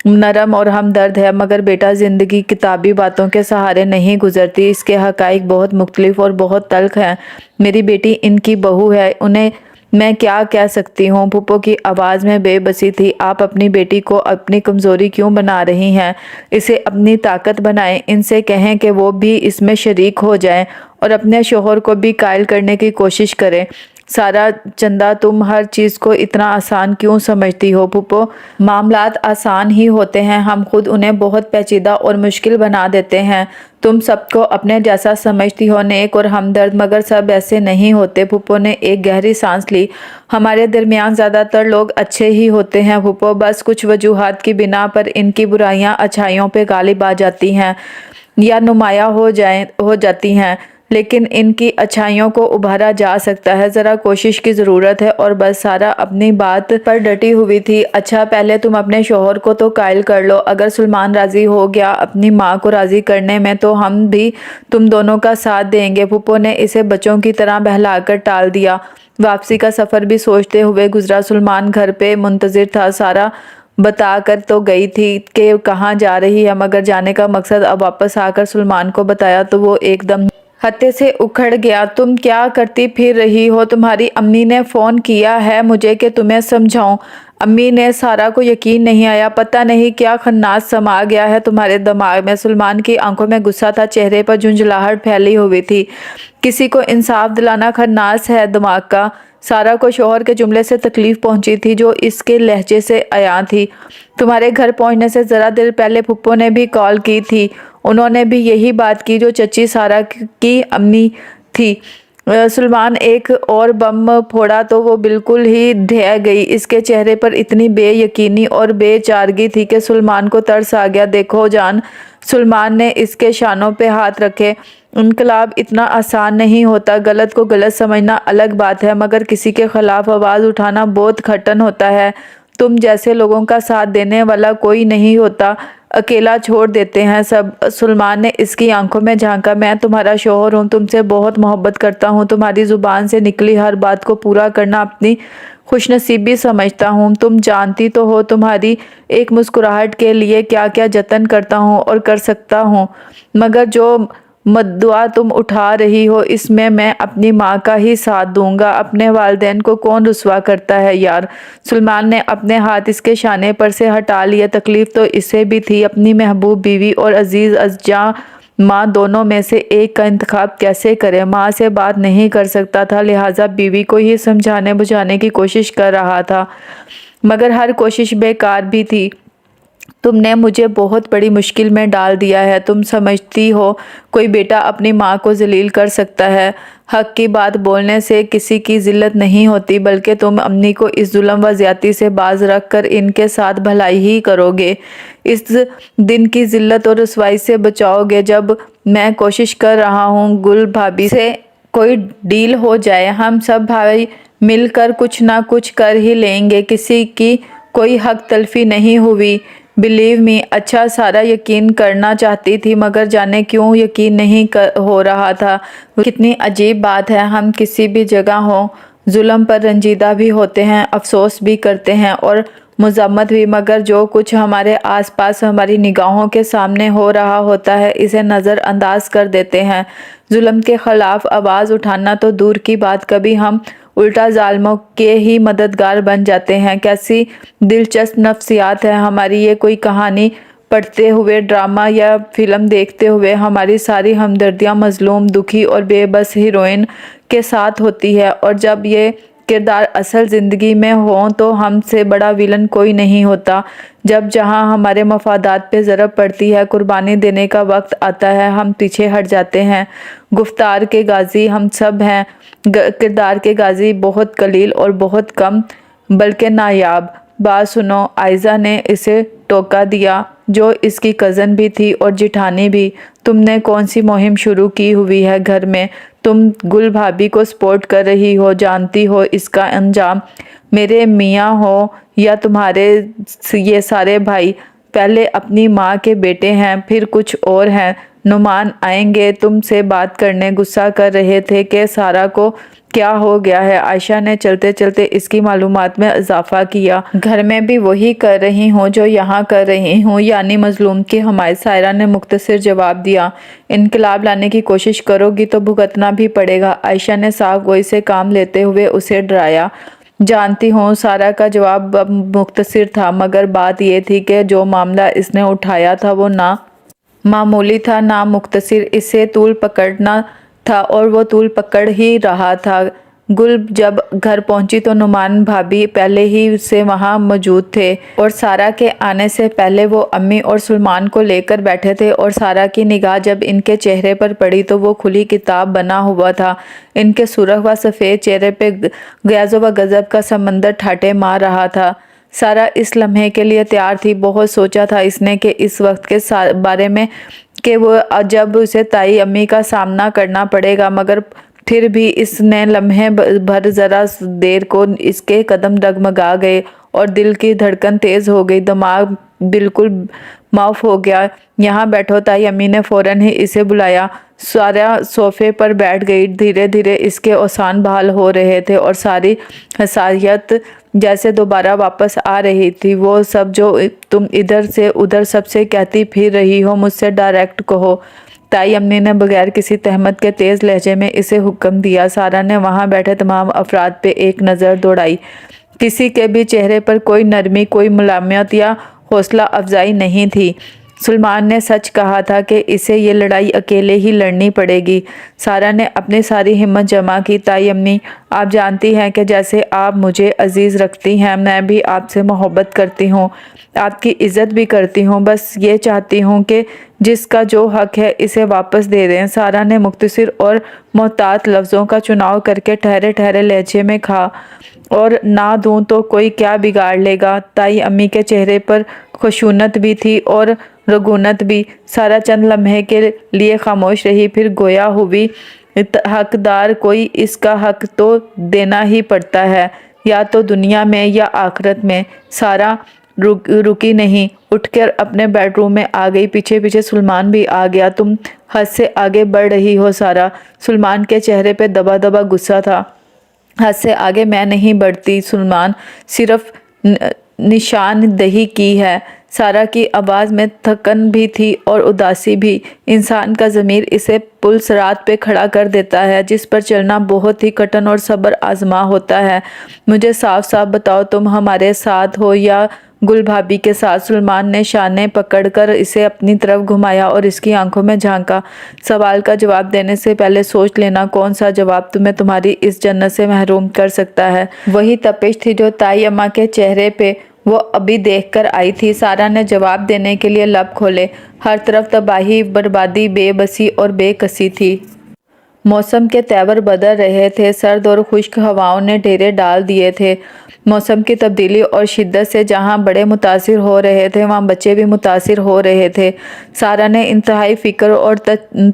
नरम और हमदर्द है, मगर बेटा ज़िंदगी किताबी बातों के सहारे नहीं गुजरती। इसके हकाइक बहुत मुख्तलिफ और बहुत तल्ख हैं। मेरी बेटी इनकी बहू है, उन्हें मैं क्या कह सकती हूँ? फूफो की आवाज़ में बेबसी थी। आप अपनी बेटी को अपनी कमज़ोरी क्यों बना रही हैं? इसे अपनी ताकत बनाएं। इनसे कहें कि वो भी इसमें शरीक हो जाएं और अपने शोहर को भी कायल करने की कोशिश करें। सारा, चंदा, तुम हर चीज़ को इतना आसान क्यों समझती हो? फूफो, मामलात आसान ही होते हैं, हम खुद उन्हें बहुत पेचीदा और मुश्किल बना देते हैं। तुम सबको अपने जैसा समझती हो, नेक और हमदर्द, मगर सब ऐसे नहीं होते। फूफो ने एक गहरी सांस ली। हमारे दरमियान ज़्यादातर लोग अच्छे ही होते हैं फूफो, बस कुछ वजूहात की बिना पर इनकी बुराइयां अच्छाइयों पे गालिब आ जाती हैं या नुमाया हो जाती हैं। लेकिन इनकी अच्छाइयों को उभारा जा सकता है, ज़रा कोशिश की ज़रूरत है और बस। सारा अपनी बात पर डटी हुई थी। अच्छा, पहले तुम अपने शोहर को तो कायल कर लो। अगर सुलेमान राज़ी हो गया अपनी माँ को राज़ी करने में तो हम भी तुम दोनों का साथ देंगे। फूफो ने इसे बच्चों की तरह बहलाकर टाल दिया। वापसी का सफ़र भी सोचते हुए गुजरा। सुलेमान घर पे मुंतज़िर था। सारा बता कर तो गई थी कि कहाँ जा रही है, मगर जाने का मकसद अब वापस आकर सुलेमान को बताया तो वो एकदम हत्ते से उखड़ गया। तुम क्या करती फिर रही हो? तुम्हारी अम्मी ने फ़ोन किया है मुझे कि तुम्हें समझाऊं। अम्मी ने? सारा को यकीन नहीं आया। पता नहीं क्या खन्नास समा गया है तुम्हारे दिमाग में। सुलेमान की आंखों में गुस्सा था, चेहरे पर झुंझलाहट फैली हुई थी। किसी को इंसाफ दिलाना खन्नास है दिमाग का? सारा को शोहर के जुमले से तकलीफ पहुंची थी जो इसके लहजे से आया थी। तुम्हारे घर पहुंचने से ज़रा देर पहले फूफो ने भी कॉल की थी। उन्होंने भी यही बात की जो चची सारा की अम्मी थी। सुलेमान एक और बम फोड़ा तो वो बिल्कुल ही ढह गई। इसके चेहरे पर इतनी बेयकीनी और बेचारगी थी कि सुलेमान को तरस आ गया। देखो जान, सुलेमान ने इसके शानों पे हाथ रखे, इनकलाब इतना आसान नहीं होता। गलत को गलत समझना अलग बात है, मगर किसी के खिलाफ आवाज़ उठाना बहुत कठिन होता है। तुम जैसे लोगों का साथ देने वाला कोई नहीं होता, अकेला छोड़ देते हैं सब। सुलेमान ने इसकी आंखों में झांका। मैं तुम्हारा शोहर हूँ, तुमसे बहुत मोहब्बत करता हूँ, तुम्हारी ज़ुबान से निकली हर बात को पूरा करना अपनी खुशनसीबी समझता हूँ। तुम जानती तो हो तुम्हारी एक मुस्कुराहट के लिए क्या क्या जतन करता हूँ और कर सकता हूँ, मगर जो मद्दुआ तुम उठा रही हो इसमें मैं अपनी माँ का ही साथ दूंगा। अपने वालिदैन को कौन रुसवा करता है यार? सुलेमान ने अपने हाथ इसके शाने पर से हटा लिया। तकलीफ तो इसे भी थी। अपनी महबूब बीवी और अजीज अज्जा माँ दोनों में से एक का इंतखाब कैसे करे? माँ से बात नहीं कर सकता था, लिहाजा बीवी को ही समझाने बुझाने की कोशिश कर रहा था, मगर हर कोशिश बेकार भी थी। तुमने मुझे बहुत बड़ी मुश्किल में डाल दिया है। तुम समझती हो कोई बेटा अपनी माँ को जलील कर सकता है? हक की बात बोलने से किसी की जिल्लत नहीं होती, बल्कि तुम अम्मी को इस जुल्म व ज़्यादती से बाज रख कर इनके साथ भलाई ही करोगे। इस दिन की जिल्लत और रुसवाई से बचाओगे। जब मैं कोशिश कर रहा हूँ गुल भाभी से कोई डील हो जाए, हम सब भाई मिलकर कुछ ना कुछ कर ही लेंगे, किसी की कोई हक तलफी नहीं हुई। Believe me. अच्छा, सारा यकीन करना चाहती थी मगर जाने क्यों यकीन नहीं हो रहा था। कितनी अजीब बात है, हम किसी भी जगह हों जुल्म पर रंजीदा भी होते हैं, अफसोस भी करते हैं और मज़म्मत भी, मगर जो कुछ हमारे आसपास हमारी निगाहों के सामने हो रहा होता है इसे नज़रअंदाज कर देते हैं। जुल्म के ख़िलाफ़ आवाज़ उठाना तो दूर की बात, कभी हम उल्टा ज़ालिमों के ही मददगार बन जाते हैं। कैसी दिलचस्प नफ्सियात है हमारी। ये कोई कहानी पढ़ते हुए, ड्रामा या फिल्म देखते हुए हमारी सारी हमदर्दियाँ मज़लूम, दुखी और बेबस हीरोइन के साथ होती है, और जब ये किरदार असल ज़िंदगी में हों तो हमसे बड़ा विलन कोई नहीं होता। जब जहां हमारे मफादात पे ज़रब पड़ती है, कुर्बानी देने का वक्त आता है, हम पीछे हट जाते हैं। गुफ्तार के गाजी हम सब हैं, किरदार के गाजी बहुत कलील और बहुत कम बल्कि नायाब। बात सुनो, आयज़ा ने इसे टोका दिया, जो इसकी कज़न भी थी और जिठानी भी। तुमने कौन सी मुहिम शुरू की हुई है घर में? तुम गुल भाभी को सपोर्ट कर रही हो, जानती हो इसका अंजाम। मेरे मियाँ हो या तुम्हारे ये सारे भाई, पहले अपनी माँ के बेटे हैं फिर कुछ और हैं। नुमान आएंगे तुमसे बात करने, गुस्सा कर रहे थे कि सारा को क्या हो गया है। आयशा ने चलते चलते इसकी मालूमात में इजाफा किया। घर में भी वही कर रही हूँ जो यहाँ कर रही हूँ, यानी मजलूम की हमायत। सायरा ने मुख्तसर जवाब दिया। इनकलाब लाने की कोशिश करोगी तो भुगतना भी पड़ेगा। आयशा ने साफ गोई से काम लेते हुए उसे डराया। जानती हूँ, सारा का जवाब मुख्तसर था, मगर बात यह थी कि जो मामला इसने उठाया था वो ना मामूली था ना मुख्तसर। इसे तूल पकड़ना था और वो तूल पकड़ ही रहा था। गुल जब घर पहुंची तो नुमान भाभी पहले ही से वहां मौजूद थे और सारा के आने से पहले वो अम्मी और सुलेमान को लेकर बैठे थे, और सारा की निगाह जब इनके चेहरे पर पड़ी तो वो खुली किताब बना हुआ था। इनके सुर्ख व सफ़ेद चेहरे पे गयाज़ो व गज़ब का समंदर ठाटे मार रहा था। सारा इस लम्हे के लिए तैयार थी। बहुत सोचा था इसने कि इस वक्त के बारे में कि वो जब उसे ताई अम्मी का सामना करना पड़ेगा, मगर फिर भी इसने लम्हे भर ज़रा देर को इसके कदम डगमगा गए और दिल की धड़कन तेज़ हो गई, दिमाग बिल्कुल माफ हो गया। यहाँ बैठो, ताई अम्मी ने फ़ौरन ही इसे बुलाया। सारा सोफ़े पर बैठ गई। धीरे धीरे इसके औसान बहाल हो रहे थे और सारी हसायत जैसे दोबारा वापस आ रही थी। वो सब जो तुम इधर से उधर सबसे कहती फिर रही हो, मुझसे डायरेक्ट कहो, ताई अम्मी ने बगैर किसी तहमत के तेज़ लहजे में इसे हुक्म दिया। सारा ने वहाँ बैठे तमाम अफराद पे एक नज़र दौड़ाई। किसी के भी चेहरे पर कोई नरमी, कोई मुलायमत या हौसला अफजाई नहीं थी। सुलेमान ने सच कहा था कि इसे ये लड़ाई अकेले ही लड़नी पड़ेगी। सारा ने अपनी सारी हिम्मत जमा की। ताई अम्मी, आप जानती हैं कि जैसे आप मुझे अजीज़ रखती हैं, मैं भी आपसे मोहब्बत करती हूँ, आपकी इज़्ज़त भी करती हूँ। बस ये चाहती हूँ कि जिसका जो हक है इसे वापस दे दें। सारा ने मुख्तसर और मोहतात लफ्ज़ों का चुनाव करके ठहरे ठहरे लहजे में कहा, और ना दूँ तो कोई क्या बिगाड़ लेगा। ताई अम्मी के चेहरे पर खुशूनत भी थी और रगूनत भी। सारा चंद लम्हे के लिए खामोश रही, फिर गोया हुई, हकदार कोई, इसका हक तो देना ही पड़ता है, या तो दुनिया में या आखिरत में। सारा रुकी नहीं, उठकर अपने बेडरूम में आ गई। पीछे पीछे सुलेमान भी आ गया। तुम हद से आगे बढ़ रही हो सारा। सुलेमान के चेहरे पे दबा दबा गुस्सा था। हद से आगे मैं नहीं बढ़ती सुलेमान, सिर्फ निशानदही की है। सारा की आवाज़ में थकन भी थी और उदासी भी। इंसान का ज़मीर इसे पुल सिरात पे खड़ा कर देता है, जिस पर चलना बहुत ही कठिन और सब्र आजमा होता है। मुझे साफ साफ बताओ, तुम हमारे साथ हो या गुल भाभी के साथ? सुलेमान ने शाने पकड़कर इसे अपनी तरफ घुमाया और इसकी आंखों में झांका। सवाल का जवाब देने से पहले सोच लेना, कौन सा जवाब तुम्हें तुम्हारी इस जन्नत से महरूम कर सकता है। वही तपिश थी जो ताई अम्मा के चेहरे पे वो अभी देखकर आई थी। सारा ने जवाब देने के लिए लब खोले। हर तरफ तबाही, बर्बादी, बेबसी और बेकसी थी। मौसम के तेवर बदल रहे थे। सर्द और खुश्क हवाओं ने डेरे डाल दिए थे। मौसम की तब्दीली और शिद्दत से जहां बड़े मुतासिर हो रहे थे, वहां बच्चे भी मुतासिर हो रहे थे। सारा ने इंतहाई फिक्र और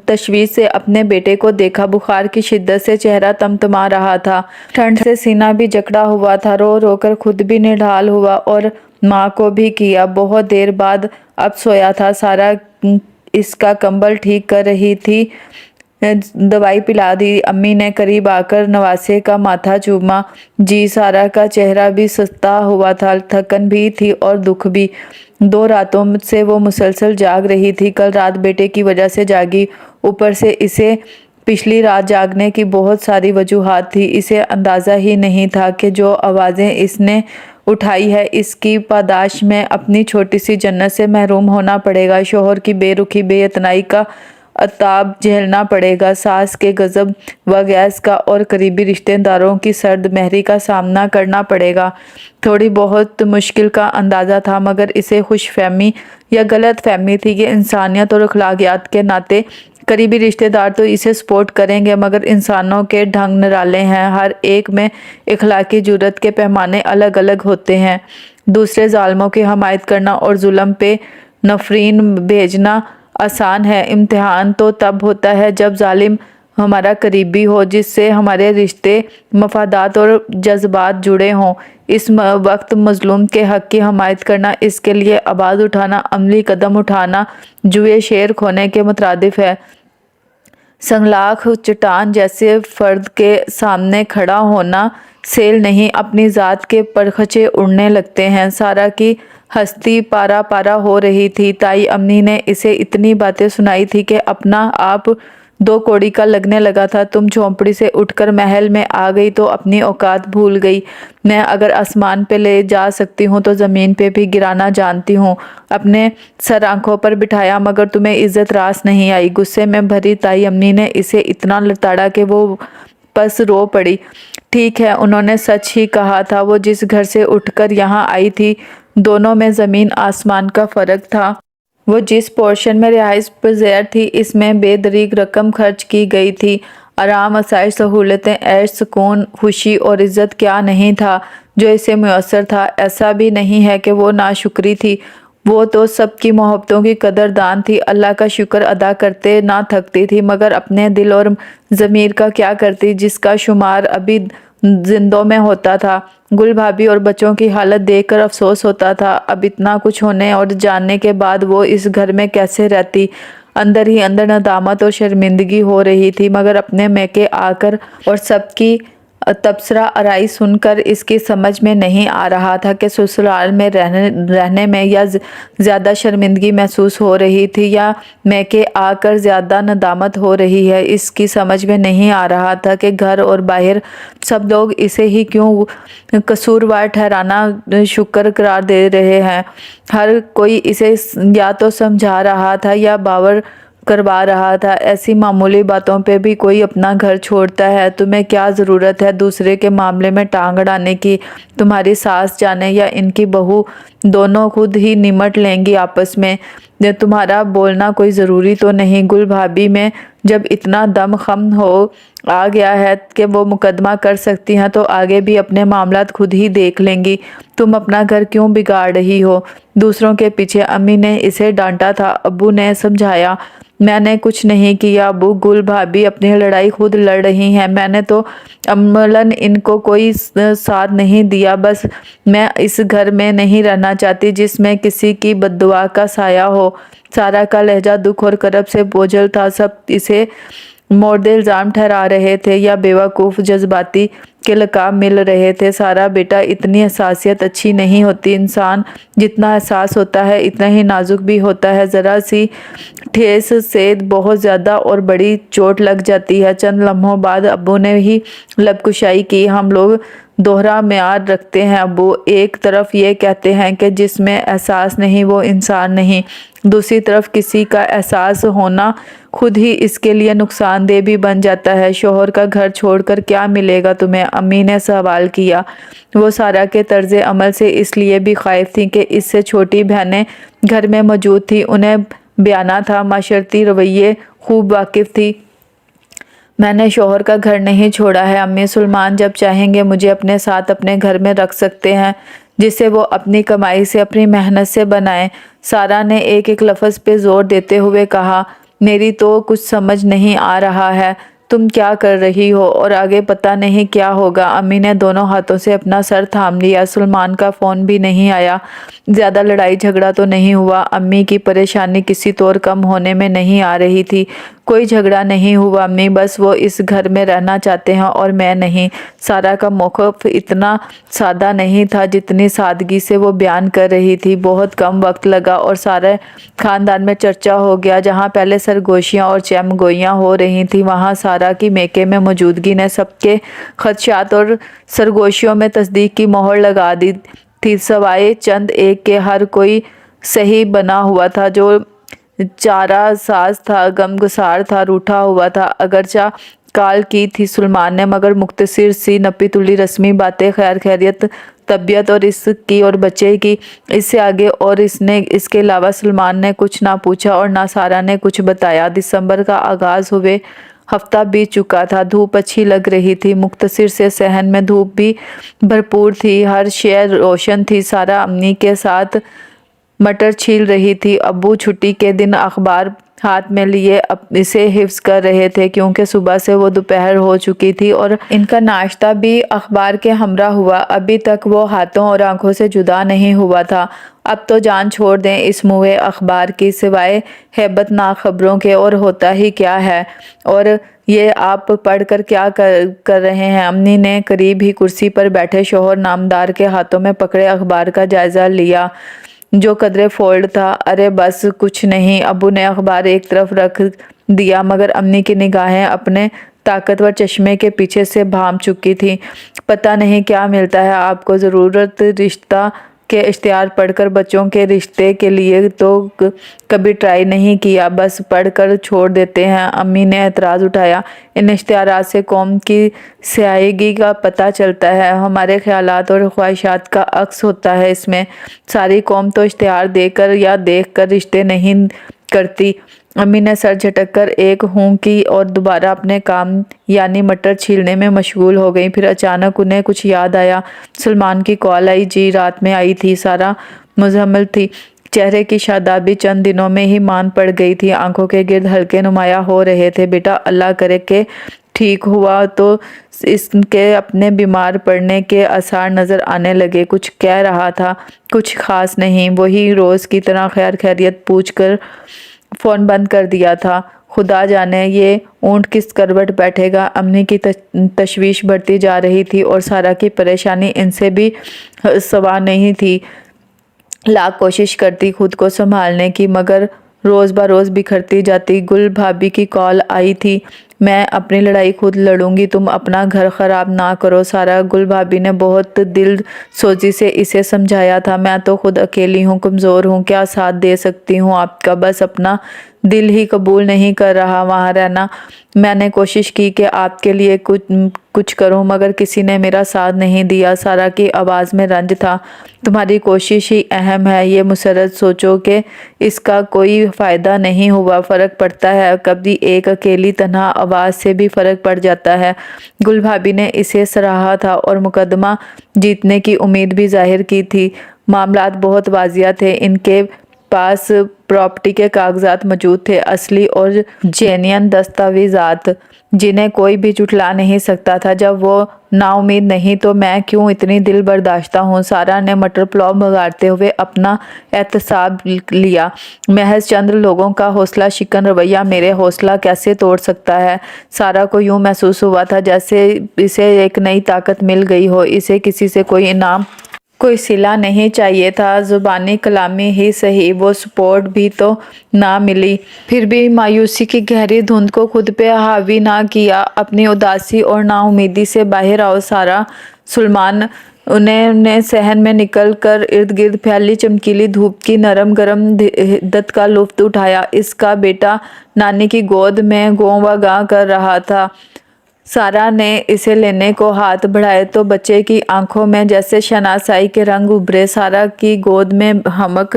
तशवीश से अपने बेटे को देखा। बुखार की शिद्दत से चेहरा तमतमा रहा था, ठंड से सीना भी जकड़ा हुआ था। रो रो कर खुद भी निढाल हुआ और माँ को भी किया। बहुत देर बाद अब सोया था। सारा इसका कंबल ठीक कर रही थी, दवाई पिला दी। अम्मी ने करीब आकर नवासे का माथा चूमा। जी, सारा का चेहरा भी सस्ता हुआ था, थकन भी थी और दुख भी। 2 रातों से वो मुसलसल जाग रही थी। कल रात बेटे की वजह से जागी, ऊपर से इसे पिछली रात जागने की बहुत सारी वजूहात थी। इसे अंदाज़ा ही नहीं था कि जो आवाज़ें इसने उठाई है, इसकी पादाश में अपनी छोटी सी जन्नत से महरूम होना पड़ेगा। शोहर की बेरुखी, बेइतनाई का अताब झेलना पड़ेगा। सास के गज़ब व गैस का और करीबी रिश्तेदारों की सर्द महरी का सामना करना पड़ेगा। थोड़ी बहुत मुश्किल का अंदाज़ा था, मगर इसे खुशफहमी या गलत फहमी थी कि इंसानियत और अखलाकियात के नाते करीबी रिश्तेदार तो इसे सपोर्ट करेंगे, मगर इंसानों के ढंग निराले हैं। हर एक में इखलाकी जुर्रत के पैमाने अलग अलग होते हैं। दूसरे ज़ालिमों की हमायत करना और जुल्म पे नफरीन भेजना आसान है। इम्तिहान तो तब होता है जब जालिम हमारा करीबी हो, जिससे हमारे रिश्ते, मफादात और जज्बात जुड़े हों। इस वक्त मजलूम के हक़ की हमायत करना, इसके लिए आवाज़ उठाना, अमली कदम उठाना जुए शेर खोने के मुतरादिफ है। संगलाख चट्टान जैसे फ़र्द के सामने खड़ा होना सेल नहीं, अपनी ज़ात के परखचे उड़ने लगते हैं। सारा की हस्ती पारा पारा हो रही थी। ताई अम्मी ने इसे इतनी बातें सुनाई थी कि अपना आप 2 कौड़ी का लगने लगा था। तुम झोंपड़ी से उठकर महल में आ गई तो अपनी औकात भूल गई। मैं अगर आसमान पे ले जा सकती हूँ तो ज़मीन पे भी गिराना जानती हूँ। अपने सर आंखों पर बिठाया, मगर तुम्हें इज्जत रास नहीं आई। गुस्से में भरी ताई अम्मी ने इसे इतना लताड़ा कि वो बस रो पड़ी। ठीक है, उन्होंने सच ही कहा था। वो जिस घर से उठकर यहाँ आई थी, दोनों में ज़मीन आसमान का फ़र्क था। वो जिस पोर्शन में रिहाइश पज़ीर थी, इसमें बेदरीग रकम खर्च की गई थी। आराम, आसाइश, सहूलतें, ऐश, सुकून, खुशी और इज़्ज़त क्या नहीं था जो इसे मुयस्सर था। ऐसा भी नहीं है कि वो नाशुक्री थी, वो तो सबकी मोहब्बतों की कदरदान थी। अल्लाह का शुक्र अदा करते ना थकती थी, मगर अपने दिल और ज़मीर का क्या करती, जिसका शुमार अभी जिंदों में होता था। गुल भाभी और बच्चों की हालत देखकर अफसोस होता था। अब इतना कुछ होने और जानने के बाद वो इस घर में कैसे रहती। अंदर ही अंदर नदामत और शर्मिंदगी हो रही थी, मगर अपने मैके आकर और सबकी तबसरा आराई सुनकर इसकी समझ में नहीं आ रहा था कि ससुराल में रहने में या ज़्यादा शर्मिंदगी महसूस हो रही थी या मैके आकर ज़्यादा नदामत हो रही है। इसकी समझ में नहीं आ रहा था कि घर और बाहर सब लोग इसे ही क्यों कसूरवार ठहराना शुक्र करार दे रहे हैं। हर कोई इसे या तो समझा रहा था या बावर करवा रहा था। ऐसी मामूली बातों पे भी कोई अपना घर छोड़ता है। तुम्हें क्या ज़रूरत है दूसरे के मामले में टांग अड़ाने की। तुम्हारी सास जाने या इनकी बहू, दोनों खुद ही निमट लेंगी आपस में। तुम्हारा बोलना कोई ज़रूरी तो नहीं। गुल भाभी में जब इतना दम खम हो आ गया है कि वो मुकदमा कर सकती हैं, तो आगे भी अपने मामलात खुद ही देख लेंगी। तुम अपना घर क्यों बिगाड़ रही हो दूसरों के पीछे। अम्मी ने इसे डांटा था। अब्बू ने समझाया, मैंने कुछ नहीं किया अब्बू, गुल भाभी अपनी लड़ाई खुद लड़ रही हैं। मैंने तो अमलन इनको कोई साथ नहीं दिया। बस मैं इस घर में नहीं रहना चाहती जिसमें किसी की बद्दुआ का साया हो। सारा का लहजा दुख और करब से बोझल था। सब इसे मोर्दे इल्ज़ाम ठहरा रहे थे या बेवकूफ़ जज्बाती के लकाब मिल रहे थे। सारा बेटा, इतनी हसासियत अच्छी नहीं होती। इंसान जितना एहसास होता है इतना ही नाजुक भी होता है। ज़रा सी ठेस से बहुत ज़्यादा और बड़ी चोट लग जाती है। चंद लम्हों बाद अब्बू ने ही लबकुशाई की। हम लोग दोहरा म्यार रखते हैं अब्बू। एक तरफ ये कहते हैं कि जिसमें एहसास नहीं वो इंसान नहीं, दूसरी तरफ किसी का एहसास होना खुद ही इसके लिए नुकसानदेह भी बन जाता है। शोहर का घर छोड़कर क्या मिलेगा तुम्हें, अम्मी ने सवाल किया। वो सारा के तर्ज अमल से इसलिए भी खाइफ थी कि इससे छोटी बहनें घर में मौजूद थी। उन्हें बयाना था, माशरती रवैये खूब वाकिफ़ थी। میں نے شوہر کا گھر نہیں چھوڑا ہے امی، سلمان جب چاہیں گے مجھے اپنے ساتھ اپنے گھر میں رکھ سکتے ہیں، جسے وہ اپنی کمائی سے اپنی محنت سے بنائیں۔ سارہ نے ایک ایک لفظ پہ زور دیتے ہوئے کہا، میری تو کچھ سمجھ نہیں آ رہا ہے، تم کیا کر رہی ہو اور آگے پتہ نہیں کیا ہوگا۔ امی نے دونوں ہاتھوں سے اپنا سر تھام لیا۔ سلمان کا فون بھی نہیں آیا۔ زیادہ لڑائی جھگڑا تو نہیں ہوا۔ امی کی پریشانی کسی طور کم ہونے میں نہیں آ رہی تھی۔ کوئی جھگڑا نہیں ہوا امی، بس وہ اس گھر میں رہنا چاہتے ہیں اور میں نہیں۔ سارہ کا موقف اتنا سادہ نہیں تھا جتنی سادگی سے وہ بیان کر رہی تھی۔ بہت کم وقت لگا اور سارے خاندان میں چرچا ہو گیا۔ جہاں پہلے سرگوشیاں اور چیم گوئیاں ہو رہی تھیں، وہاں سارہ کی میکے میں موجودگی نے سب کے خدشات اور سرگوشیوں میں تصدیق کی مہر لگا دی تھی، سوائے چند ایک کے۔ ہر کوئی صحیح بنا ہوا تھا، جو چارہ ساز تھا، غمگسار تھا، روٹھا ہوا تھا۔ اگرچہ کال کی تھی سلمان نے، مگر مختصر سی نپی تلی رسمی باتیں، خیر خیریت، طبیعت اور اس کی اور بچے کی، اس سے آگے اور اس کے علاوہ سلمان نے کچھ نہ پوچھا اور نہ سارہ نے کچھ بتایا۔ دسمبر کا آغاز ہوئے ہفتہ بیت چکا تھا۔ دھوپ اچھی لگ رہی تھی، مختصر سے صحن میں دھوپ بھی بھرپور تھی، ہر شے روشن تھی۔ سارہ امی کے ساتھ مٹر چھیل رہی تھی۔ ابو چھٹی کے دن اخبار ہاتھ میں لیے اسے حفظ کر رہے تھے، کیونکہ صبح سے وہ دوپہر ہو چکی تھی اور ان کا ناشتہ بھی اخبار کے ہمراہ ہوا۔ ابھی تک وہ ہاتھوں اور آنکھوں سے جدا نہیں ہوا تھا۔ اب تو جان چھوڑ دیں اس موئے اخبار کی، سوائے ہیبت ناک خبروں کے اور ہوتا ہی کیا ہے۔ اور یہ آپ پڑھ کر کیا کر رہے ہیں؟ امی نے قریب ہی کرسی پر بیٹھے شوہر نامدار کے ہاتھوں میں پکڑے اخبار کا جائزہ لیا، جو قدرے فولڈ تھا۔ ارے بس کچھ نہیں۔ ابو نے اخبار ایک طرف رکھ دیا، مگر امی کی نگاہیں اپنے طاقتور چشمے کے پیچھے سے بھانپ چکی تھیں۔ پتہ نہیں کیا ملتا ہے آپ کو، ضرورت رشتہ کے اشتہار پڑھ کر بچوں کے رشتے کے لیے تو کبھی ٹرائی نہیں کیا، بس پڑھ کر چھوڑ دیتے ہیں۔ امی نے اعتراض اٹھایا، ان اشتہارات سے قوم کی سیاہی کا پتہ چلتا ہے، ہمارے خیالات اور خواہشات کا عکس ہوتا ہے اس میں۔ ساری قوم تو اشتہار دے کر یا دیکھ کر رشتے نہیں کرتی۔ امی نے سر جھٹک کر ایک ہوں کی اور دوبارہ اپنے کام یعنی مٹر چھیلنے میں مشغول ہو گئی۔ پھر اچانک انہیں کچھ یاد آیا۔ سلمان کی کال آئی۔ جی رات میں آئی تھی۔ سارہ مزمل تھی، چہرے کی شادابی چند دنوں میں ہی مان پڑ گئی تھی، آنکھوں کے گرد ہلکے نمایاں ہو رہے تھے۔ بیٹا اللہ کرے کہ ٹھیک ہوا تو اس کے اپنے بیمار پڑنے کے آثار نظر آنے لگے۔ کچھ کہہ رہا تھا، کچھ خاص نہیں، وہی روز کی طرح خیر خیریت پوچھ کر فون بند کر دیا تھا۔ خدا جانے یہ اونٹ کس کروٹ بیٹھے گا۔ امی کی تشویش بڑھتی جا رہی تھی اور سارہ کی پریشانی ان سے بھی سوا نہیں تھی۔ لاکھ کوشش کرتی خود کو سنبھالنے کی، مگر روز بروز بکھرتی جاتی۔ گل بھابی کی کال آئی تھی، میں اپنی لڑائی خود لڑوں گی، تم اپنا گھر خراب نہ کرو سارہ۔ گل بھابی نے بہت دل سوزی سے اسے سمجھایا تھا، میں تو خود اکیلی ہوں، کمزور ہوں، کیا ساتھ دے سکتی ہوں آپ کا؟ بس اپنا دل ہی قبول نہیں کر رہا وہاں رہنا۔ میں نے کوشش کی کہ آپ کے لیے کچھ کروں، مگر کسی نے میرا ساتھ نہیں دیا۔ سارہ کی آواز میں رنج تھا۔ تمہاری کوشش ہی اہم ہے، یہ مسرت سوچو کہ اس کا کوئی فائدہ نہیں ہوا۔ فرق پڑتا ہے، کبھی ایک اکیلی تنہا آواز سے بھی فرق پڑ جاتا ہے۔ گل بھابی نے اسے سراہا تھا اور مقدمہ جیتنے کی امید بھی ظاہر کی تھی۔ معاملات بہت واضح تھے، ان کے پاس پراپرٹی کے کاغذات موجود تھے، اصلی اور جینین دستاویزات، جنہیں کوئی بھی جھٹلا نہیں سکتا تھا۔ جب وہ نا امید نہیں تو میں کیوں اتنی دل برداشتہ ہوں؟ سارہ نے مٹر پلاؤ بگاڑتے ہوئے اپنا احتساب لیا۔ محض چند لوگوں کا حوصلہ شکن رویہ میرے حوصلہ کیسے توڑ سکتا ہے؟ سارہ کو یوں محسوس ہوا تھا جیسے اسے ایک نئی طاقت مل گئی ہو۔ اسے کسی سے کوئی انعام، کوئی صلہ نہیں چاہیے تھا، زبانی کلامی ہی صحیح، وہ سپورٹ بھی تو نہ ملی۔ پھر بھی مایوسی کی گہری دھند کو خود پہ حاوی نہ کیا۔ اپنی اداسی اور نا امیدی سے باہر آؤ سارہ۔ سلمان نے صحن میں نکل کر ارد گرد پھیلی چمکیلی دھوپ کی نرم گرم حدت کا لطف اٹھایا۔ اس کا بیٹا نانی کی گود میں گوں وگاں کر رہا تھا۔ سارہ نے اسے لینے کو ہاتھ بڑھائے تو بچے کی آنکھوں میں جیسے شناسائی کے رنگ ابھرے۔ سارہ کی گود میں ہمک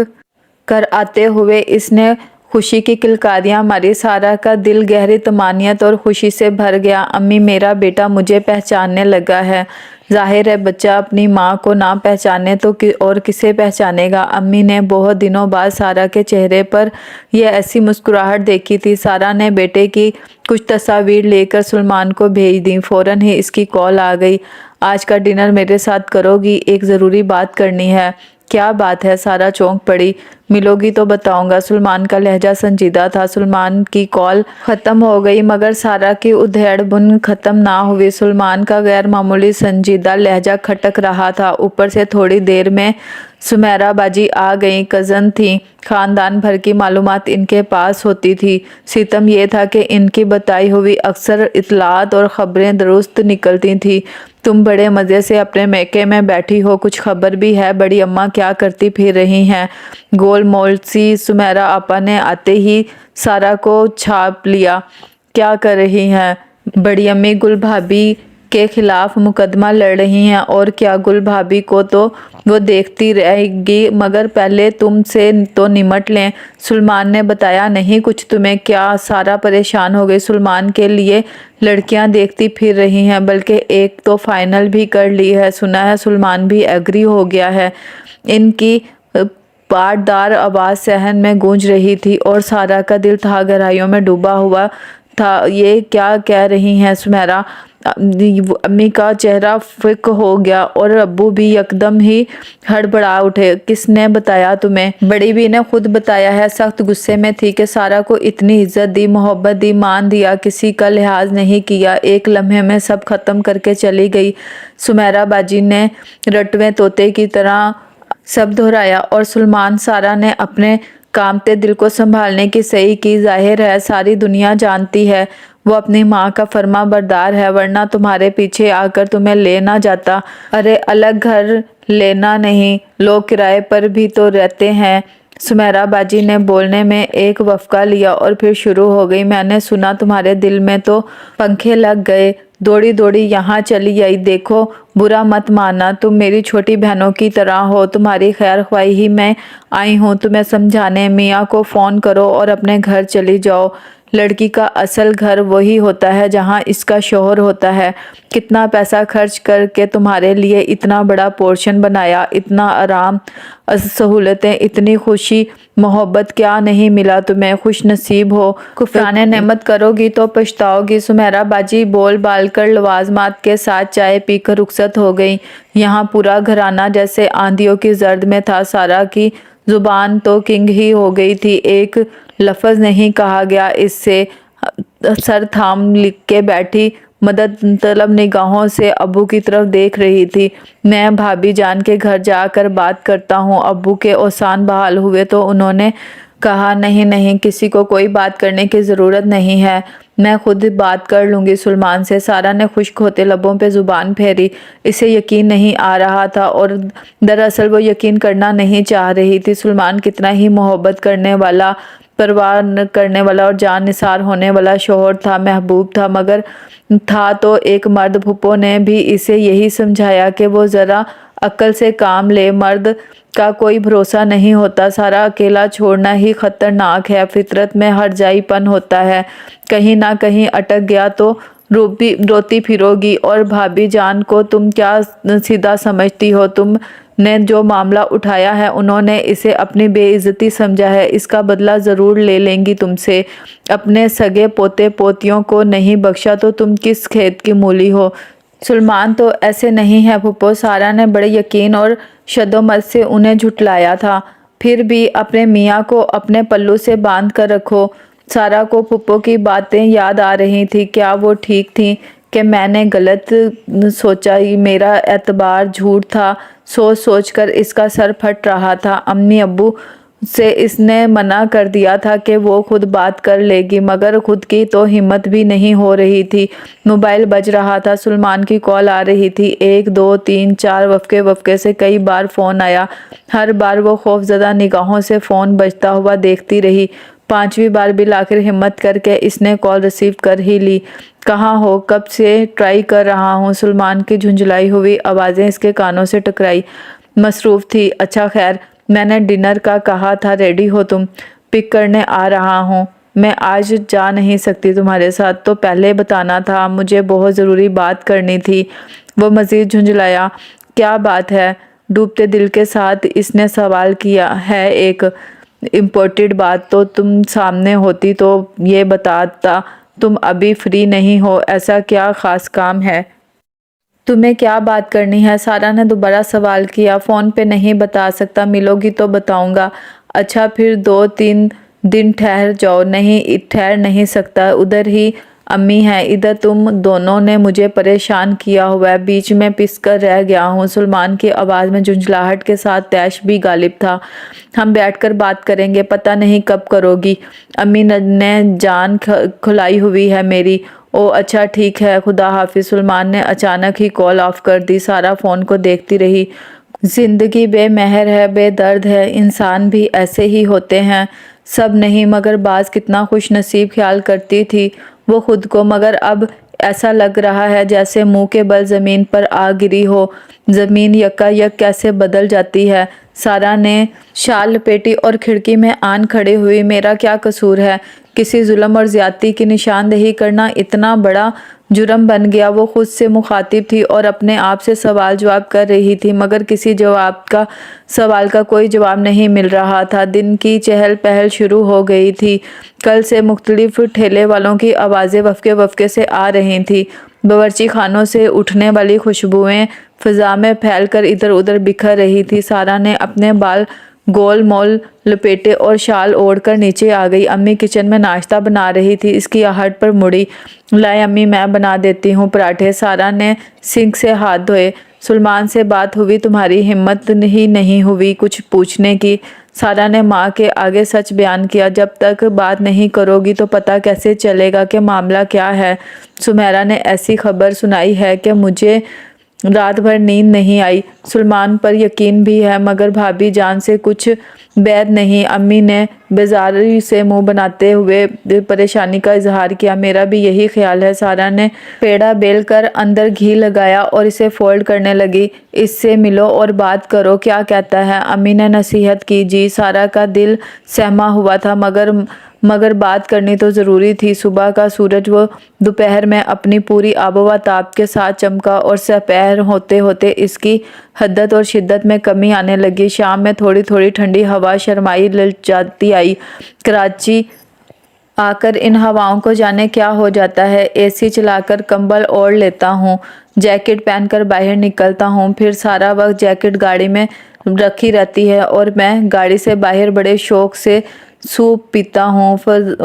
کر آتے ہوئے اس نے खुशी की किलकारियां मारी। सारा का दिल गहरी तमानियत और खुशी से भर गया। अम्मी, मेरा बेटा मुझे पहचानने लगा है। जाहिर है बच्चा अपनी माँ को ना पहचाने तो और किसे पहचानेगा। अम्मी ने बहुत दिनों बाद सारा के चेहरे पर यह ऐसी मुस्कुराहट देखी थी। सारा ने बेटे की कुछ तस्वीर लेकर सुलेमान को भेज दी। फौरन ही इसकी कॉल आ गई। आज का डिनर मेरे साथ करोगी? एक ज़रूरी बात करनी है। क्या बात है? सारा चौंक पड़ी। मिलोगी तो बताऊंगा। सुलेमान का लहजा संजीदा था। सुलेमान की कॉल खत्म हो गई मगर सारा की उधेड़ बुन खत्म ना हुई। सुलेमान का गैर मामूली संजीदा लहजा खटक रहा था। ऊपर से थोड़ी देर में सुमेरा बाजी आ गई। कज़न थी, खानदान भर की मालूमात इनके पास होती थी। सितम यह था कि इनकी बताई हुई अक्सर इतलात और ख़बरें दुरुस्त निकलती थी। तुम बड़े मज़े से अपने मैके में बैठी हो, कुछ खबर भी है? बड़ी अम्मा क्या करती फिर रही हैं? गोल मोल सी सुमेरा आपा ने आते ही सारा को छाप लिया। क्या कर रही हैं? बड़ी अम्मी गुल भाभी के खिलाफ मुकदमा लड़ रही हैं। और क्या, गुल भाभी को तो वो देखती रहेगी मगर पहले तुमसे तो निमट लें। सुलेमान ने बताया नहीं कुछ तुम्हें? क्या? सारा परेशान हो गई। सुलेमान के लिए लड़कियां देखती फिर रही हैं, बल्कि एक तो फाइनल भी कर ली है। सुना है सुलेमान भी एग्री हो गया है। इनकी पाटदार आवाज़ सहन में गूंज रही थी और सारा का दिल था गहराइयों में डूबा हुआ था। ये क्या कह रही हैं सुमेरा? अम्मी का चेहरा फिक हो गया और अब्बू भी यकदम ही हड़बड़ा उठे। किसने बताया तुम्हें? बड़ी बी ने खुद बताया है। सख्त गुस्से में थी कि सारा को इतनी इज्जत दी, मोहब्बत दी, मान दिया, किसी का लिहाज नहीं किया। एक लम्हे में सब खत्म करके चली गई। सुमेरा बाजी ने रटवे तोते की तरह सब दोहराया और सुलेमान सारा ने अपने कामते दिल को संभालने की सही की। जाहिर है सारी दुनिया जानती है वो अपनी माँ का फर्मा बरदार है, वरना तुम्हारे पीछे आकर तुम्हें ले ना जाता। अरे अलग घर लेना नहीं, लोग किराए पर भी तो रहते हैं। सुमेरा बाजी ने बोलने में एक वफका लिया और फिर शुरू हो गई। मैंने सुना तुम्हारे दिल में तो पंखे लग गए, दौड़ी दौड़ी यहाँ चली आई। देखो बुरा मत मानना, तुम मेरी छोटी बहनों की तरह हो। तुम्हारी खैर ख्वाही ही मैं आई हूँ तुम्हें समझाने। मियाँ को फ़ोन करो और अपने घर चली जाओ। लड़की का असल घर वही होता है जहाँ इसका शौहर होता है। कितना पैसा खर्च करके तुम्हारे लिए इतना बड़ा पोर्शन बनाया, इतना आराम, सहूलतें, इतनी खुशी मोहब्बत, क्या नहीं मिला तुम्हें? खुश नसीब हो। कुफराने नेमत करोगी तो पछताओगी। सुमेरा बाजी बोल बाल कर लवाजमात के साथ चाय पीकर रुखसत हो गई। यहाँ पूरा घराना जैसे आंधियों की जर्द में था। सारा की जुबान तो किंग ही हो गई थी। एक लफ्ज़ नहीं कहा गया इससे। सर थाम लिख के बैठी मदद तलब निगाहों से अब्बू की तरफ देख रही थी। मैं भाभी जान के घर जाकर बात करता हूँ। अब्बू के औसान बहाल हुए तो उन्होंने कहा नहीं नहीं, किसी को कोई बात करने की ज़रूरत नहीं है, मैं खुद बात कर लूँगी सुलेमान से। सारा ने खुश्क होते लबों पे ज़ुबान फेरी। इसे यकीन नहीं आ रहा था और दरअसल वो यकीन करना नहीं चाह रही थी। सुलेमान कितना ही मोहब्बत करने वाला, परवाह करने वाला और जान निसार होने वाला शौहर था, महबूब था। मगर था तो एक मर्द। फूफो ने भी इसे यही समझाया कि वो ज़रा अक्ल से काम ले, मर्द का कोई भरोसा नहीं होता। सारा अकेला छोड़ना ही खतरनाक है। फितरत में हरजाईपन होता है, कहीं ना कहीं अटक गया तो रोती फिरोगी। और भाभी जान को तुम क्या सीधा समझती हो? तुमने जो मामला उठाया है उन्होंने इसे अपनी बेइज्जती समझा है। इसका बदला ज़रूर ले लेंगी तुमसे। अपने सगे पोते पोतियों को नहीं बख्शा तो तुम किस खेत की मूली हो? सुलेमान तो ऐसे नहीं है फूफो। सारा ने बड़े यकीन और शदोमत से उन्हें झुटलाया था। फिर भी अपने मियाँ को अपने पल्लू से बांध कर रखो। सारा को फूफो की बातें याद आ रही थी। क्या वो ठीक थी कि मैंने गलत सोचा? मेरा एतबार झूठ था। सोच सोच कर इसका सर फट रहा था। अम्मी अब्बू से इसने मना कर दिया था कि वो खुद बात कर लेगी, मगर खुद की तो हिम्मत भी नहीं हो रही थी। मोबाइल बज रहा था। सुलेमान की कॉल आ रही थी। 1 2 3 4 वफ़के से कई बार फ़ोन आया। हर बार वो खौफजदा निगाहों से फ़ोन बजता हुआ देखती रही। 5वीं बार भी आखिर हिम्मत करके इसने कॉल रिसीव कर ही ली। कहाँ हो? कब से ट्राई कर रहा हूँ। सुलेमान की झुंझलाई हुई आवाज़ें इसके कानों से टकराई। मसरूफ़ थी। अच्छा खैर, मैंने डिनर का कहा था, रेडी हो तुम? पिक करने आ रहा हूँ। मैं आज जा नहीं सकती तुम्हारे साथ, तो पहले बताना था, मुझे बहुत ज़रूरी बात करनी थी। वो मज़ीद झुंझलाया। क्या बात है? डूबते दिल के साथ इसने सवाल किया। है एक इम्पोर्टेंट बात, तो तुम सामने होती तो ये बताता। तुम अभी फ्री नहीं हो, ऐसा क्या ख़ास काम है? तुम्हें क्या बात करनी है? सारा ने दोबारा सवाल किया। फ़ोन पे नहीं बता सकता, मिलोगी तो बताऊंगा। अच्छा फिर 2-3 दिन ठहर जाओ। नहीं, ठहर नहीं सकता, उधर ही अम्मी है, इधर तुम दोनों ने मुझे परेशान किया हुआ है, बीच में पिस कर रह गया हूँ। सुलेमान की आवाज़ में झुंझलाहट के साथ तैश भी गालिब था। हम बैठकर बात करेंगे, पता नहीं कब करोगी। अम्मी ने जान खुलाई हुई है मेरी। ओ अच्छा ठीक है, खुदा हाफिज। सुलेमान ने अचानक ही कॉल ऑफ कर दी। सारा फ़ोन को देखती रही। जिंदगी बेमहर है, बेदर्द है, इंसान भी ऐसे ही होते हैं। सब नहीं, मगर बाज कितना खुश नसीब ख्याल करती थी वो खुद को, मगर अब ऐसा लग रहा है जैसे मुंह के बल ज़मीन पर आ गिरी हो। ज़मीन यकायक कैसे बदल जाती है। सारा ने शाल लपेटी और खिड़की में आन खड़े हुई। मेरा क्या कसूर है? किसी जुल्म और ज़्यादती की निशानदेही करना इतना बड़ा जुर्म बन गया। वो खुद से मुखातिब थी और अपने आप से सवाल जवाब कर रही थी, मगर किसी सवाल का कोई जवाब नहीं मिल रहा था। दिन की चहल पहल शुरू हो गई थी। कल से मुख्तलिफ ठेले वालों की आवाज़ें वफ़के वफ़के से आ रही थी। बावर्ची खानों से उठने वाली खुशबुएं फ़िज़ा में फैलकर इधर उधर बिखर रही थी। सारा ने अपने बाल गोल मोल लपेटे और शाल ओढ़कर नीचे आ गई। अम्मी किचन में नाश्ता बना रही थी। इसकी आहट पर मुड़ी। लाए अम्मी, मैं बना देती हूँ पराठे। सारा ने सिंक से हाथ धोए। सुलेमान से बात हुई? तुम्हारी हिम्मत ही नहीं हुई कुछ पूछने की? सारा ने माँ के आगे सच बयान किया। जब तक बात नहीं करोगी तो पता कैसे चलेगा कि मामला क्या है? सुमेरा ने ऐसी खबर सुनाई है कि मुझे रात भर नींद नहीं आई। सुलेमान पर यकीन भी है, मगर भाभी जान से कुछ बैद नहीं। अम्मी ने बेजारी से मुंह बनाते हुए परेशानी का इजहार किया। मेरा भी यही ख्याल है। सारा ने पेड़ा बेल कर अंदर घी लगाया और इसे फोल्ड करने लगी। इससे मिलो और बात करो, क्या कहता है? अम्मी ने नसीहत की। जी। सारा का दिल सहमा हुआ था, मगर बात करनी तो ज़रूरी थी। सुबह का सूरज वो दोपहर में अपनी पूरी आबोवा ताब के साथ चमका और दोपहर होते होते इसकी हद्दत और शिद्दत में कमी आने लगी। शाम में थोड़ी थोड़ी ठंडी हवा शर्माई ललचाती आई। कराची आकर इन हवाओं को जाने क्या हो जाता है। एसी चलाकर कंबल ओढ़ लेता हूँ, जैकेट पहनकर बाहर निकलता हूँ, फिर सारा वक्त जैकेट गाड़ी में रखी रहती है और मैं गाड़ी से बाहर बड़े शौक से सूप पीता हूँ,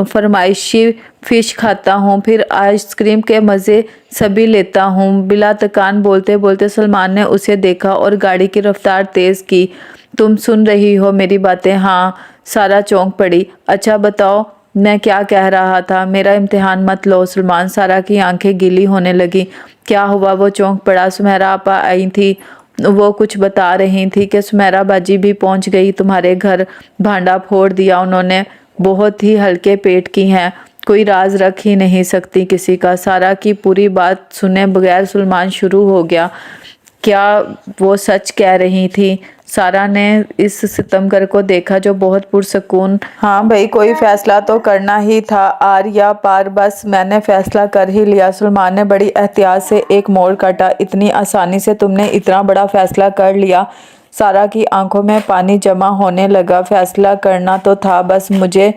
फरमाइशी फ़िश खाता हूँ, फिर आइसक्रीम के मज़े सभी लेता हूँ। बिला तकान बोलते बोलते सुलेमान ने उसे देखा और गाड़ी की रफ्तार तेज़ की। तुम सुन रही हो मेरी बातें? हाँ। सारा चौंक पड़ी। अच्छा बताओ, मैं क्या कह रहा था? मेरा इम्तिहान मत लो सुलेमान। सारा की आंखें गीली होने लगी। क्या हुआ? वो चौंक पड़ा। सुमेरा आपा आई थी, वो कुछ बता रही थी कि सुमेरा बाजी भी पहुंच गई तुम्हारे घर। भांडा फोड़ दिया उन्होंने। बहुत ही हल्के पेट की हैं, कोई राज रख ही नहीं सकती किसी का। सारा की पूरी बात सुने बगैर सुलेमान शुरू हो गया। क्या वो सच कह रही थी? सारा ने इस सितमगर को देखा जो बहुत पुरसकून। हाँ भाई, कोई फैसला तो करना ही था, आर या पार। बस मैंने फैसला कर ही लिया। सुलेमान ने बड़ी एहतियात से एक मोड़ काटा। इतनी आसानी से तुमने इतना बड़ा फैसला कर लिया? सारा की आंखों में पानी जमा होने लगा। फैसला करना तो था, बस मुझे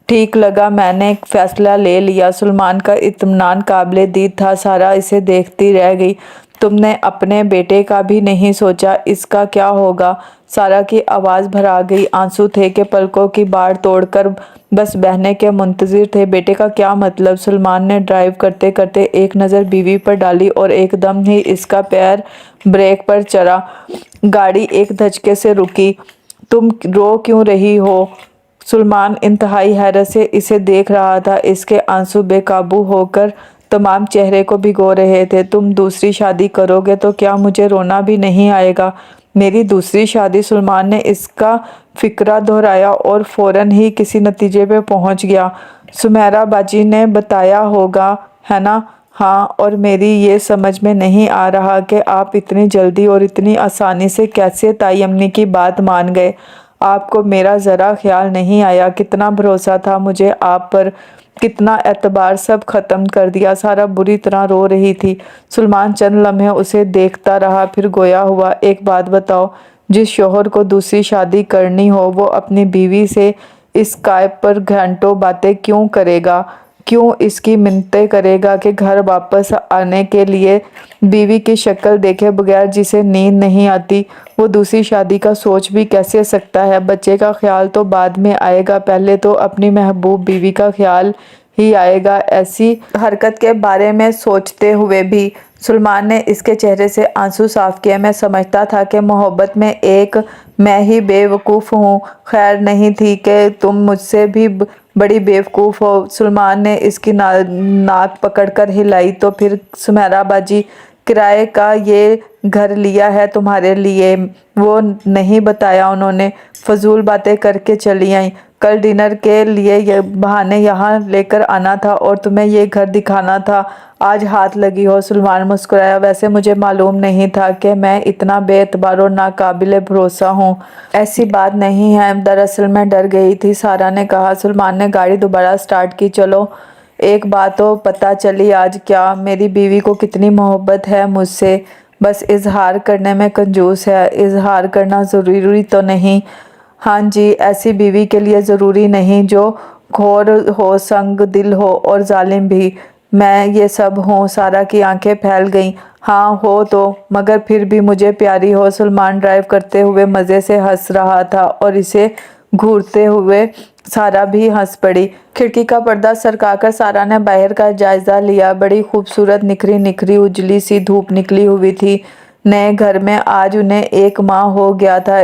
ठीक लगा, मैंने एक फैसला ले लिया। सुलेमान का इत्मीनान काबिले दीद था। सारा इसे देखती रह गई। तुमने अपने बेटे का भी नहीं सोचा, इसका क्या होगा? सारा की आवाज़ भरा गई। आंसू थे कि पलकों की बाढ़ तोड़कर बस बहने के मुंतजिर थे। बेटे का क्या मतलब? सुलेमान ने ड्राइव करते करते एक नज़र बीवी पर डाली और एकदम ही इसका पैर ब्रेक पर चढ़ा। गाड़ी एक धचके से रुकी। तुम रो क्यों रही हो? सुलेमान इंतहाई हैरत से इसे देख रहा था। इसके आंसू बेकाबू होकर तमाम चेहरे को भिगो रहे थे। तुम दूसरी शादी करोगे तो क्या मुझे रोना भी नहीं आएगा? मेरी दूसरी शादी? सुलेमान ने इसका फिक्रा दोहराया और फौरन ही किसी नतीजे पे पहुंच गया। सुमेरा बाजी ने बताया होगा, है ना? हाँ। और मेरी ये समझ में नहीं आ रहा कि आप इतनी जल्दी और इतनी आसानी से कैसे ताई अम्मी की बात मान गए। آپ کو میرا ذرا خیال نہیں آیا؟ کتنا بھروسہ تھا مجھے آپ پر، کتنا اعتبار، سب ختم کر دیا۔ سارا بری طرح رو رہی تھی۔ سلمان چند لمحے اسے دیکھتا رہا، پھر گویا ہوا، ایک بات بتاؤ، جس شوہر کو دوسری شادی کرنی ہو وہ اپنی بیوی سے اسکائپ پر گھنٹوں باتیں کیوں کرے گا؟ کیوں اس کی منتیں کرے گا کہ گھر واپس آنے کے لیے؟ بیوی کی شکل دیکھے بغیر جسے نیند نہیں آتی وہ دوسری شادی کا سوچ بھی کیسے سکتا ہے؟ بچے کا خیال تو بعد میں آئے گا، پہلے تو اپنی محبوب بیوی کا خیال ہی آئے گا۔ ایسی حرکت کے بارے میں سوچتے ہوئے بھی سلمان نے اس کے چہرے سے آنسو صاف کیے۔ میں سمجھتا تھا کہ محبت میں ایک میں ہی بے وقوف ہوں، خیر نہیں تھی کہ تم مجھ سے بھی بڑی بے وقوف ہو۔ سلمان نے اس کی ناک پکڑ کر ہلائی۔ تو پھر سمیرا باجی کرائے کا یہ گھر لیا ہے تمہارے لیے؟ وہ نہیں بتایا انہوں نے؟ فضول باتیں کر کے چلی آئیں۔ کل ڈنر کے لیے یہ بہانے یہاں لے کر آنا تھا اور تمہیں یہ گھر دکھانا تھا، آج ہاتھ لگی ہو۔ سلمان مسکرایا، ویسے مجھے معلوم نہیں تھا کہ میں اتنا بے اعتبار اور ناقابل بھروسہ ہوں۔ ایسی بات نہیں ہے، دراصل میں ڈر گئی تھی، سارا نے کہا۔ سلمان نے گاڑی دوبارہ سٹارٹ کی۔ چلو ایک بات تو پتہ چلی آج، کیا میری بیوی کو کتنی محبت ہے مجھ سے؟ بس اظہار کرنے میں کنجوس ہے۔ اظہار کرنا ضروری تو نہیں؟ ہاں جی، ایسی بیوی کے لیے ضروری نہیں جو کھور ہو، سنگ دل ہو اور ظالم بھی۔ میں یہ سب ہوں؟ سارا کی آنکھیں پھیل گئیں۔ ہاں ہو تو، مگر پھر بھی مجھے پیاری ہو۔ سلمان ڈرائیو کرتے ہوئے مزے سے ہنس رہا تھا اور اسے گھورتے ہوئے سارا بھی ہنس پڑی۔ کھڑکی کا پردہ سرکا کر سارا نے باہر کا جائزہ لیا۔ بڑی خوبصورت نکھری نکھری اجلی سی دھوپ نکلی ہوئی تھی نئے گھر میں۔ آج انہیں 1 ماہ ہو گیا تھا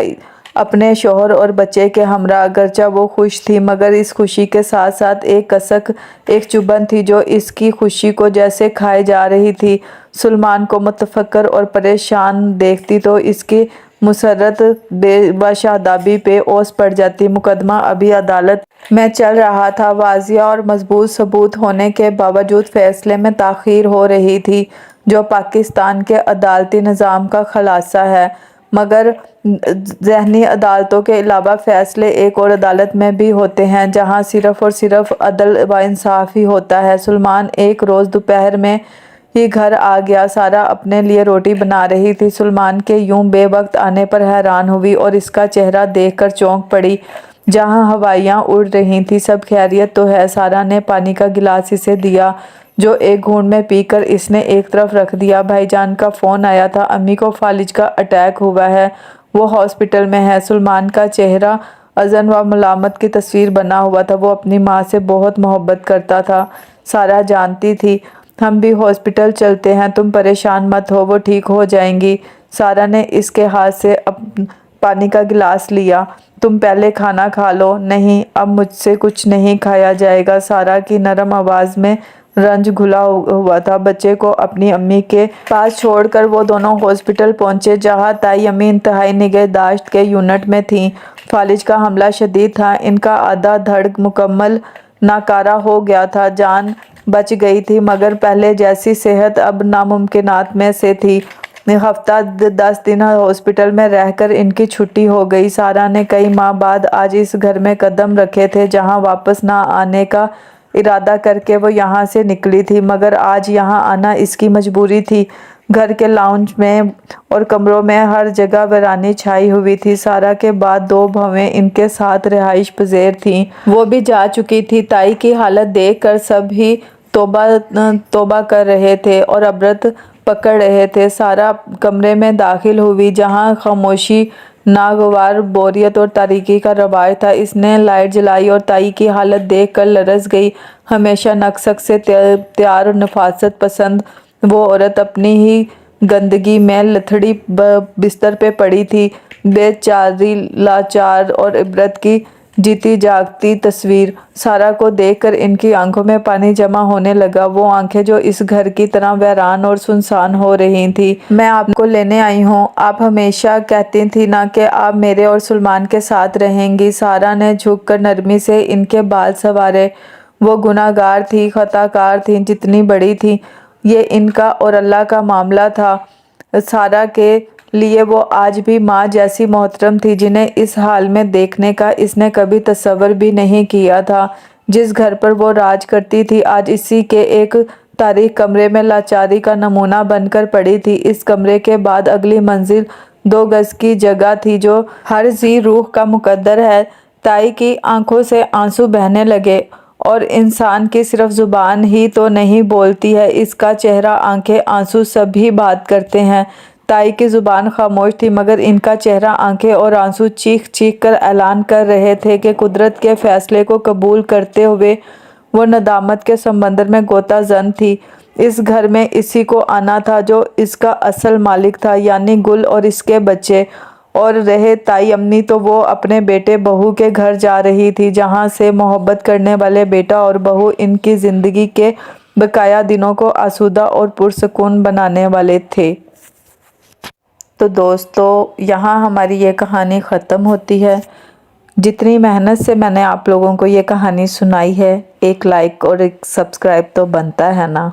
اپنے شوہر اور بچے کے ہمراہ۔ اگرچہ وہ خوش تھی مگر اس خوشی کے ساتھ ساتھ ایک کسک، ایک چبھن تھی جو اس کی خوشی کو جیسے کھائے جا رہی تھی۔ سلمان کو متفکر اور پریشان دیکھتی تو اس کی مسرت و شادابی پہ اوس پڑ جاتی۔ مقدمہ ابھی عدالت میں چل رہا تھا۔ واضح اور مضبوط ثبوت ہونے کے باوجود فیصلے میں تاخیر ہو رہی تھی، جو پاکستان کے عدالتی نظام کا خلاصہ ہے۔ مگر ذہنی عدالتوں کے علاوہ فیصلے ایک اور عدالت میں بھی ہوتے ہیں جہاں صرف اور صرف عدل و انصاف ہی ہوتا ہے۔ سلمان ایک روز دوپہر میں ہی گھر آ گیا۔ سارا اپنے لیے روٹی بنا رہی تھی۔ سلمان کے یوں بے وقت آنے پر حیران ہوئی اور اس کا چہرہ دیکھ کر چونک پڑی۔ جہاں ہوائیاں اڑ رہی تھیں، سب خیریت تو ہے؟ سارا نے پانی کا گلاس اسے دیا جو ایک گھونٹ میں پی کر اس نے ایک طرف رکھ دیا۔ بھائی جان کا فون آیا تھا، امی کو فالج کا اٹیک ہوا ہے، وہ ہاسپٹل میں ہے۔ سلمان کا چہرہ حزن و ملامت کی تصویر بنا ہوا تھا۔ وہ اپنی ماں سے بہت محبت کرتا تھا، سارا جانتی تھی۔ ہم بھی ہاسپٹل چلتے ہیں، تم پریشان مت ہو، وہ ٹھیک ہو جائیں گی۔ سارا نے اس کے ہاتھ سے پانی کا گلاس لیا۔ تم پہلے کھانا کھا لو۔ نہیں، اب مجھ سے کچھ نہیں کھایا جائے گا۔ سارا کی نرم آواز میں رنج گھلا ہوا تھا۔ بچے کو اپنی امی کے پاس چھوڑ کر وہ دونوں ہاسپٹل پہنچے جہاں تائی امی انتہائی نگہداشت کے یونٹ میں تھیں۔ فالج کا حملہ شدید تھا، ان کا آدھا دھڑ مکمل ناکارہ ہو گیا تھا۔ جان بچ گئی تھی مگر پہلے جیسی صحت اب ناممکنات میں سے تھی۔ ہفتہ 10 دن ہاسپٹل میں رہ کر ان کی چھٹی ہو گئی۔ سارا نے کئی ماہ بعد آج اس گھر میں قدم رکھے تھے جہاں واپس نہ آنے کا ارادہ کر کے وہ یہاں سے نکلی تھی، مگر آج یہاں آنا اس کی مجبوری تھی۔ گھر کے لاؤنج میں اور کمروں میں ہر جگہ ویرانی چھائی ہوئی تھی۔ سارا کے بعد 2 بہویں ان کے ساتھ رہائش پذیر تھیں، وہ بھی جا چکی تھی۔ تائی کی حالت دیکھ کر سب ہی توبہ توبہ کر رہے تھے اور عبرت پکڑ رہے تھے۔ سارا کمرے میں داخل ہوئی جہاں خاموشی، ناگوار بوریت اور تاریکی کا رواج تھا۔ اس نے لائٹ جلائی اور تائی کی حالت دیکھ کر لرز گئی۔ ہمیشہ نقص سے تیار اور نفاست پسند وہ عورت اپنی ہی گندگی میں لتھڑی بستر پہ پڑی تھی، بے چاری، لاچار اور عبرت کی جیتی جاگتی تصویر۔ سارا کو دیکھ کر ان کی آنکھوں میں پانی جمع ہونے لگا، وہ آنکھیں جو اس گھر کی طرح ویران اور سنسان ہو رہی تھیں۔ میں آپ کو لینے آئی ہوں، آپ ہمیشہ کہتی تھی نا کہ آپ میرے اور سلمان کے ساتھ رہیں گی۔ سارا نے جھک کر نرمی سے ان کے بال سنوارے۔ وہ گناہ گار تھی، خطا کار تھی، جتنی بڑی تھی۔ یہ ان کا اور اللہ کا معاملہ تھا۔ سارا کے लिए वो आज भी माँ जैसी मोहतरम थी, जिन्हें इस हाल में देखने का इसने कभी तसव्वुर भी नहीं किया था। जिस घर पर वो राज करती थी आज इसी के एक तारीख कमरे में लाचारी का नमूना बनकर पड़ी थी। इस कमरे के बाद अगली मंजिल 2 गज की जगह थी जो हर जी रूह का मुकद्दर है। ताई की आंखों से आंसू बहने लगे। और इंसान की सिर्फ जुबान ही तो नहीं बोलती है, इसका चेहरा, आंखें, आंसू सभी बात करते हैं। ताई की जुबान खामोश थी मगर इनका चेहरा, आंखें और आंसू चीख चीख कर ऐलान कर रहे थे कि कुदरत के फैसले को कबूल करते हुए वो नदामत के समंदर में गोता जन थी। इस घर में इसी को आना था जो इसका असल मालिक था, यानी गुल और इसके बच्चे। और रहे ताई अम्मी, तो वो अपने बेटे बहू के घर जा रही थी, जहाँ से मोहब्बत करने वाले बेटा और बहू इनकी ज़िंदगी के बकाया दिनों को आसूदा और पुरसकून बनाने वाले थे। तो दोस्तों, यहाँ हमारी ये कहानी ख़त्म होती है। जितनी मेहनत से मैंने आप लोगों को ये कहानी सुनाई है, एक लाइक और एक सब्सक्राइब तो बनता है ना।